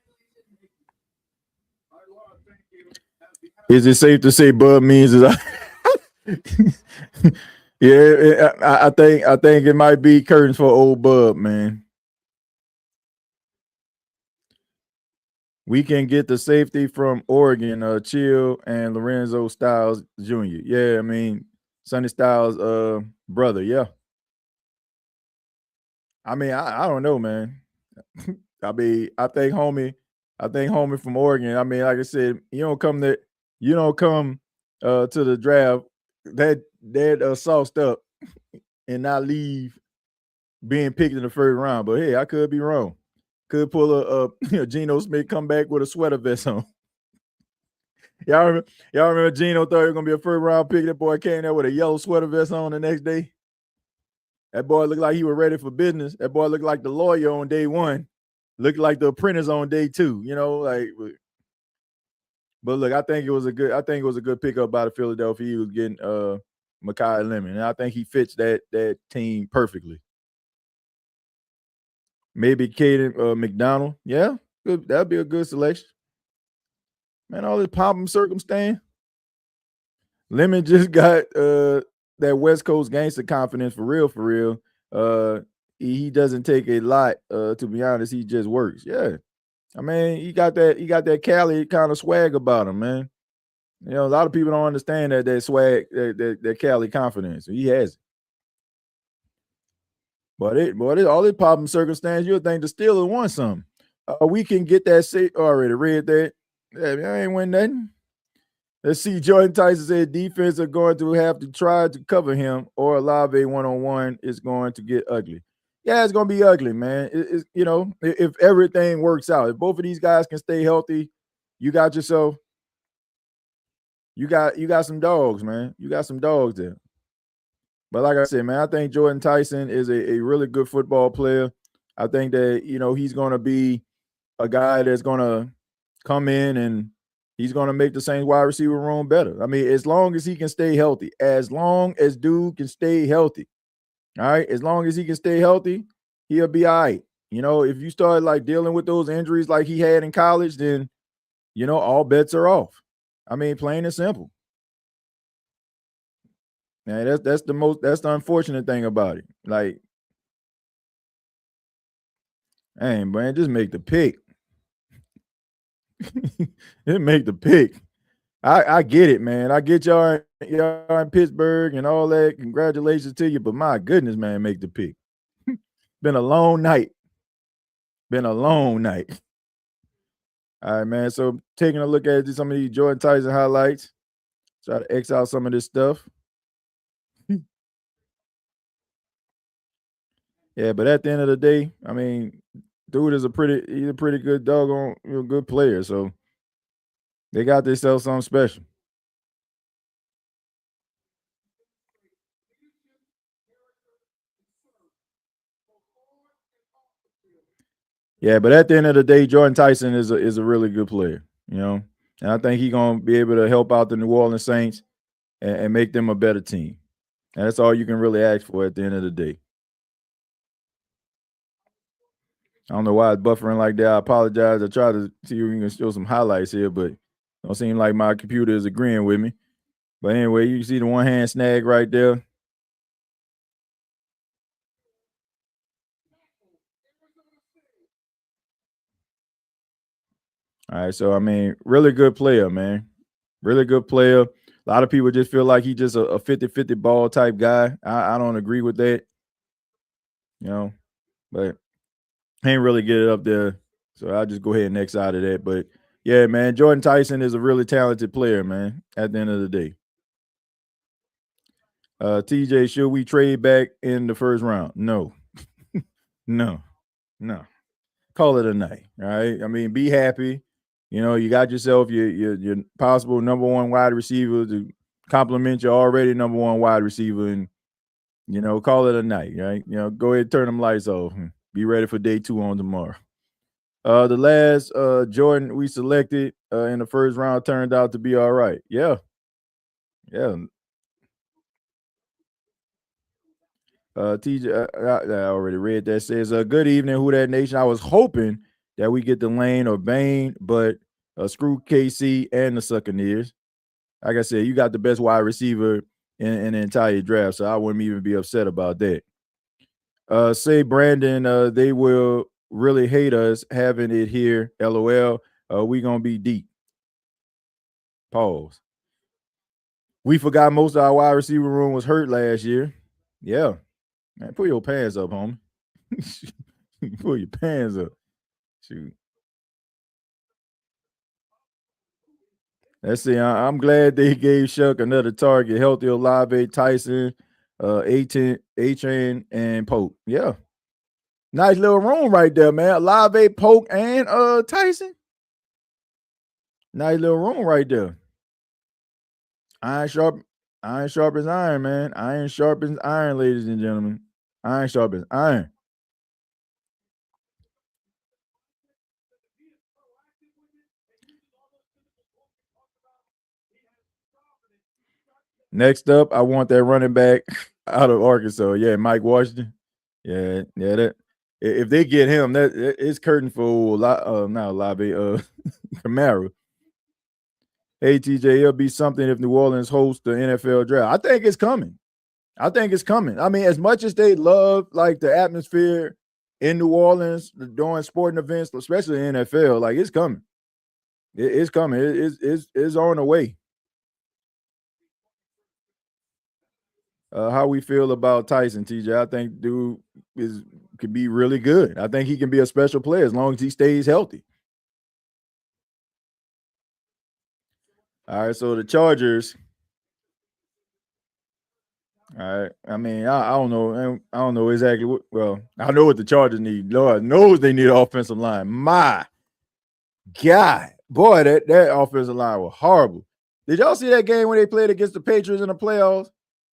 Speaker 2: Is it safe to say Bub means is yeah, I think it might be curtains for old Bub, man. We can get the safety from Oregon, Chill and Lorenzo Styles Jr. Yeah, I mean Sonny Styles' brother. Yeah. I mean, I don't know, man. I mean, I think homie from Oregon. I mean, like I said, you don't come to the draft that sauced up and not leave being picked in the first round. But hey, I could be wrong. Could pull a Geno Smith come back with a sweater vest on. Y'all remember Geno thought he was gonna be a first round pick. That boy came there with a yellow sweater vest on the next day. That boy looked like he was ready for business. That boy looked like the lawyer on day 1. Looked like the apprentice on day 2. But look, I think it was a good pickup by the Philadelphia Eagles getting Mekhi Lemon. And I think he fits that team perfectly. Maybe Caden McDonald. Yeah, good. That'd be a good selection. Man, all this pomp and circumstance. Lemon just got that West Coast gangster confidence for real. He doesn't take a lot, to be honest. He just works. Yeah. I mean, he got that Cali kind of swag about him, man. A lot of people don't understand that swag, that Cali confidence. He has it. But all this problem circumstance, you'll think the Steelers won something. We can get that already read that. Yeah, I ain't win nothing. Let's see. Jordan Tyson said defense are going to have to try to cover him, or Olave one-on-one is going to get ugly. Yeah, it's going to be ugly, man. If everything works out, if both of these guys can stay healthy, you got yourself. You got some dogs, man. You got some dogs there. But like I said, man, I think Jordan Tyson is a really good football player. I think that, he's going to be a guy that's going to come in and he's going to make the Saints wide receiver room better. I mean, as long as he can stay healthy, as long as dude can stay healthy. All right. As long as he can stay healthy, he'll be all right. If you start like dealing with those injuries like he had in college, then, all bets are off. I mean, plain and simple. Man, that's the unfortunate thing about it. Like, hey, man, just make the pick. Just make the pick. I get it, man. I get y'all in Pittsburgh and all that. Congratulations to you, but my goodness, man, make the pick. Been a long night. All right, man. So taking a look at some of these Jordan Tyson highlights. Try to X out some of this stuff. Yeah, but at the end of the day, I mean, dude is he's a pretty good doggone, good player. So they got themselves something special. Yeah, but at the end of the day, Jordan Tyson is a really good player. And I think he's gonna be able to help out the New Orleans Saints and make them a better team. And that's all you can really ask for at the end of the day. I don't know why it's buffering like that. I apologize. I tried to see if we can show some highlights here, but it don't seem like my computer is agreeing with me. But anyway, you can see the one hand snag right there. All right, so I mean, really good player, man. Really good player. A lot of people just feel like he's just a 50-50 ball type guy. I don't agree with that, but he ain't really get it up there. So I'll just go ahead and next out of that. But yeah, man, Jordan Tyson is a really talented player, man, at the end of the day. TJ, should we trade back in the first round? No. No. Call it a night. All right. I mean, be happy. You got yourself your possible number one wide receiver to complement your already number one wide receiver, and call it a night, right? Go ahead and turn them lights off and be ready for day 2 on tomorrow. The last Jordan we selected in the first round turned out to be all right. Yeah. TJ, I already read that. Says, good evening, Who That Nation. I was hoping that we get the Lane or Bane, but screw KC and the Succaneers. Like I said, you got the best wide receiver in the entire draft, so I wouldn't even be upset about that. Say, Brandon, they will really hate us having it here. LOL. We gonna be deep. Pause. We forgot most of our wide receiver room was hurt last year. Yeah. Man, pull your pants up, homie. Pull your pants up. Shoot. Let's see. I'm glad they gave Shuck another target. Healthy Olave, Tyson, A-Chain, and Pope. Yeah. Nice little room right there, man. Olave, Pope, and Tyson. Nice little room right there. Iron sharp as iron, man. Iron sharp as iron, ladies and gentlemen. Iron sharp as iron. Next up, I want that running back out of Arkansas. Yeah, Mike Washington. Yeah. That if they get him, that it's curtain for not Olave, Kamara. Hey TJ, it'll be something if New Orleans hosts the NFL draft. I think it's coming. I mean, as much as they love like the atmosphere in New Orleans during sporting events, especially in NFL, like it's coming. It's coming. It's on the way. How we feel about Tyson, TJ? I think dude could be really good. I think he can be a special player as long as he stays healthy. All right, so the Chargers. All right. I mean, I don't know. I don't know exactly what. Well, I know what the Chargers need. Lord knows they need an offensive line. My God, boy, that offensive line was horrible. Did y'all see that game when they played against the Patriots in the playoffs?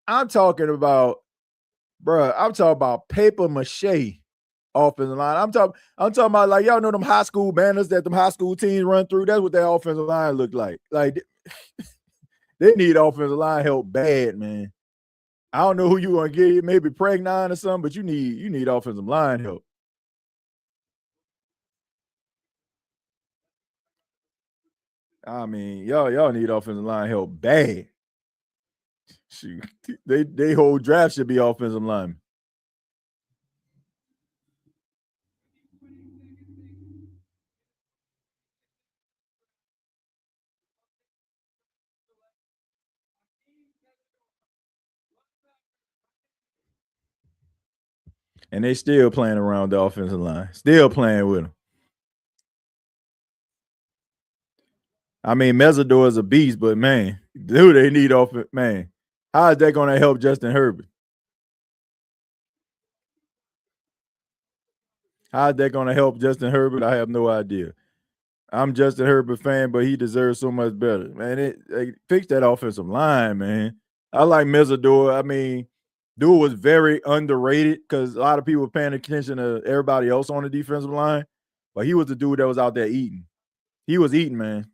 Speaker 2: I'm talking about paper mache offensive line. I'm talking about like y'all know them high school banners that them high school teams run through. That's what their offensive line looked like. Like they need offensive line help bad, man. I don't know who you want to get, maybe Pregnon or something, but you need offensive line help. I mean, y'all need offensive line help bad. Shoot, they whole draft should be offensive linemen. And they still playing around the offensive line, still playing with them. I mean, Mesidor is a beast, but man, dude, they need offense. Man, how is that going to help Justin Herbert? How is that going to help Justin Herbert? I have no idea. I'm Justin Herbert fan, but he deserves so much better. Man, fix that offensive line, man. I like Mesidor. I mean, dude was very underrated because a lot of people were paying attention to everybody else on the defensive line, but he was the dude that was out there eating. He was eating, man.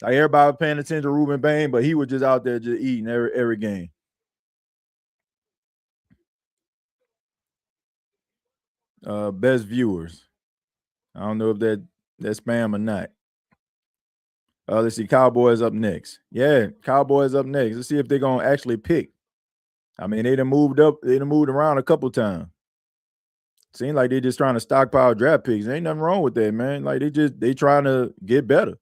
Speaker 2: Like everybody was paying attention to Ruben Bain, but he was just out there just eating every game. Best viewers. I don't know if that's spam or not. Let's see. Cowboys up next. Yeah, Cowboys up next. Let's see if they're gonna actually pick. I mean, they done moved up. They done moved around a couple times. Seems like they just trying to stockpile draft picks. There ain't nothing wrong with that, man. Like they trying to get better.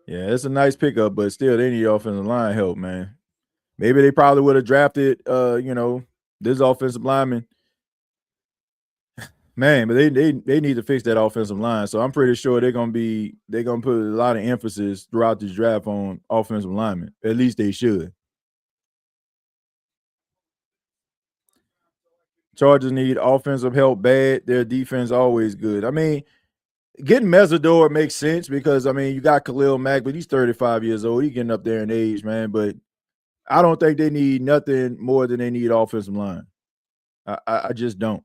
Speaker 2: Yeah, it's a nice pickup, but still they need offensive line help, man. Maybe they probably would have drafted this offensive lineman. Man, but they need to fix that offensive line. So I'm pretty sure they're gonna put a lot of emphasis throughout this draft on offensive linemen. At least they should. Chargers need offensive help bad. Their defense always good. I mean, getting Mesidor makes sense because I mean you got Khalil Mack, but he's 35 years old. He's getting up there in age, man. But I don't think they need nothing more than they need offensive line. I just don't.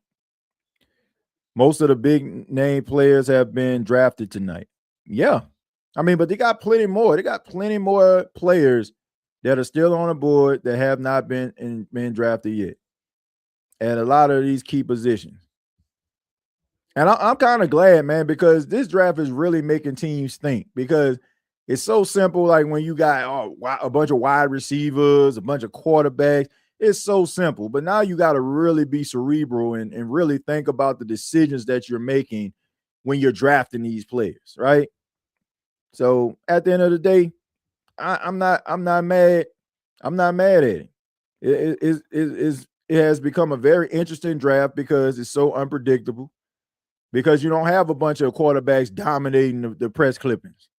Speaker 2: Most of the big name players have been drafted tonight. Yeah. I mean, but they got plenty more. They got plenty more players that are still on the board that have not been drafted yet. And a lot of these key positions. And I'm kind of glad, man, because this draft is really making teams think because it's so simple. Like when you got a bunch of wide receivers, a bunch of quarterbacks, it's so simple. But now you got to really be cerebral and really think about the decisions that you're making when you're drafting these players, right? So at the end of the day, I'm not mad. I'm not mad at it. It has become a very interesting draft because it's so unpredictable. Because you don't have a bunch of quarterbacks dominating the press clippings.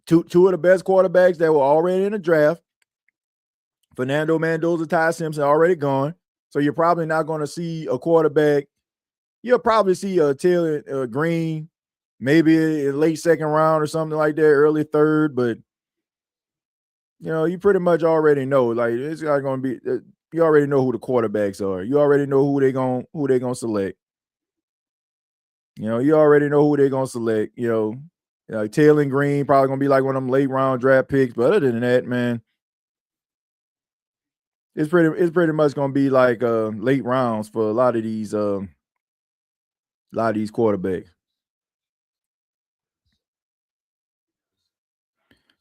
Speaker 2: Two of the best quarterbacks that were already in the draft, Fernando Mendoza, Ty Simpson, already gone. So you're probably not going to see a quarterback. You'll probably see a Taylor Green, maybe a late second round or something like that, early third. But you pretty much already know. Like it's not going to be. You already know who the quarterbacks are. You already know who they gonna select. You already know who they're gonna select. Like Taylor Green probably gonna be like one of them late round draft picks. But other than that, man, it's pretty much gonna be like late rounds for a lot of these quarterbacks.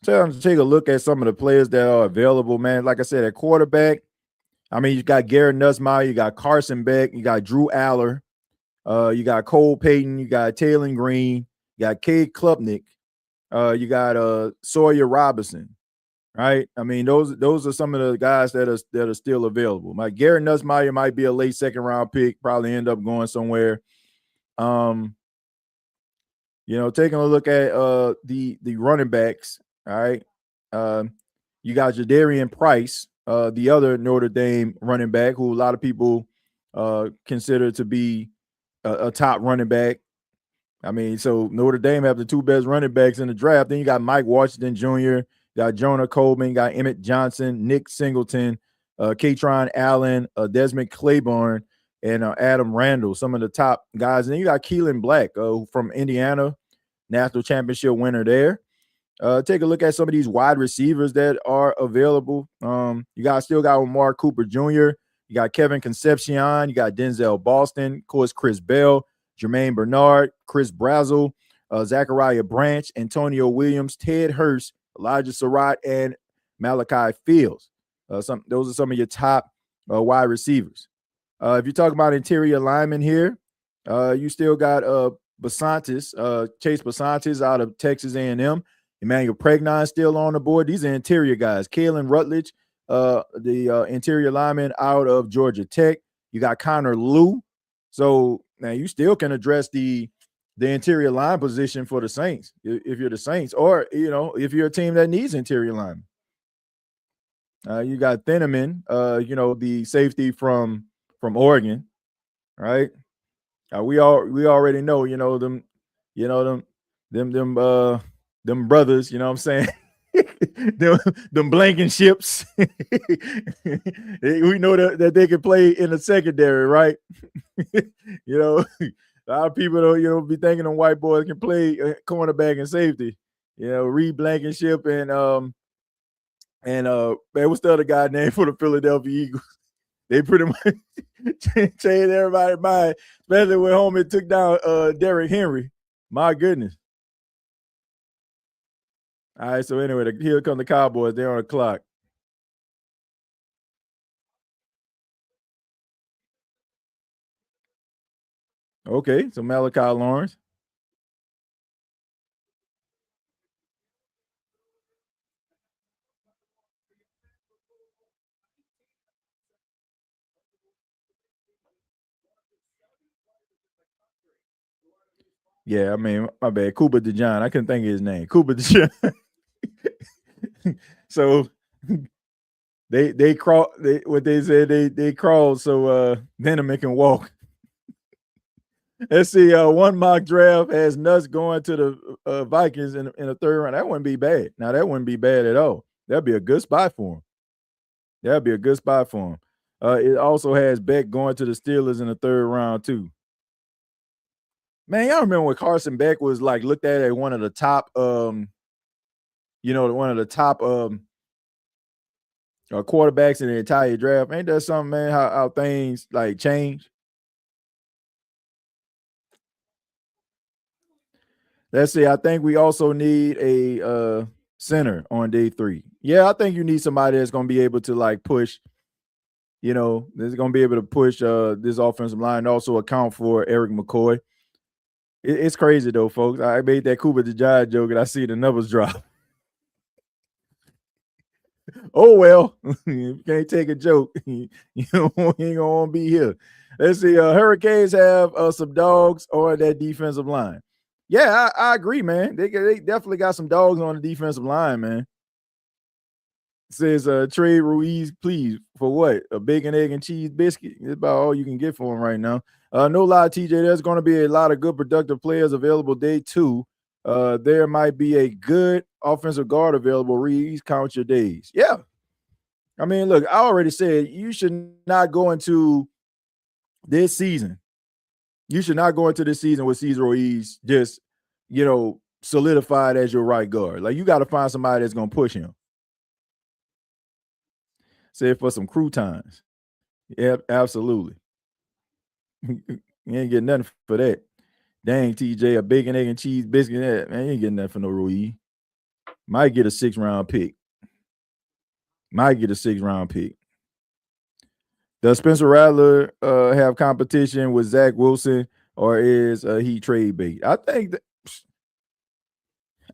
Speaker 2: So to take a look at some of the players that are available, man. Like I said, at quarterback, I mean, you got Garrett Nussmeier, you got Carson Beck, you got Drew Aller, you got Cole Payton, you got Taylor Green, you got Cade Klubnik, you got Sawyer Robinson, right? I mean, those are some of the guys that are still available. Like Garrett Nussmeier might be a late second round pick, probably end up going somewhere. Taking a look at the running backs, all right. You got Jadarian Price, the other Notre Dame running back, who a lot of people consider to be a top running back. I mean, so Notre Dame have the two best running backs in the draft. Then you got Mike Washington Jr., you got Jonah Coleman, you got Emmett Johnson, Nick Singleton, Katron Allen, Desmond Claiborne, and Adam Randall, some of the top guys. And then you got Keelan Black from Indiana, national championship winner there. Take a look at some of these wide receivers that are available. You still got Amari Cooper Jr., you got Kevin Concepcion, you got Denzel Boston, of course, Chris Bell, Jermaine Bernard, Chris Brazel, Zachariah Branch, Antonio Williams, Ted Hurst, Elijah Surratt, and Malachi Fields. Those are some of your top wide receivers. If you talk about interior linemen here, you still got Chase Basantis out of Texas A&M. Emmanuel Pregnon still on the board. These are interior guys. Kalen Rutledge, the interior lineman out of Georgia Tech. You got Connor Liu. So now you still can address the interior line position for the Saints if you're the Saints, or if you're a team that needs interior linemen. You got Thieneman, the safety from Oregon, right? We already know, them brothers, you know what I'm saying? them blanking ships. We know that they can play in the secondary, right? You know, a lot of people don't be thinking them white boys can play cornerback and safety. You know, Reed Blankenship and man, what's the other guy name for the Philadelphia Eagles? They pretty much changed everybody's mind, especially when Homie took down Derrick Henry. My goodness. All right, so anyway, here come the Cowboys. They're on the clock. Okay, so Malachi Lawrence. Yeah, I mean, my bad. Cooper DeJohn. I couldn't think of his name. Cooper DeJohn. So they crawl. What they said they crawled so Venom can walk. Let's see. One mock draft has Nuts going to the Vikings in the third round. That wouldn't be bad. Now that wouldn't be bad at all. That'd be a good spot for him. That'd be a good spot for him. It also has Beck going to the Steelers in the third round too. Man, y'all remember when Carson Beck was like looked at as one of the top, one of the top quarterbacks in the entire draft? Ain't that something, man? How things like change? Let's see. I think we also need a center on day 3. Yeah, I think you need somebody that's going to be able to like push. That's going to be able to push this offensive line and also account for Eric McCoy. It's crazy though, folks. I made that Cooper DeJohn joke and I see the numbers drop. Oh well, you can't take a joke. You ain't gonna be here. Let's see. Hurricanes have some dogs on that defensive line. Yeah, I agree, man. They definitely got some dogs on the defensive line, man. It says trade Ruiz, please, for what? A bacon, egg, and cheese biscuit? It's about all you can get for him right now. No lie, TJ, there's going to be a lot of good productive players available day 2. There might be a good offensive guard available. Ruiz, count your days. Yeah. I mean, look, I already said you should not go into this season. You should not go into this season with Cesar Ruiz just, solidified as your right guard. Like, you got to find somebody that's going to push him. Say for some croutons. Yeah, absolutely. You ain't getting nothing for that. Dang, TJ, a bacon, egg, and cheese biscuit. Yeah, man, you ain't getting nothing for no Ruiz. Might get a 6th-round pick. Does Spencer Rattler have competition with Zach Wilson, or is he trade bait? I think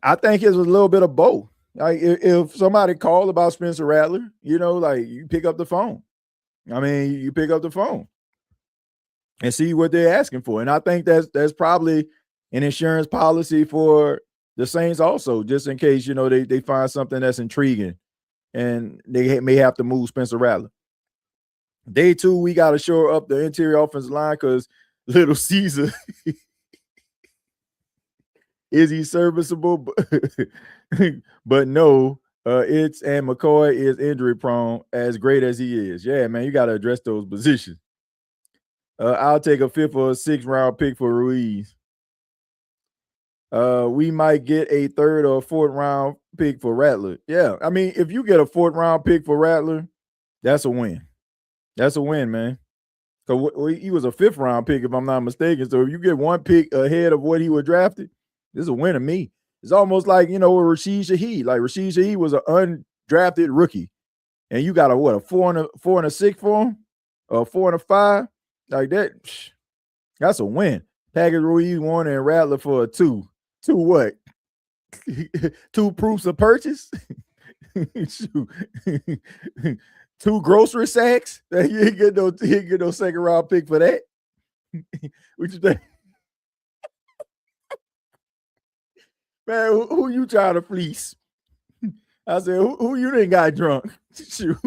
Speaker 2: it's a little bit of both. Like if somebody called about Spencer Rattler, you pick up the phone. I mean, you pick up the phone and see what they're asking for. And I think that's probably an insurance policy for the Saints also, just in case, they find something that's intriguing and they may have to move Spencer Rattler. Day 2, we got to shore up the interior offensive line because Little Caesar, is he serviceable? But no, and McCoy is injury prone, as great as he is. Yeah, man, you got to address those positions. I'll take a 5th or a 6th round pick for Ruiz. We might get a 3rd or 4th round pick for Rattler. Yeah, I mean, if you get a 4th round pick for Rattler, that's a win. That's a win, man. Because he was a 5th round pick, if I'm not mistaken. So if you get 1 pick ahead of what he was drafted, this is a win to me. It's almost like, with Rashid Shaheed. Like Rashid Shaheed was an undrafted rookie. And you got a 4 and a 6 for him? A 4 and a 5? Like that, that's a win. Package Ruiz 1 and Rattler for a 2. 2 what? 2 proofs of purchase? 2 grocery sacks? You ain't get no 2nd round pick for that. What you think? Man, who you trying to fleece? I said, who you didn't got drunk? Shoot.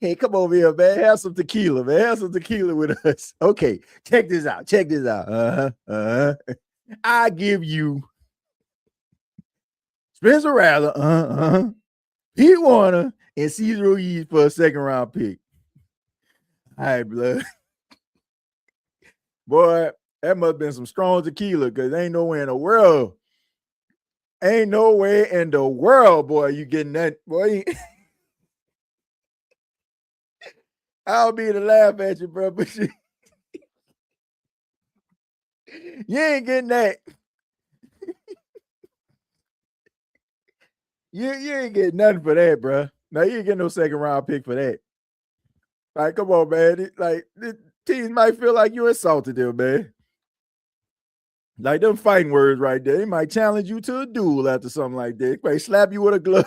Speaker 2: Hey, come over here, man. Have some tequila, man. Have some tequila with us. Okay, check this out. I give you Spencer Rattler, Pete Warner, and Cesar Ruiz for a second round pick. All right, blood. Boy, that must have been some strong tequila because ain't nowhere in the world. Ain't nowhere in the world, boy, you getting that, boy. I'll be to laugh at you, bro, but you ain't getting that. You ain't getting nothing for that, bro. Now you ain't getting no second round pick for that. Like, come on, man. The teams might feel like you insulted them, man. Like them fighting words right there. They might challenge you to a duel after something like that. They might slap you with a glove.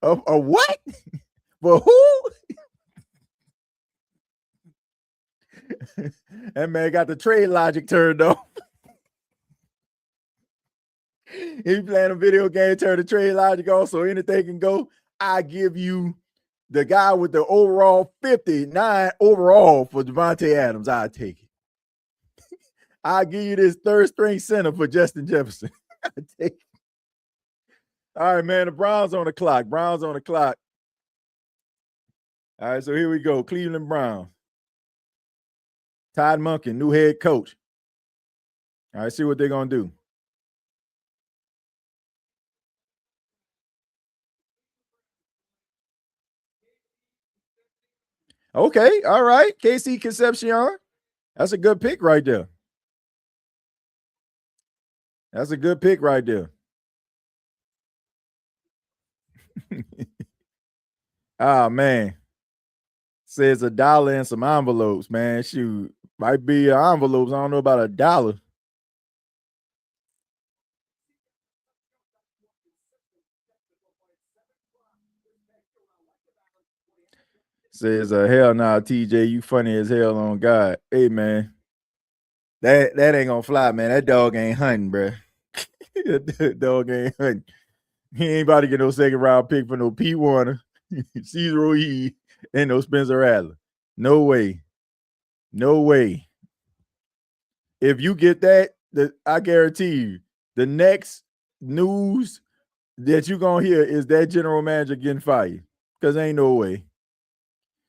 Speaker 2: a what? For who? That man got the trade logic turned off. He playing a video game, turn the trade logic off so anything can go. I give you the guy with the overall 59 overall for Devontae Adams. I take it. I'll give you this third string center for Justin Jefferson. I take it. All right, man. The Browns on the clock. All right, so here we go. Cleveland Browns. Todd Monken, new head coach. All right, see what they're going to do. Okay, all right. KC Concepcion. That's a good pick right there. Oh, man. Says $1 and some envelopes, man. Shoot. Might be envelopes. I don't know about $1. Says hell nah, TJ, you funny as hell on God. Hey, man. That ain't gonna fly, man. That dog ain't hunting, bro. That dog ain't hunting. He ain't about to get no second round pick for no Pete Warner, Cesar Ruiz, and no Spencer Rattler. No way. If you get that, I guarantee you, the next news that you're gonna hear is that general manager getting fired. Because ain't no way.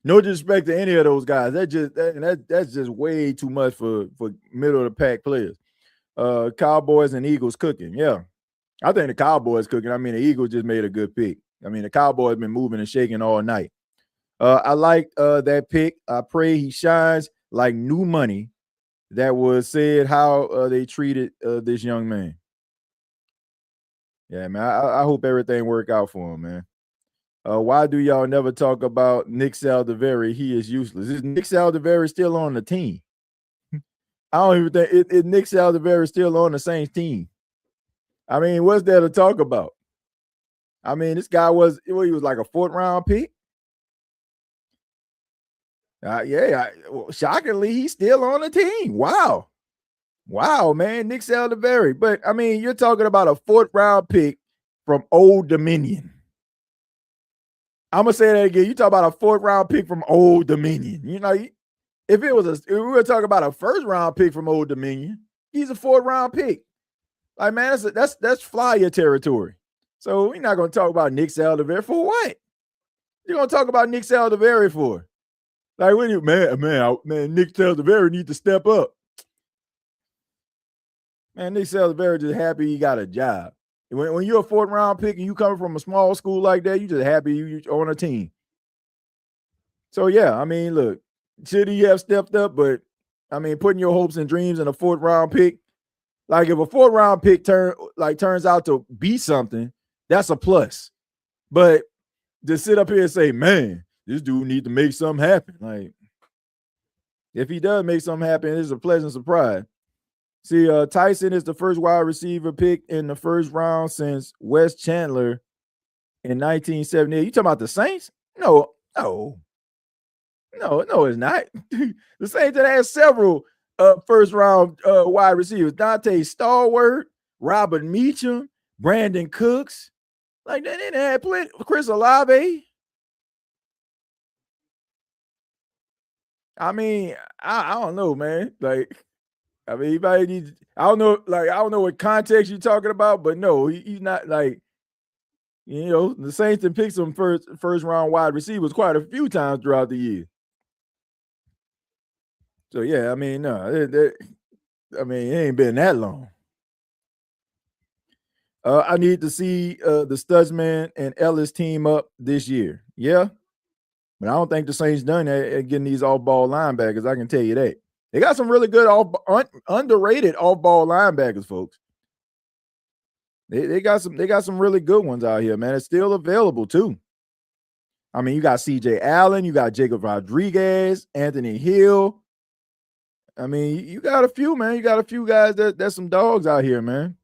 Speaker 2: No disrespect to any of those guys. That's just way too much for middle of the pack players. Cowboys and Eagles cooking. Yeah. I think the Cowboys cooking. I mean, the Eagles just made a good pick. I mean, the Cowboys been moving and shaking all night. I like that pick. I pray he shines like new money. That was said how they treated this young man. Yeah, man. I hope everything work out for him, man. Why do y'all never talk about Nick Saldiveri? He is useless. Is Nick Saldiveri still on the team? I don't even think is Nick Saldiveri still on the Saints team. I mean, what's there to talk about? I mean, this guy he was like a 4th round pick. Shockingly, he's still on the team. Wow, man, Nick Saldiveri. But I mean, you're talking about a 4th round pick from Old Dominion. I'm gonna say that again. You talk about a 4th round pick from Old Dominion. You know, if we were talking about a 1st round pick from Old Dominion, he's a 4th round pick. Like, man, that's flyer territory. So we're not gonna talk about Nick Saldiveri for what? You're gonna talk about Nick Saldiveri for? Like, when you man, Nick Saldiveri need to step up. Man, Nick Saldiveri just happy he got a job. When you're a 4th round pick and you coming from a small school like that, you just happy you're on a team. So yeah, I mean, look, should he have stepped up? But I mean, putting your hopes and dreams in a 4th round pick, like if a 4th round pick turns out to be something, that's a plus. But to sit up here and say, man, this dude need to make something happen. Like, if he does make something happen, it's a pleasant surprise. See, Tyson is the first wide receiver picked in the 1st round since Wes Chandler in 1978. You talking about the Saints? No, it's not. The Saints that has several 1st round wide receivers. Dante Stallworth, Robert Meacham, Brandon Cooks. Like, they didn't have plenty. Chris Olave. I mean, I don't know, man. Like, I mean, he might need. I don't know, like I don't know what context you're talking about, but no, he's not like. The Saints and picked some first round wide receivers quite a few times throughout the year. So yeah, I mean, no, it ain't been that long. I need to see the Stutzman and Ellis team up this year. Yeah, but I don't think the Saints done at getting these off-ball linebackers. I can tell you that they got some really good underrated off-ball linebackers, folks. They got some really good ones out here, man. It's still available too. I mean, you got C.J. Allen, you got Jacob Rodriguez, Anthony Hill. I mean, you got a few, man. You got a few guys that's some dogs out here, man.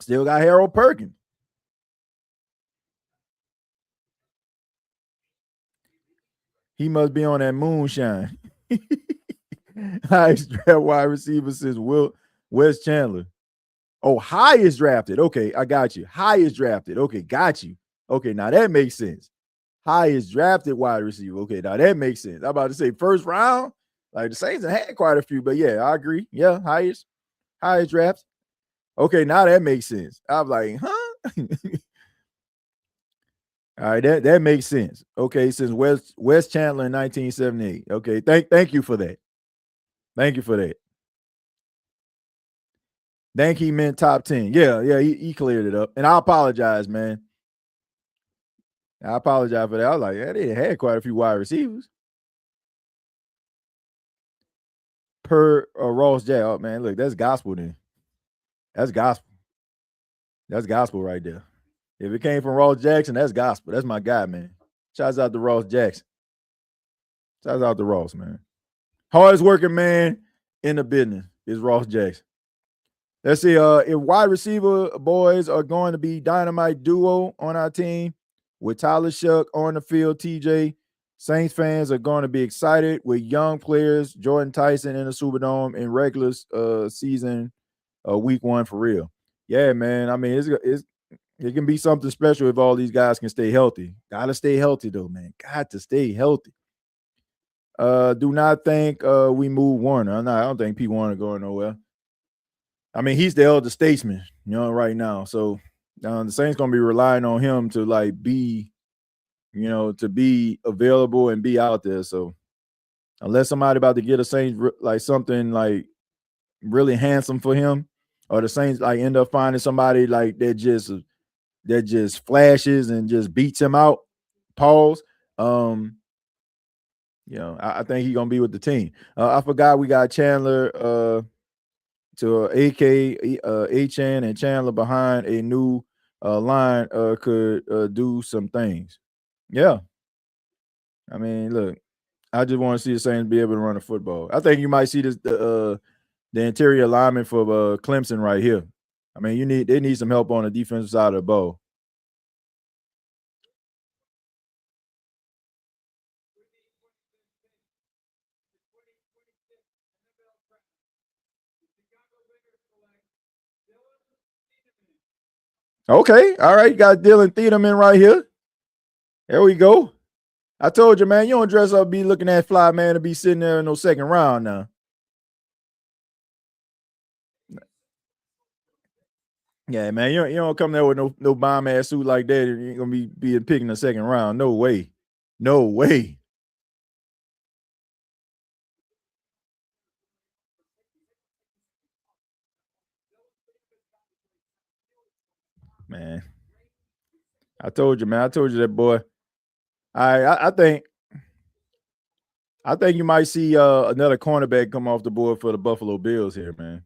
Speaker 2: Still got Harold Perkins. He must be on that moonshine. Highest draft wide receiver since Wes Chandler. Oh, highest drafted. Okay, I got you. Highest drafted. Okay, got you. Okay, now that makes sense. Highest drafted wide receiver. Okay, now that makes sense. I'm about to say first round. Like the Saints have had quite a few, but yeah, I agree. Yeah, highest draft. Okay, now that makes sense. I'm like, huh? All right, that makes sense. Okay, since Wes Chandler in 1978. Okay, thank you for that. Thank you for that. Think he meant top 10. Yeah, he cleared it up. And I apologize, man. I apologize for that. I was like, yeah, they had quite a few wide receivers. Per Ross Jack. Oh, man, look, that's gospel then. That's gospel. That's gospel right there. If it came from Ross Jackson, that's gospel. That's my guy, man. Shouts out to Ross Jackson. Shouts out to Ross, man. Hardest working man in the business is Ross Jackson. Let's see. If wide receiver boys are going to be dynamite duo on our team with Tyler Shuck on the field, TJ, Saints fans are going to be excited with young players, Jordan Tyson in the Superdome in regular season, week 1 for real. Yeah, man. I mean, it can be something special if all these guys can stay healthy. Gotta stay healthy though, man. Got to stay healthy. Do not think we move Warner. I don't think P. Warner going nowhere. I mean, he's the elder statesman, right now. So the Saints gonna be relying on him to like be, to be available and be out there. So unless somebody about to get a Saints like something like really handsome for him, or the Saints like end up finding somebody like that just flashes and just beats him out. Pause. I think he's gonna be with the team. I forgot we got Chandler to AK, Achan and Chandler behind a new line could do some things. Yeah. I mean, look, I just want to see the Saints be able to run the football. I think you might see the interior alignment for Clemson right here. I mean, they need some help on the defensive side of the ball. Okay, all right. You got Dylan Thiedemann right here. There we go. I told you, man, you don't dress up, be looking at fly, man, to be sitting there in no second round now. Yeah, man, you don't come there with no bomb ass suit like that. You ain't gonna be picking the second round. No way. No way. Man. I told you, man. I told you that, boy. I think you might see another cornerback come off the board for the Buffalo Bills here, man.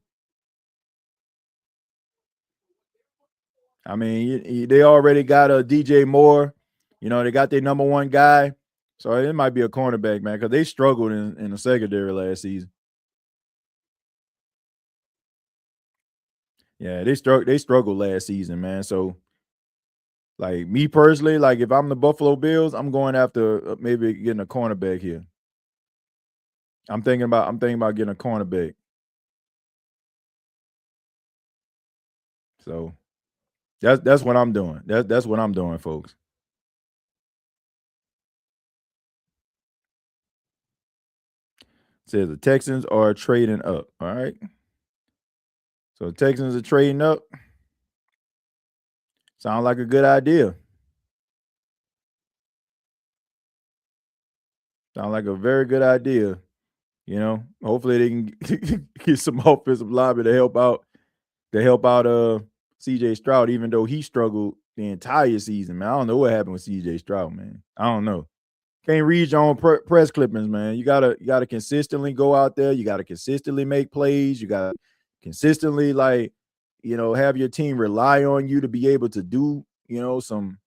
Speaker 2: I mean, they already got a DJ Moore. They got their number 1 guy. So it might be a cornerback, man, because they struggled in the secondary last season. Yeah, they struggled last season, man. So, like me personally, like if I'm the Buffalo Bills, I'm going after maybe getting a cornerback here. I'm thinking about getting a cornerback. So that's what I'm doing. That's what I'm doing, folks. Says the Texans are trading up. All right. So Texans are trading up. Sound like a good idea. Sound like a very good idea. You know, hopefully they can get some offensive linemen to help out. CJ Stroud, even though he struggled the entire season, man. I don't know what happened with CJ Stroud, man. I don't know. Can't read your own press clippings, man. You gotta consistently go out there. You gotta consistently make plays. You gotta consistently have your team rely on you to be able to do, some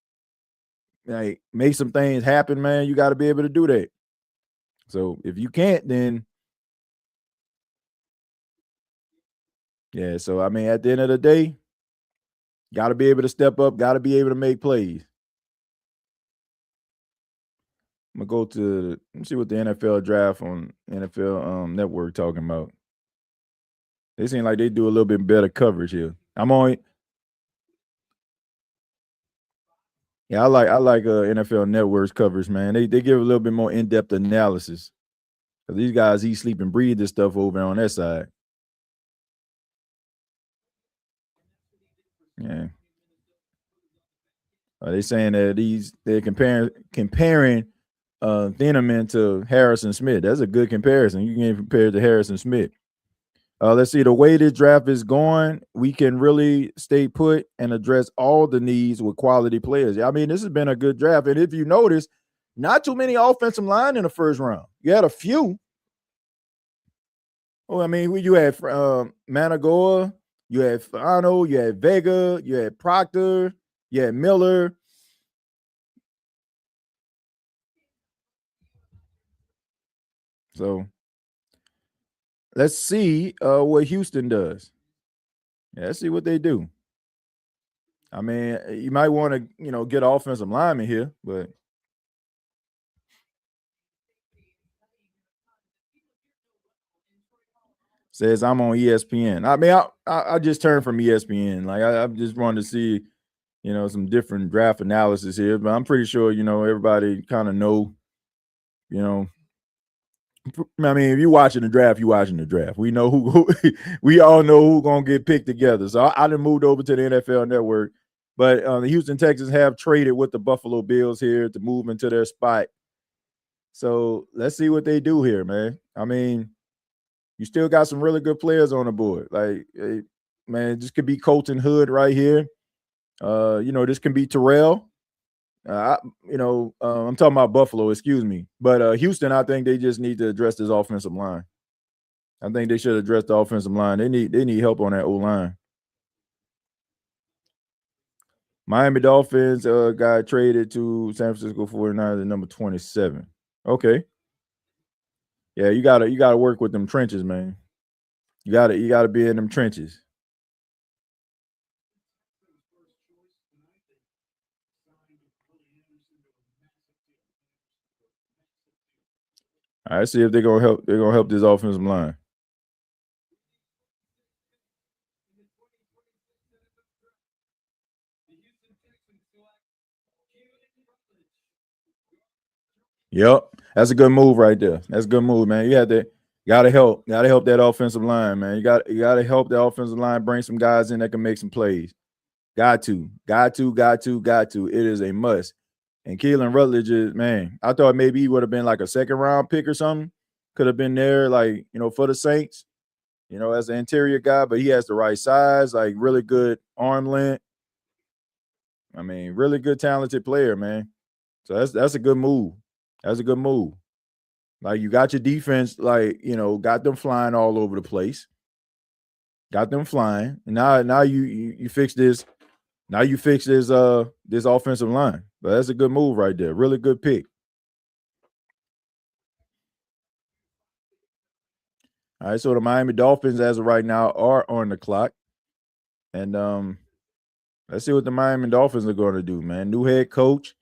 Speaker 2: make some things happen, man. You got to be able to do that. So if you can't, then yeah. So I mean, at the end of the day, got to be able to step up. Got to be able to make plays. I'm gonna go to let's see what the NFL draft on NFL Network talking about. They seem like they do a little bit better coverage here. I'm on. Yeah, I like NFL Network's coverage, man. They give a little bit more in-depth analysis. These guys eat, sleep, and breathe this stuff over on that side. Yeah. They saying that they're comparing Thieneman to Harrison Smith. That's a good comparison. You can compare it to Harrison Smith. Let's see, the way this draft is going, we can really stay put and address all the needs with quality players. I mean, this has been a good draft. And if you notice, not too many offensive line in the first round. You had a few. Oh, I mean, you had Managoa, you had Fano, you had Vega, you had Proctor, you had Miller. So let's see what Houston does. Yeah, let's see what they do. I mean, you might want to, get an offensive lineman here, but says I'm on ESPN. I mean, I just turned from ESPN. Like I just wanted to see, some different draft analysis here, but I'm pretty sure, everybody kind of know, I mean, if you're watching the draft, you're watching the draft. We know who we all know who's gonna get picked together. So I done moved over to the NFL Network, but the Houston Texans have traded with the Buffalo Bills here to move into their spot. So let's see what they do here, man. I mean, you still got some really good players on the board. Like, man, this could be Colton Hood right here. This can be Terrell. I'm talking about Buffalo, excuse me. But Houston, I think they just need to address this offensive line. I think they should address the offensive line. They need help on that O-line. Miami Dolphins got traded to San Francisco 49ers at number 27. Okay. Yeah, you gotta work with them trenches, man. You gotta be in them trenches. All right, see if they're gonna help this offensive line. Yep, that's a good move right there. That's a good move, man. You gotta help that offensive line, man. You gotta help the offensive line bring some guys in that can make some plays. Got to. It is a must. And Keelan Rutledge is, man, I thought maybe he would have been like a second round pick or something. Could have been there, like, for the Saints, as an interior guy, but he has the right size, like really good arm length. I mean, really good, talented player, man. So that's a good move. That's a good move. Like, you got your defense, like, got them flying all over the place. Got them flying. And now you fix this. Now you fix this offensive line. But that's a good move right there. Really good pick. All right, so the Miami Dolphins, as of right now, are on the clock. And let's see what the Miami Dolphins are going to do, man. New head coach.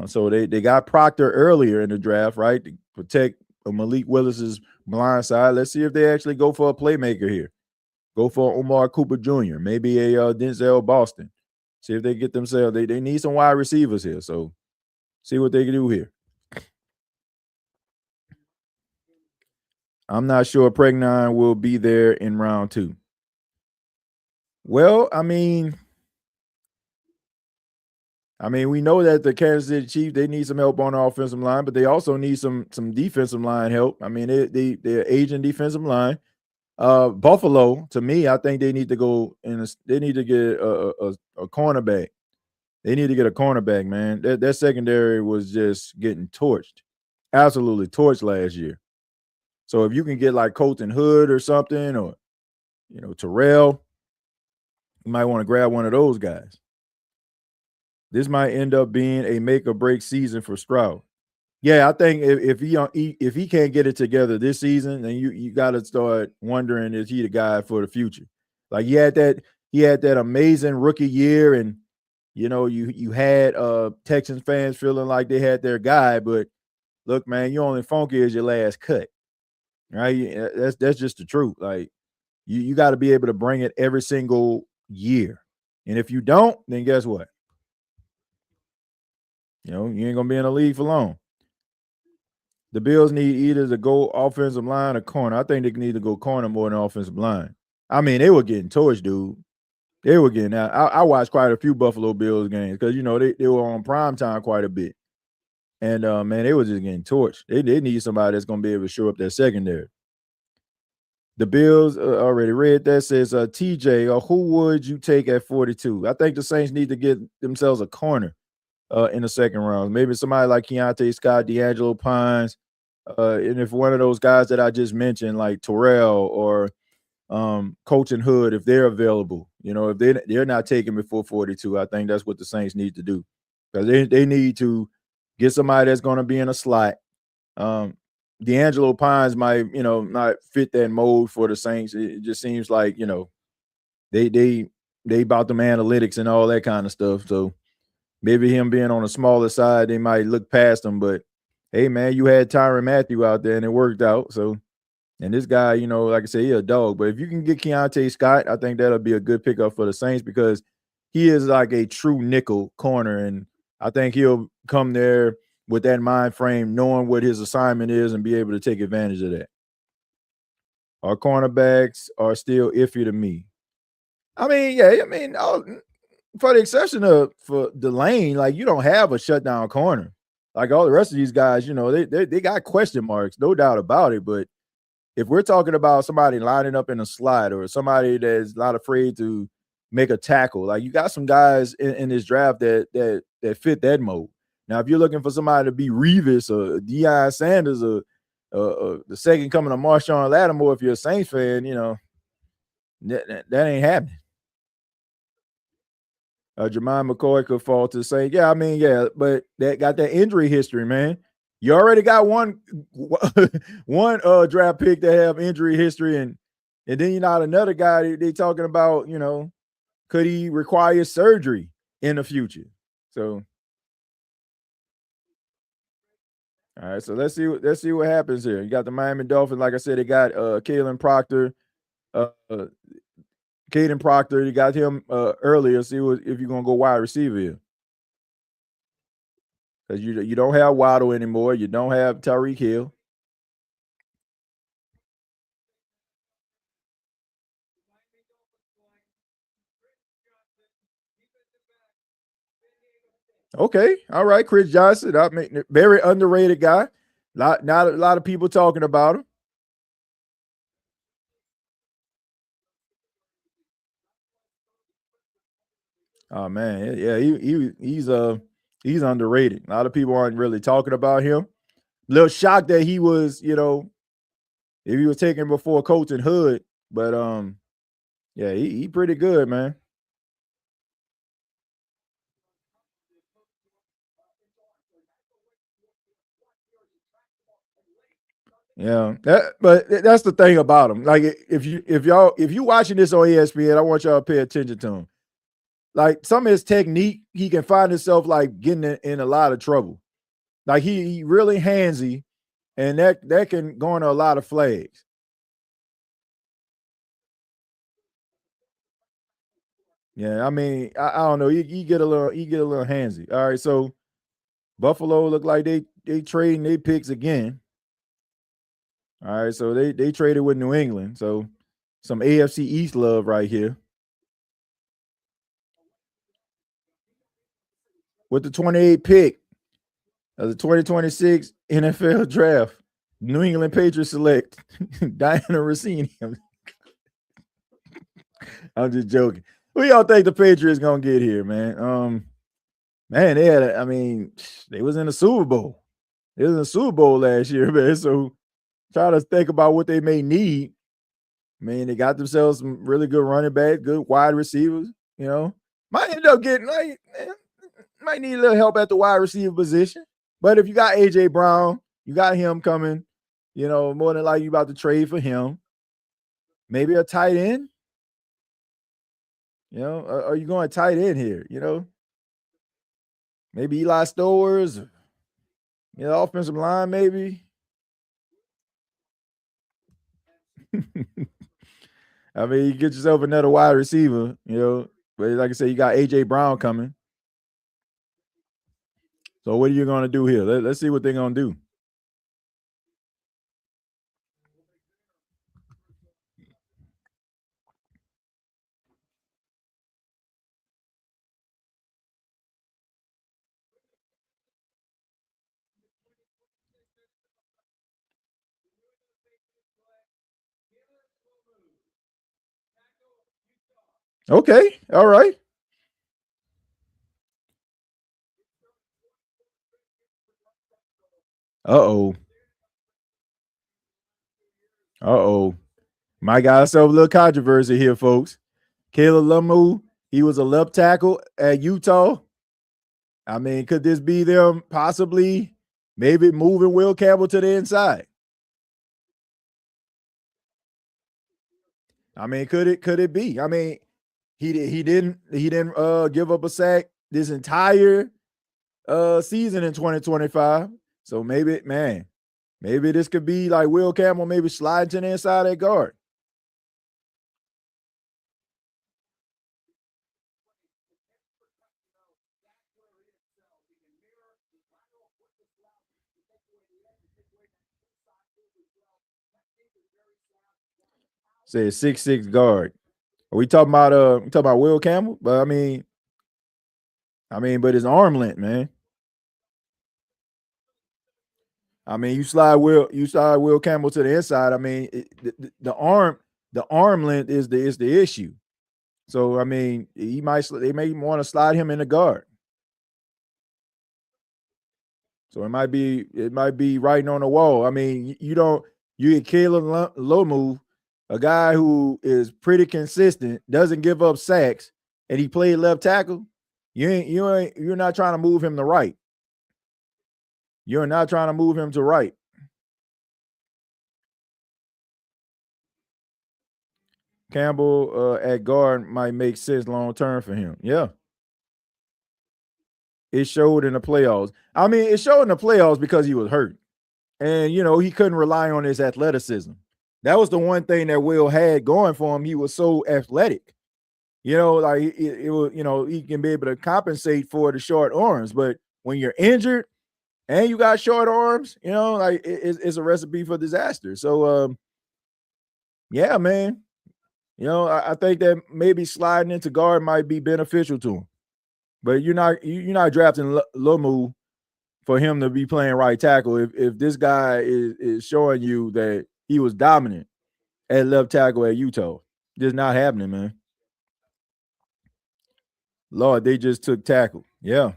Speaker 2: So they got Proctor earlier in the draft, right, to protect Malik Willis's blind side. Let's see if they actually go for a playmaker here. Go for Omar Cooper Jr., maybe a Denzel Boston. See if they get themselves. They need some wide receivers here. So see what they can do here. I'm not sure Pregnon will be there in round 2. Well, I mean, we know that the Kansas City Chiefs, they need some help on the offensive line, but they also need some defensive line help. I mean, they're aging defensive line. Buffalo, to me, I think they need to go they need to get a cornerback. They need to get a cornerback, man. That secondary was just getting torched, absolutely torched last year. So if you can get like Colton Hood or something, or Terrell, you might want to grab one of those guys. This might end up being a make or break season for Stroud. Yeah, I think if he can't get it together this season, then you got to start wondering, is he the guy for the future? Like he had that amazing rookie year, and you had Texans fans feeling like they had their guy, but look, man, you only funky as your last cut, right? That's just the truth. Like you got to be able to bring it every single year, and if you don't, then guess what? You ain't gonna be in the league for long. The Bills need either to go offensive line or corner. I think they need to go corner more than offensive line. I mean, they were getting torched, dude. They were getting out. I watched quite a few Buffalo Bills games because they were on prime time quite a bit. And man, they were just getting torched. They need somebody that's gonna be able to show up their secondary. The Bills already read that, says TJ, who would you take at 42? I think the Saints need to get themselves a corner in the second round. Maybe somebody like Keontae Scott, D'Angelo Pines, and if one of those guys that I just mentioned, like Terrell or Colton Hood, if they're available, if they're not taken before 42, I think that's what the Saints need to do, because they need to get somebody that's going to be in a slot. D'Angelo Pines might, not fit that mold for the Saints. It just seems like, they about them analytics and all that kind of stuff. So maybe him being on the smaller side, they might look past him. But hey, man, you had Tyrann Mathieu out there and it worked out. So, and this guy, like I said, he's a dog. But if you can get Keontae Scott, I think that'll be a good pickup for the Saints, because he is like a true nickel corner. And I think he'll come there with that mind frame, knowing what his assignment is and be able to take advantage of that. Our cornerbacks are still iffy to me. I mean, for the exception of for Delane, like you don't have a shutdown corner. Like all the rest of these guys, they got question marks, no doubt about it. But if we're talking about somebody lining up in a slot or somebody that's not afraid to make a tackle, like you got some guys in this draft that fit that mold. Now, if you're looking for somebody to be Revis or Deion Sanders or the second coming of Marshawn Lattimore, if you're a Saints fan, that ain't happening. Jermaine McCoy could fall to the Saints. Yeah, I mean, yeah, but that got that injury history, man. You already got one draft pick that have injury history, and then you not another guy they talking about, could he require surgery in the future? So, all right, so let's see what happens here. You got the Miami Dolphins, like I said, they got Caden Proctor. Caden Proctor, you got him earlier. See if you're gonna go wide receiver here, because you don't have Waddle anymore. You don't have Tyreek Hill. Okay, all right, Chris Johnson. I mean, very underrated guy. Not a lot of people talking about him. Oh man, yeah, he's underrated. A lot of people aren't really talking about him. A little shocked that he was, if he was taken before Colton Hood, but yeah, he pretty good, man. Yeah, but that's the thing about him. Like if you watching this on ESPN, I want y'all to pay attention to him. Like some of his technique, he can find himself like getting in a lot of trouble. Like he really handsy, and that can go into a lot of flags. Yeah, I mean, I don't know. You get a little handsy. All right, so Buffalo look like they trading their picks again. All right, so they traded with New England. So some AFC East love right here. With the 28th pick of the 2026 NFL Draft, New England Patriots select Diana Rossini. I'm just joking. Who y'all think the Patriots gonna get here, man? Man, they was in the Super Bowl. They was in the Super Bowl last year, man. So try to think about what they may need. Man, they got themselves some really good running back, good wide receivers. You know, might end up getting might need a little help at the wide receiver position. But if you got AJ Brown, you got him coming. You know, more than likely you about to trade for him. Maybe a tight end. You know, are you going tight end here? You know, maybe Eli Stowers. You know, offensive line, maybe. I mean, you get yourself another wide receiver, you know. But like I said, you got AJ Brown coming. So what are you going to do here? Let's see what they're going to do. Okay. All right. Uh-oh. Uh-oh. Might got ourselves a little controversy here, folks. Caleb Lumu, he was a left tackle at Utah. I mean, could this be them possibly maybe moving Will Campbell to the inside? I mean, could it be? I mean, he didn't give up a sack this entire season in 2025. So maybe this could be like Will Campbell maybe sliding to the inside at guard. Say 6'6" guard. Are we talking about Will Campbell? But I mean, but his arm length, man. I mean, you slide Will Campbell to the inside. I mean, the arm length is the issue. So I mean, they may want to slide him in the guard. So it might be writing on the wall. I mean, you get Caleb Lomu, a guy who is pretty consistent, doesn't give up sacks, and he played left tackle. You're not trying to move him to right. You're not trying to move him to right. Campbell at guard might make sense long term for him. Yeah. It showed in the playoffs. I mean, it showed in the playoffs because he was hurt. And, you know, he couldn't rely on his athleticism. That was the one thing that Will had going for him. He was so athletic. You know, like it was, you know, he can be able to compensate for the short arms. But when you're injured and you got short arms, you know, like it's a recipe for disaster. So, yeah, man. You know, I think that maybe sliding into guard might be beneficial to him. But you're not drafting Lomu for him to be playing right tackle if this guy is showing you that he was dominant at left tackle at Utah. Just not happening, man. Lord, they just took tackle. Yeah.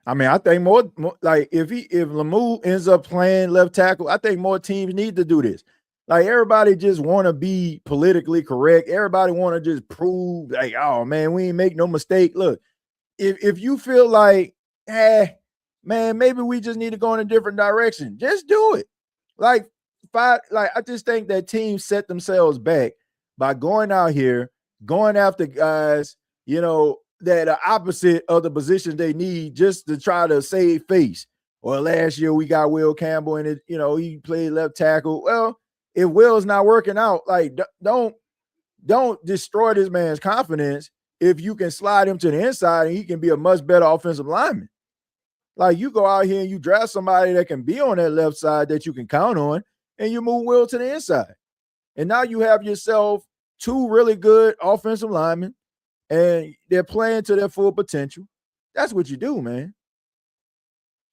Speaker 2: I mean, I think more like if Lamu ends up playing left tackle, I think more teams need to do this. Like everybody just want to be politically correct. Everybody want to just prove like, oh man, we ain't make no mistake. Look, if you feel like, man, maybe we just need to go in a different direction, just do it. I just think that teams set themselves back by going out here, going after guys, you know, that are opposite of the positions they need just to try to save face. Well, last year we got Will Campbell and he played left tackle. Well, if Will's not working out, like don't destroy this man's confidence if you can slide him to the inside and he can be a much better offensive lineman. Like you go out here and you draft somebody that can be on that left side that you can count on, and you move Will to the inside. And now you have yourself two really good offensive linemen, and they're playing to their full potential. That's what you do, man.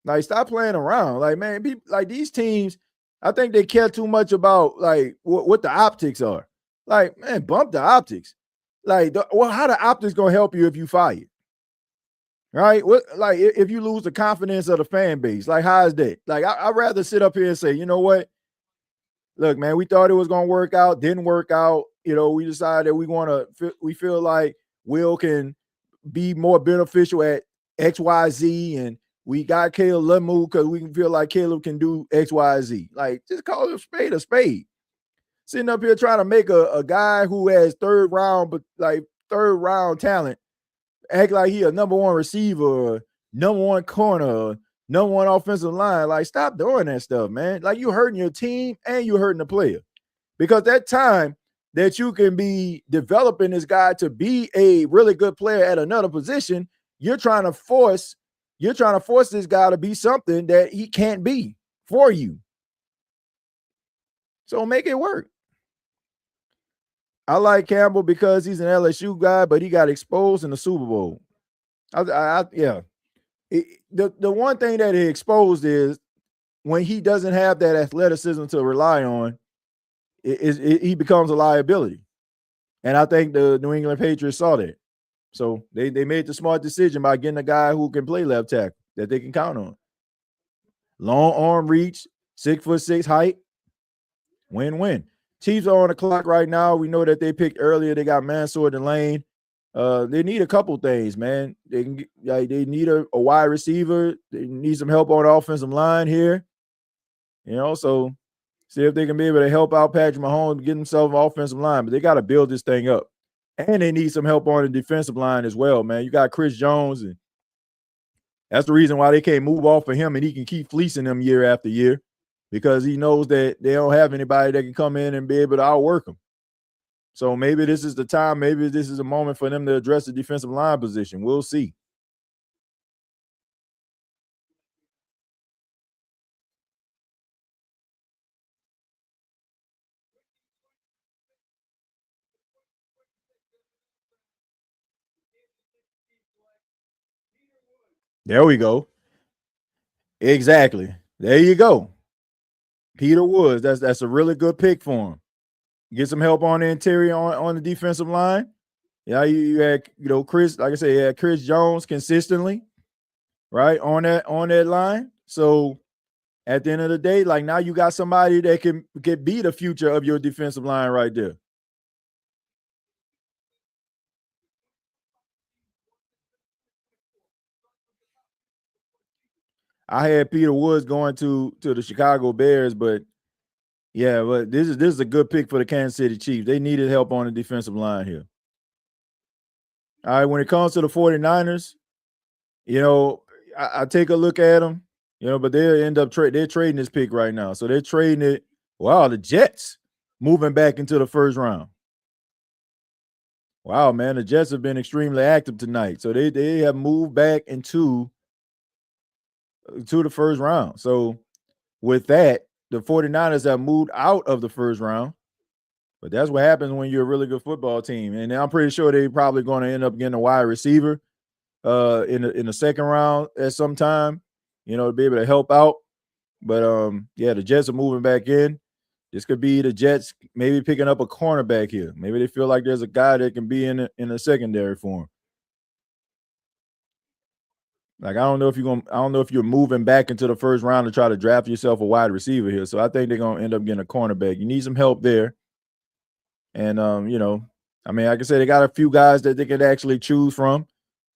Speaker 2: Like, stop playing around. Like, man, people, like these teams, I think they care too much about like what the optics are. Like, man, bump the optics. Like, how the optics gonna help you if you fired? Right? What, like, if you lose the confidence of the fan base, like, how is that? Like, I'd rather sit up here and say, you know what? Look, man, we thought it was gonna work out, didn't work out. You know, we decided that we feel like Will can be more beneficial at XYZ, and we got Caleb Lemu because we feel like Caleb can do XYZ. Like, just call it a spade. Sitting up here trying to make a guy who has third round talent act like he a number one receiver, or number one corner, or number one offensive line. Like, stop doing that stuff, man. Like, you hurting your team and you hurting the player. Because that time that you can be developing this guy to be a really good player at another position, you're trying to force this guy to be something that he can't be for you. So make it work. I like Campbell because he's an LSU guy, but he got exposed in the Super Bowl. Yeah. The one thing that he exposed is when he doesn't have that athleticism to rely on, he becomes a liability. And I think the New England Patriots saw that. So they made the smart decision by getting a guy who can play left tackle that they can count on. Long arm reach, 6'6" height, win-win. Chiefs are on the clock right now. We know that they picked earlier. They got Mansour and Lane. They need a couple things, man. They need a wide receiver. They need some help on the offensive line here. You know, so see if they can be able to help out Patrick Mahomes, get himself an offensive line. But they got to build this thing up. And they need some help on the defensive line as well, man. You got Chris Jones, and that's the reason why they can't move off of him, and he can keep fleecing them year after year, because he knows that they don't have anybody that can come in and be able to outwork him. So maybe this is the time. Maybe this is a moment for them to address the defensive line position. We'll see. There we go. Exactly. There you go. Peter Woods. That's a really good pick for him. Get some help on the interior on the defensive line. Yeah, you had, Chris, like I said, you had Chris Jones consistently, right, on that line. So at the end of the day, like, now you got somebody that can be the future of your defensive line right there. I had Peter Woods going to the Chicago Bears, but yeah, but this is a good pick for the Kansas City Chiefs. They needed help on the defensive line here. All right, when it comes to the 49ers, I take a look at them, but they'll end up they're trading this pick right now. So they're trading it. Wow, the Jets moving back into the first round. Wow, man, the Jets have been extremely active tonight. So they have moved back into the first round. So with that, the 49ers have moved out of the first round. But that's what happens when you're a really good football team. And I'm pretty sure they're probably going to end up getting a wide receiver in the second round at some time, to be able to help out. But yeah, the Jets are moving back in. This could be the Jets maybe picking up a cornerback here. Maybe they feel like there's a guy that can be in the secondary for them. Like, I don't know if you're moving back into the first round to try to draft yourself a wide receiver here. So I think they're going to end up getting a cornerback. You need some help there. And like I said, they got a few guys that they could actually choose from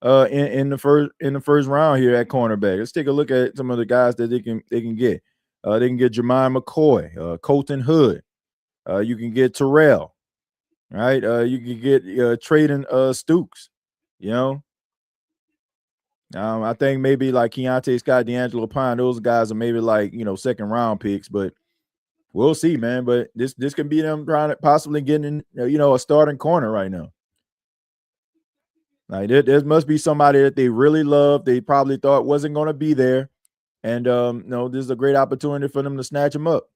Speaker 2: in the first round here at cornerback. Let's take a look at some of the guys that they can get. They can get Jermaine McCoy, Colton Hood. You can get Terrell, right? You can get Traden Stukes. I think maybe like Keontae Scott, D'Angelo Pine, those guys are maybe like second round picks, but we'll see, man. But this can be them trying to possibly getting a starting corner right now. Like there must be somebody that they really love. They probably thought wasn't going to be there, and no, this is a great opportunity for them to snatch him up.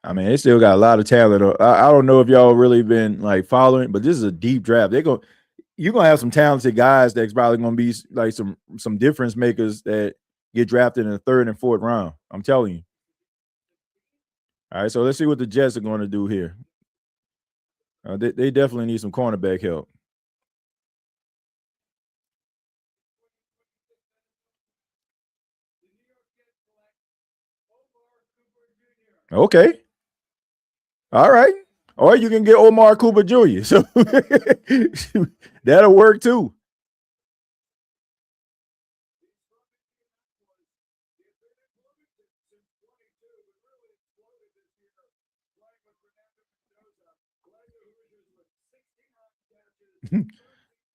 Speaker 2: I mean, they still got a lot of talent. I don't know if y'all really been like following, but this is a deep draft. You're gonna have some talented guys that's probably gonna be like some difference makers that get drafted in the third and fourth round. I'm telling you. All right, so let's see what the Jets are going to do here. They definitely need some cornerback help. Okay. All right. Or you can get Omar Cooper Jr. So that'll work too.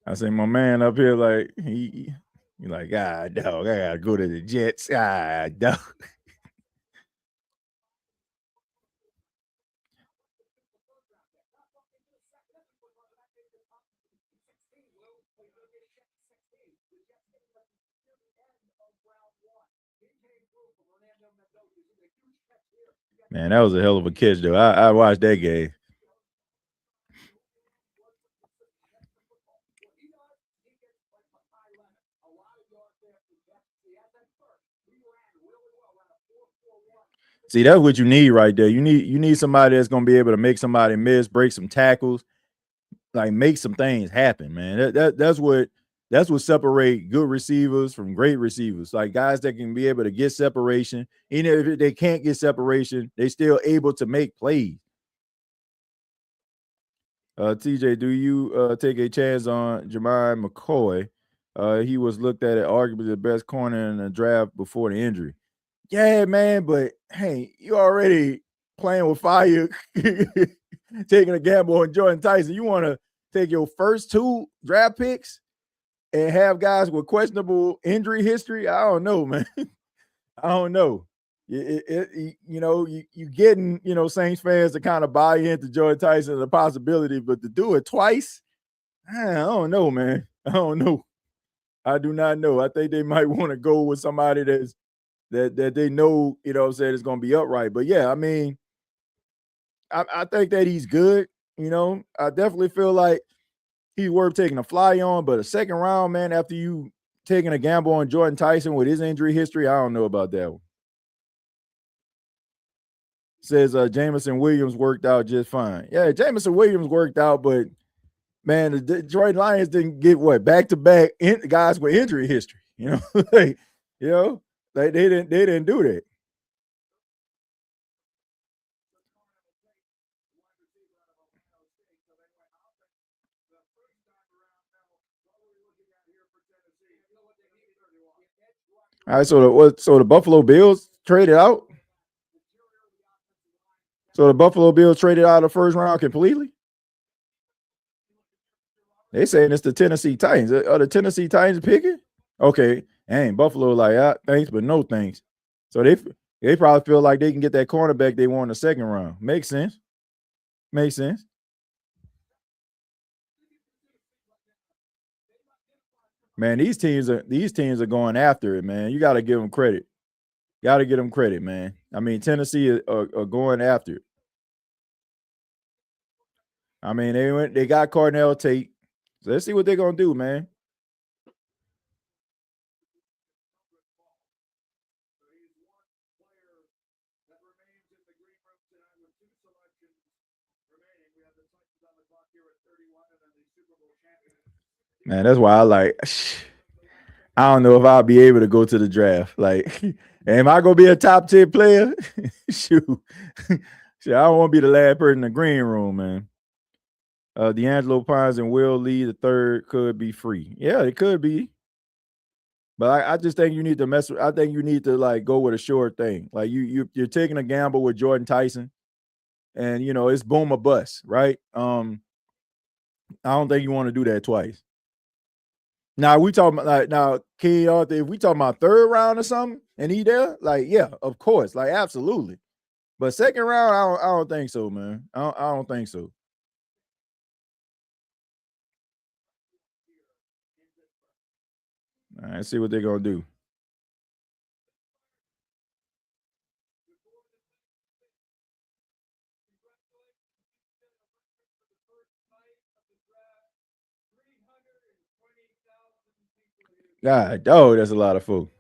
Speaker 2: I say my man up here, like he like, dog, I gotta go to the Jets. Dog. Man, that was a hell of a catch, though. I watched that game. See, that's what you need right there. You need somebody that's gonna be able to make somebody miss, break some tackles, like make some things happen, man. That's what separate good receivers from great receivers. Like guys that can be able to get separation, even if they can't get separation, they still able to make plays. TJ, do you take a chance on Jemai McCoy? He was looked at as arguably the best corner in the draft before the injury. Yeah, man, but hey, you already playing with fire, taking a gamble on Jordan Tyson. You want to take your first two draft picks and have guys with questionable injury history? I don't know, man. I don't know. You getting Saints fans to kind of buy into Jordan Tyson and the possibility, but to do it twice, I don't know, man. I don't know. I do not know. I think they might want to go with somebody that they know, is going to be upright. But yeah, I mean, I think that he's good. I definitely feel like he's worth taking a fly on. But a second round, man, after you taking a gamble on Jordan Tyson with his injury history, I don't know about that one. Says Jameson Williams worked out just fine. Yeah, Jameson Williams worked out, but man, the Detroit Lions didn't get back-to-back guys with injury history. Like, they didn't do that. All right, so the Buffalo Bills traded out. So the Buffalo Bills traded out of the first round completely. They saying it's the Tennessee Titans. Are the Tennessee Titans picking? Okay, and Buffalo like thanks, but no thanks. So they probably feel like they can get that cornerback they want in the second round. Makes sense. Makes sense. Man, these teams are going after it, man. You got to give them credit. Got to give them credit, man. I mean, Tennessee are going after it. I mean, they got Cardinal Tate. So let's see what they're gonna do, man. Man, that's why I don't know if I'll be able to go to the draft. Like, am I gonna be a top 10 player? Shoot. I don't want to be the last person in the green room, man. D'Angelo Pines and Will Lee the third could be free. Yeah, it could be. But I just think you need to I think you need to like go with a sure thing. Like you're taking a gamble with Jordan Tyson, and it's boom or bust, right? I don't think you want to do that twice. Now we talking about like now King Arthur. If we talking about third round or something, and he there, like yeah, of course, like absolutely. But second round, I don't think so, man. I don't think so. All right, let's see what they're gonna do. God, oh, that's a lot of folks.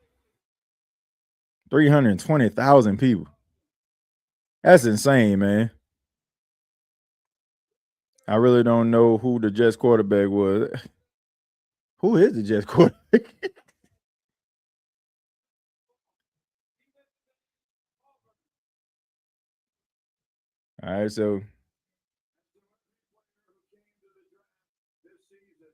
Speaker 2: 320,000 people. That's insane, man. I really don't know who the Jets quarterback was. Who is the Jets quarterback? All right, so
Speaker 5: This season,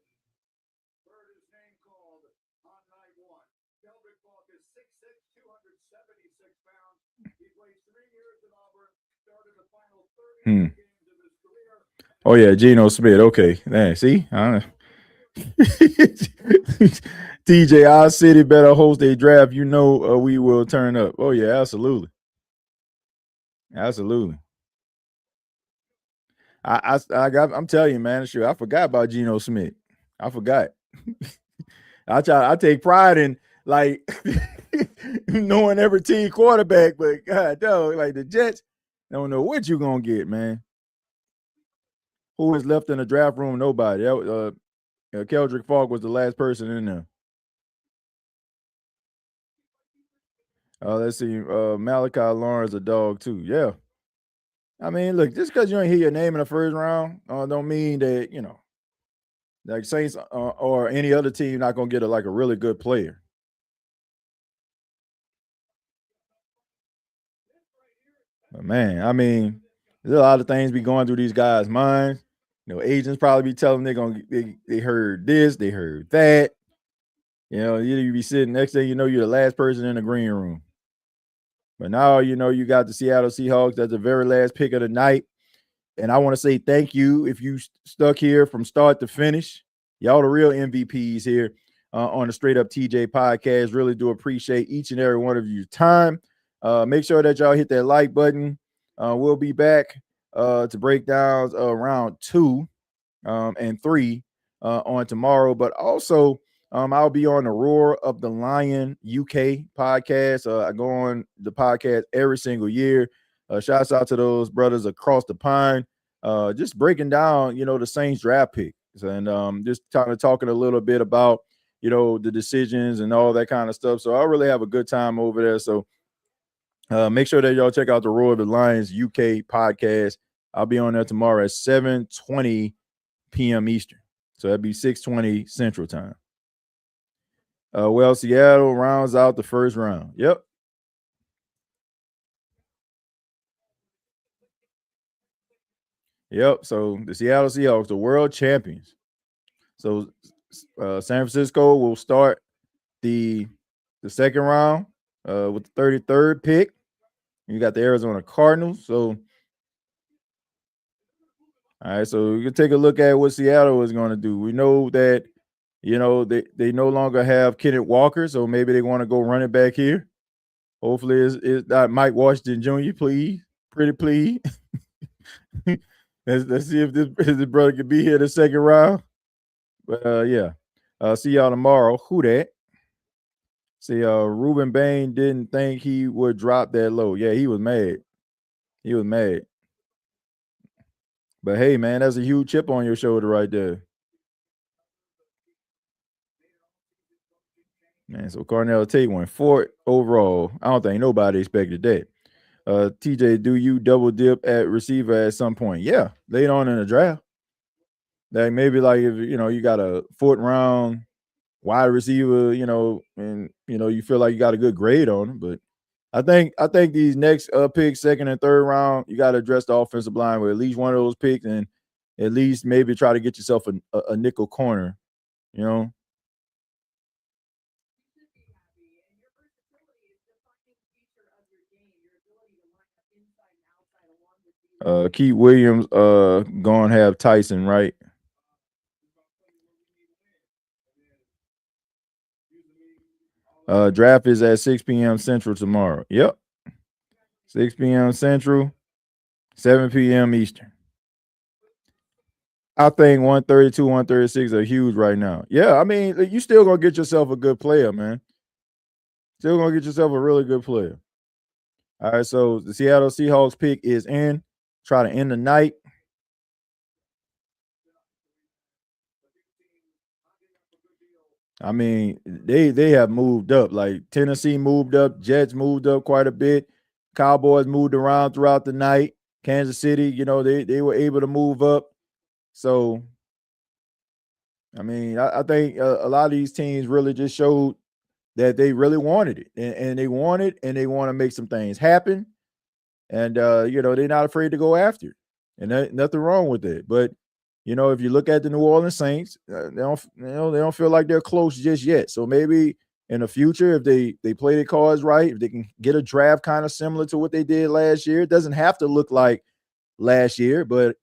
Speaker 5: heard his name called on night one. Kelvin Falk is 6'6", 276 pounds. He played 3 years at Auburn, started the final 30 games of his career.
Speaker 2: oh yeah, Geno Smith. Okay, man, see, TJ, our city better host a draft. You know, we will turn up. Oh yeah, absolutely, absolutely. I'm telling you, man. Sure, I forgot about Geno Smith. I forgot. I take pride in like knowing every team quarterback, but God, dog, like the Jets, don't know what you gonna get, man. Who is left in the draft room? Nobody. Keldrick Falk was the last person in there. Let's see. Malachi Lawrence a dog too. Yeah. I mean, look, just because you ain't hear your name in the first round, don't mean that like Saints or any other team not gonna get like a really good player. But man, I mean, there's a lot of things be going through these guys' minds. Agents probably be telling them they heard this, they heard that. You be sitting next thing you know, you're the last person in the green room. But now you got the Seattle Seahawks. That's the very last pick of the night. And I want to say thank you if you stuck here from start to finish. Y'all the real MVPs here on the Straight Up TJ podcast. Really do appreciate each and every one of your time. Make sure that y'all hit that like button. We'll be back to break down round 2 and 3 on tomorrow. But also, I'll be on the Roar of the Lion UK podcast. I go on the podcast every single year. Shouts out to those brothers across the pond. Just breaking down, the Saints draft picks and just kind of talking a little bit about, the decisions and all that kind of stuff. So I really have a good time over there. So make sure that y'all check out the Roar of the Lions UK podcast. I'll be on there tomorrow at 7:20 p.m. Eastern. So that'd be 6:20 Central Time. Well, Seattle rounds out the first round. Yep. Yep. So the Seattle Seahawks, the world champions. So San Francisco will start the second round with the 33rd pick. You got the Arizona Cardinals. So all right, so you can take a look at what Seattle is going to do. We know that they no longer have Kenneth Walker, so maybe they want to go run it back here. Hopefully, it's not Mike Washington Jr. Please, pretty please. let's see if this brother can be here the second round. But yeah, see y'all tomorrow. Who that? See, Ruben Bain didn't think he would drop that low. Yeah, he was mad. He was mad. But hey, man, that's a huge chip on your shoulder right there. Man, so Cornell Tate went 4th overall. I don't think nobody expected that. TJ, do you double dip at receiver at some point? Yeah, late on in the draft. Like maybe like if you got a 4th round wide receiver, and you feel like you got a good grade on him. But I think these next picks, 2nd and 3rd round, you got to address the offensive line with at least one of those picks, and at least maybe try to get yourself a nickel corner. You know, Keith Williams going to have Tyson, right? Draft is at 6 p.m. Central tomorrow. Yep. 6 p.m. Central, 7 p.m. Eastern. I think 132, 136 are huge right now. Yeah, I mean, you still gonna get yourself a good player, man. Still gonna get yourself a really good player. All right, so the Seattle Seahawks pick is in. Try to end the night. I mean, they have moved up. Like Tennessee moved up, Jets moved up quite a bit. Cowboys moved around throughout the night. Kansas City, you know, they were able to move up. So, I mean, I think a lot of these teams really just showed that they really wanted it, and they want it, and they want to make some things happen. And you know, they're not afraid to go after it, and nothing wrong with it. But you know, if you look at the New Orleans Saints, they don't feel like they're close just yet. So maybe in the future, if they play their cards right, if they can get a draft kind of similar to what they did last year, it doesn't have to look like last year, but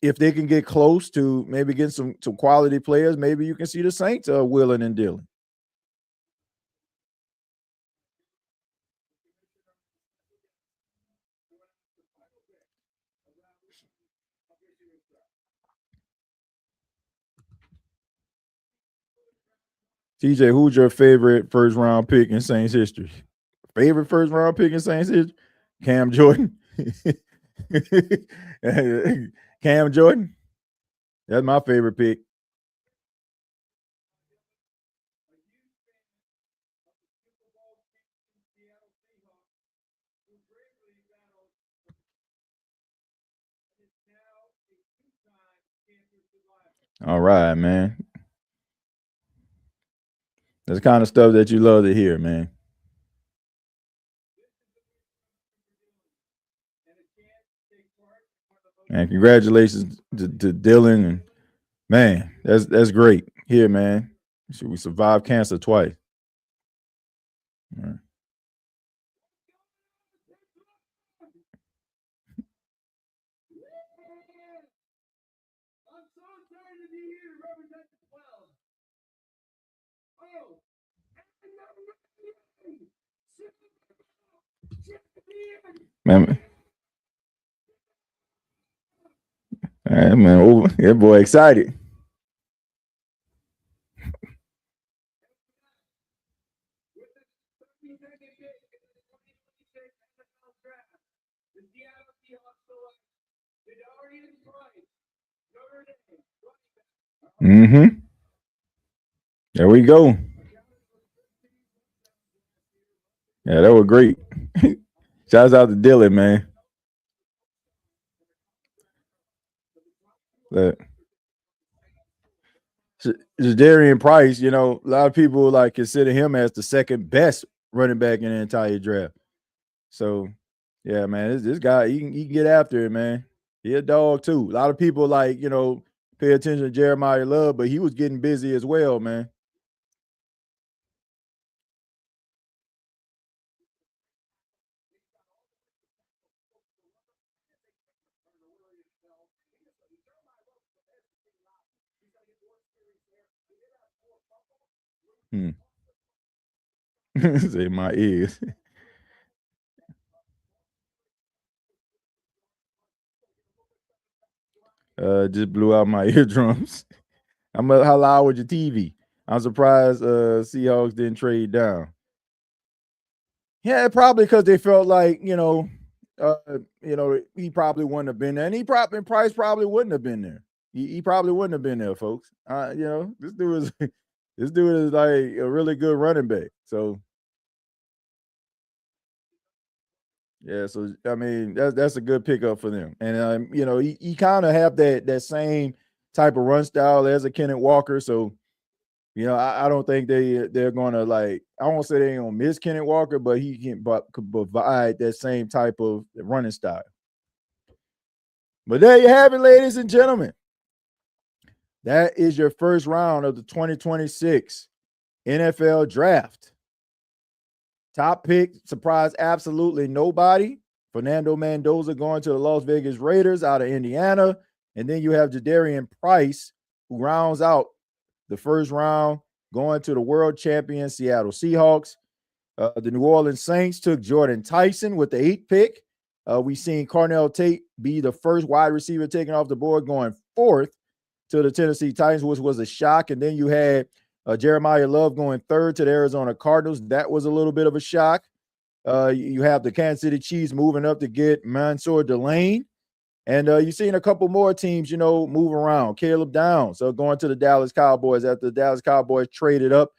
Speaker 2: if they can get close to maybe get some quality players, maybe you can see the Saints willing and dealing. TJ, who's your favorite first round pick in Saints history? Favorite first round pick in Saints history? Cam Jordan. Cam Jordan. That's my favorite pick. All right, man. That's the kind of stuff that you love to hear, man. And congratulations to Dylan, and man, that's great. Here, man. We survived cancer twice. All right.
Speaker 4: I'm so excited to be here to represent the 12. Oh,
Speaker 2: Man, all right, man. Oh, that boy excited. Mm-hmm. There we go. Yeah, that was great. Shouts out to Dylan, man. Jadarian Price, you know, a lot of people like consider him as the second best running back in the entire draft. So, yeah, man, this guy, he can get after it, man. He a dog too. A lot of people like, you know, pay attention to Jeremiah Love, but he was getting busy as well, man. Say my ears. Just blew out my eardrums. How loud was your TV? I'm surprised Seahawks didn't trade down. Yeah, probably because they felt like, he probably wouldn't have been there. And Price probably wouldn't have been there. He probably wouldn't have been there, folks. This dude is like a really good running back. So yeah, so I mean that's a good pickup for them. And he kind of have that same type of run style as a Kenneth Walker. So I don't think they're gonna like. I won't say they ain't gonna miss Kenneth Walker, but he could provide that same type of running style. But there you have it, ladies and gentlemen. That is your first round of the 2026 NFL Draft. Top pick surprised absolutely nobody. Fernando Mendoza going to the Las Vegas Raiders out of Indiana, and then you have Jadarian Price, who rounds out the first round, going to the world champion Seattle Seahawks. The New Orleans Saints took Jordan Tyson with the 8th pick. We seen Carnell Tate be the first wide receiver taken off the board, going 4th to the Tennessee Titans, which was a shock. And then you had Jeremiah Love going 3rd to the Arizona Cardinals. That was a little bit of a shock. You have the Kansas City Chiefs moving up to get Mansour Delane. And you've seen a couple more teams, move around. Caleb Downs going to the Dallas Cowboys after the Dallas Cowboys traded up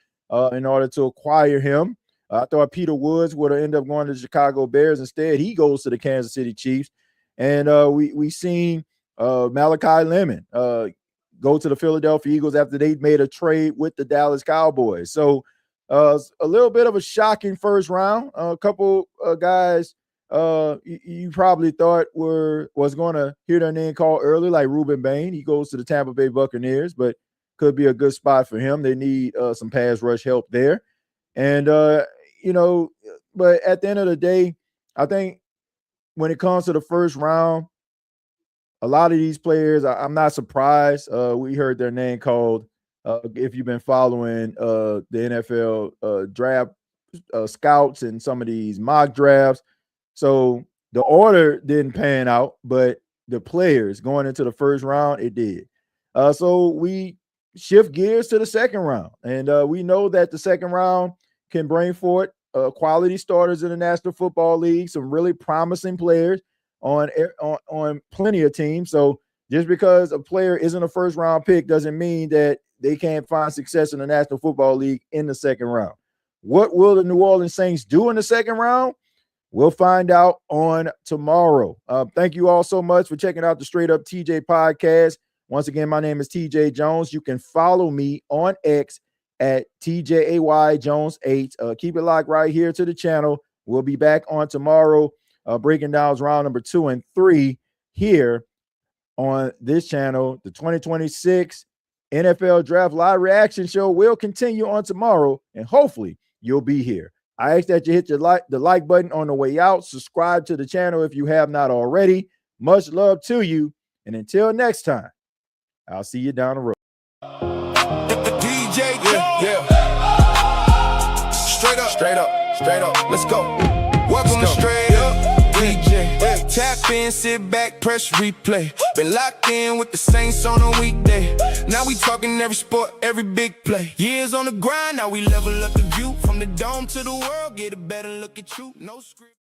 Speaker 2: in order to acquire him. I thought Peter Woods would have ended up going to the Chicago Bears. Instead, he goes to the Kansas City Chiefs. And we seen Malachi Lemon go to the Philadelphia Eagles after they made a trade with the Dallas Cowboys. So a little bit of a shocking first round. A couple guys you probably thought was going to hear their name called early, like Reuben Bain. He goes to the Tampa Bay Buccaneers, but could be a good spot for him. They need some pass rush help there. And, but at the end of the day, I think when it comes to the first round, a lot of these players, I'm not surprised. We heard their name called, if you've been following the NFL draft scouts and some of these mock drafts. So the order didn't pan out, but the players going into the first round, it did. So we shift gears to the second round. And we know that the second round can bring forth quality starters in the National Football League, some really promising players on plenty of teams. So just because a player isn't a first round pick doesn't mean that they can't find success in the National Football League in the second round. What will the New Orleans Saints do in the second round? We'll find out on tomorrow. Thank you all so much for checking out the Straight Up TJ podcast. Once again, my name is TJ Jones. You can follow me on X at TJAY Jones 8. Keep it locked right here to the channel. We'll be back on tomorrow, breaking down round number 2 and 3 here on this channel. The 2026 NFL Draft Live Reaction Show will continue on tomorrow, and hopefully you'll be here. I ask that you hit the like button on the way out. Subscribe to the channel if you have not already. Much love to you. And until next time, I'll see you down the road.
Speaker 1: DJ, yeah. Straight up. Let's go. Welcome to Straight Up TJay. Tap in, sit back, press replay. Been locked in with the Saints on a weekday. Now we talking every sport, every big play. Years on the grind, now we level up the view. From the dome to the world, get a better look at you. No script.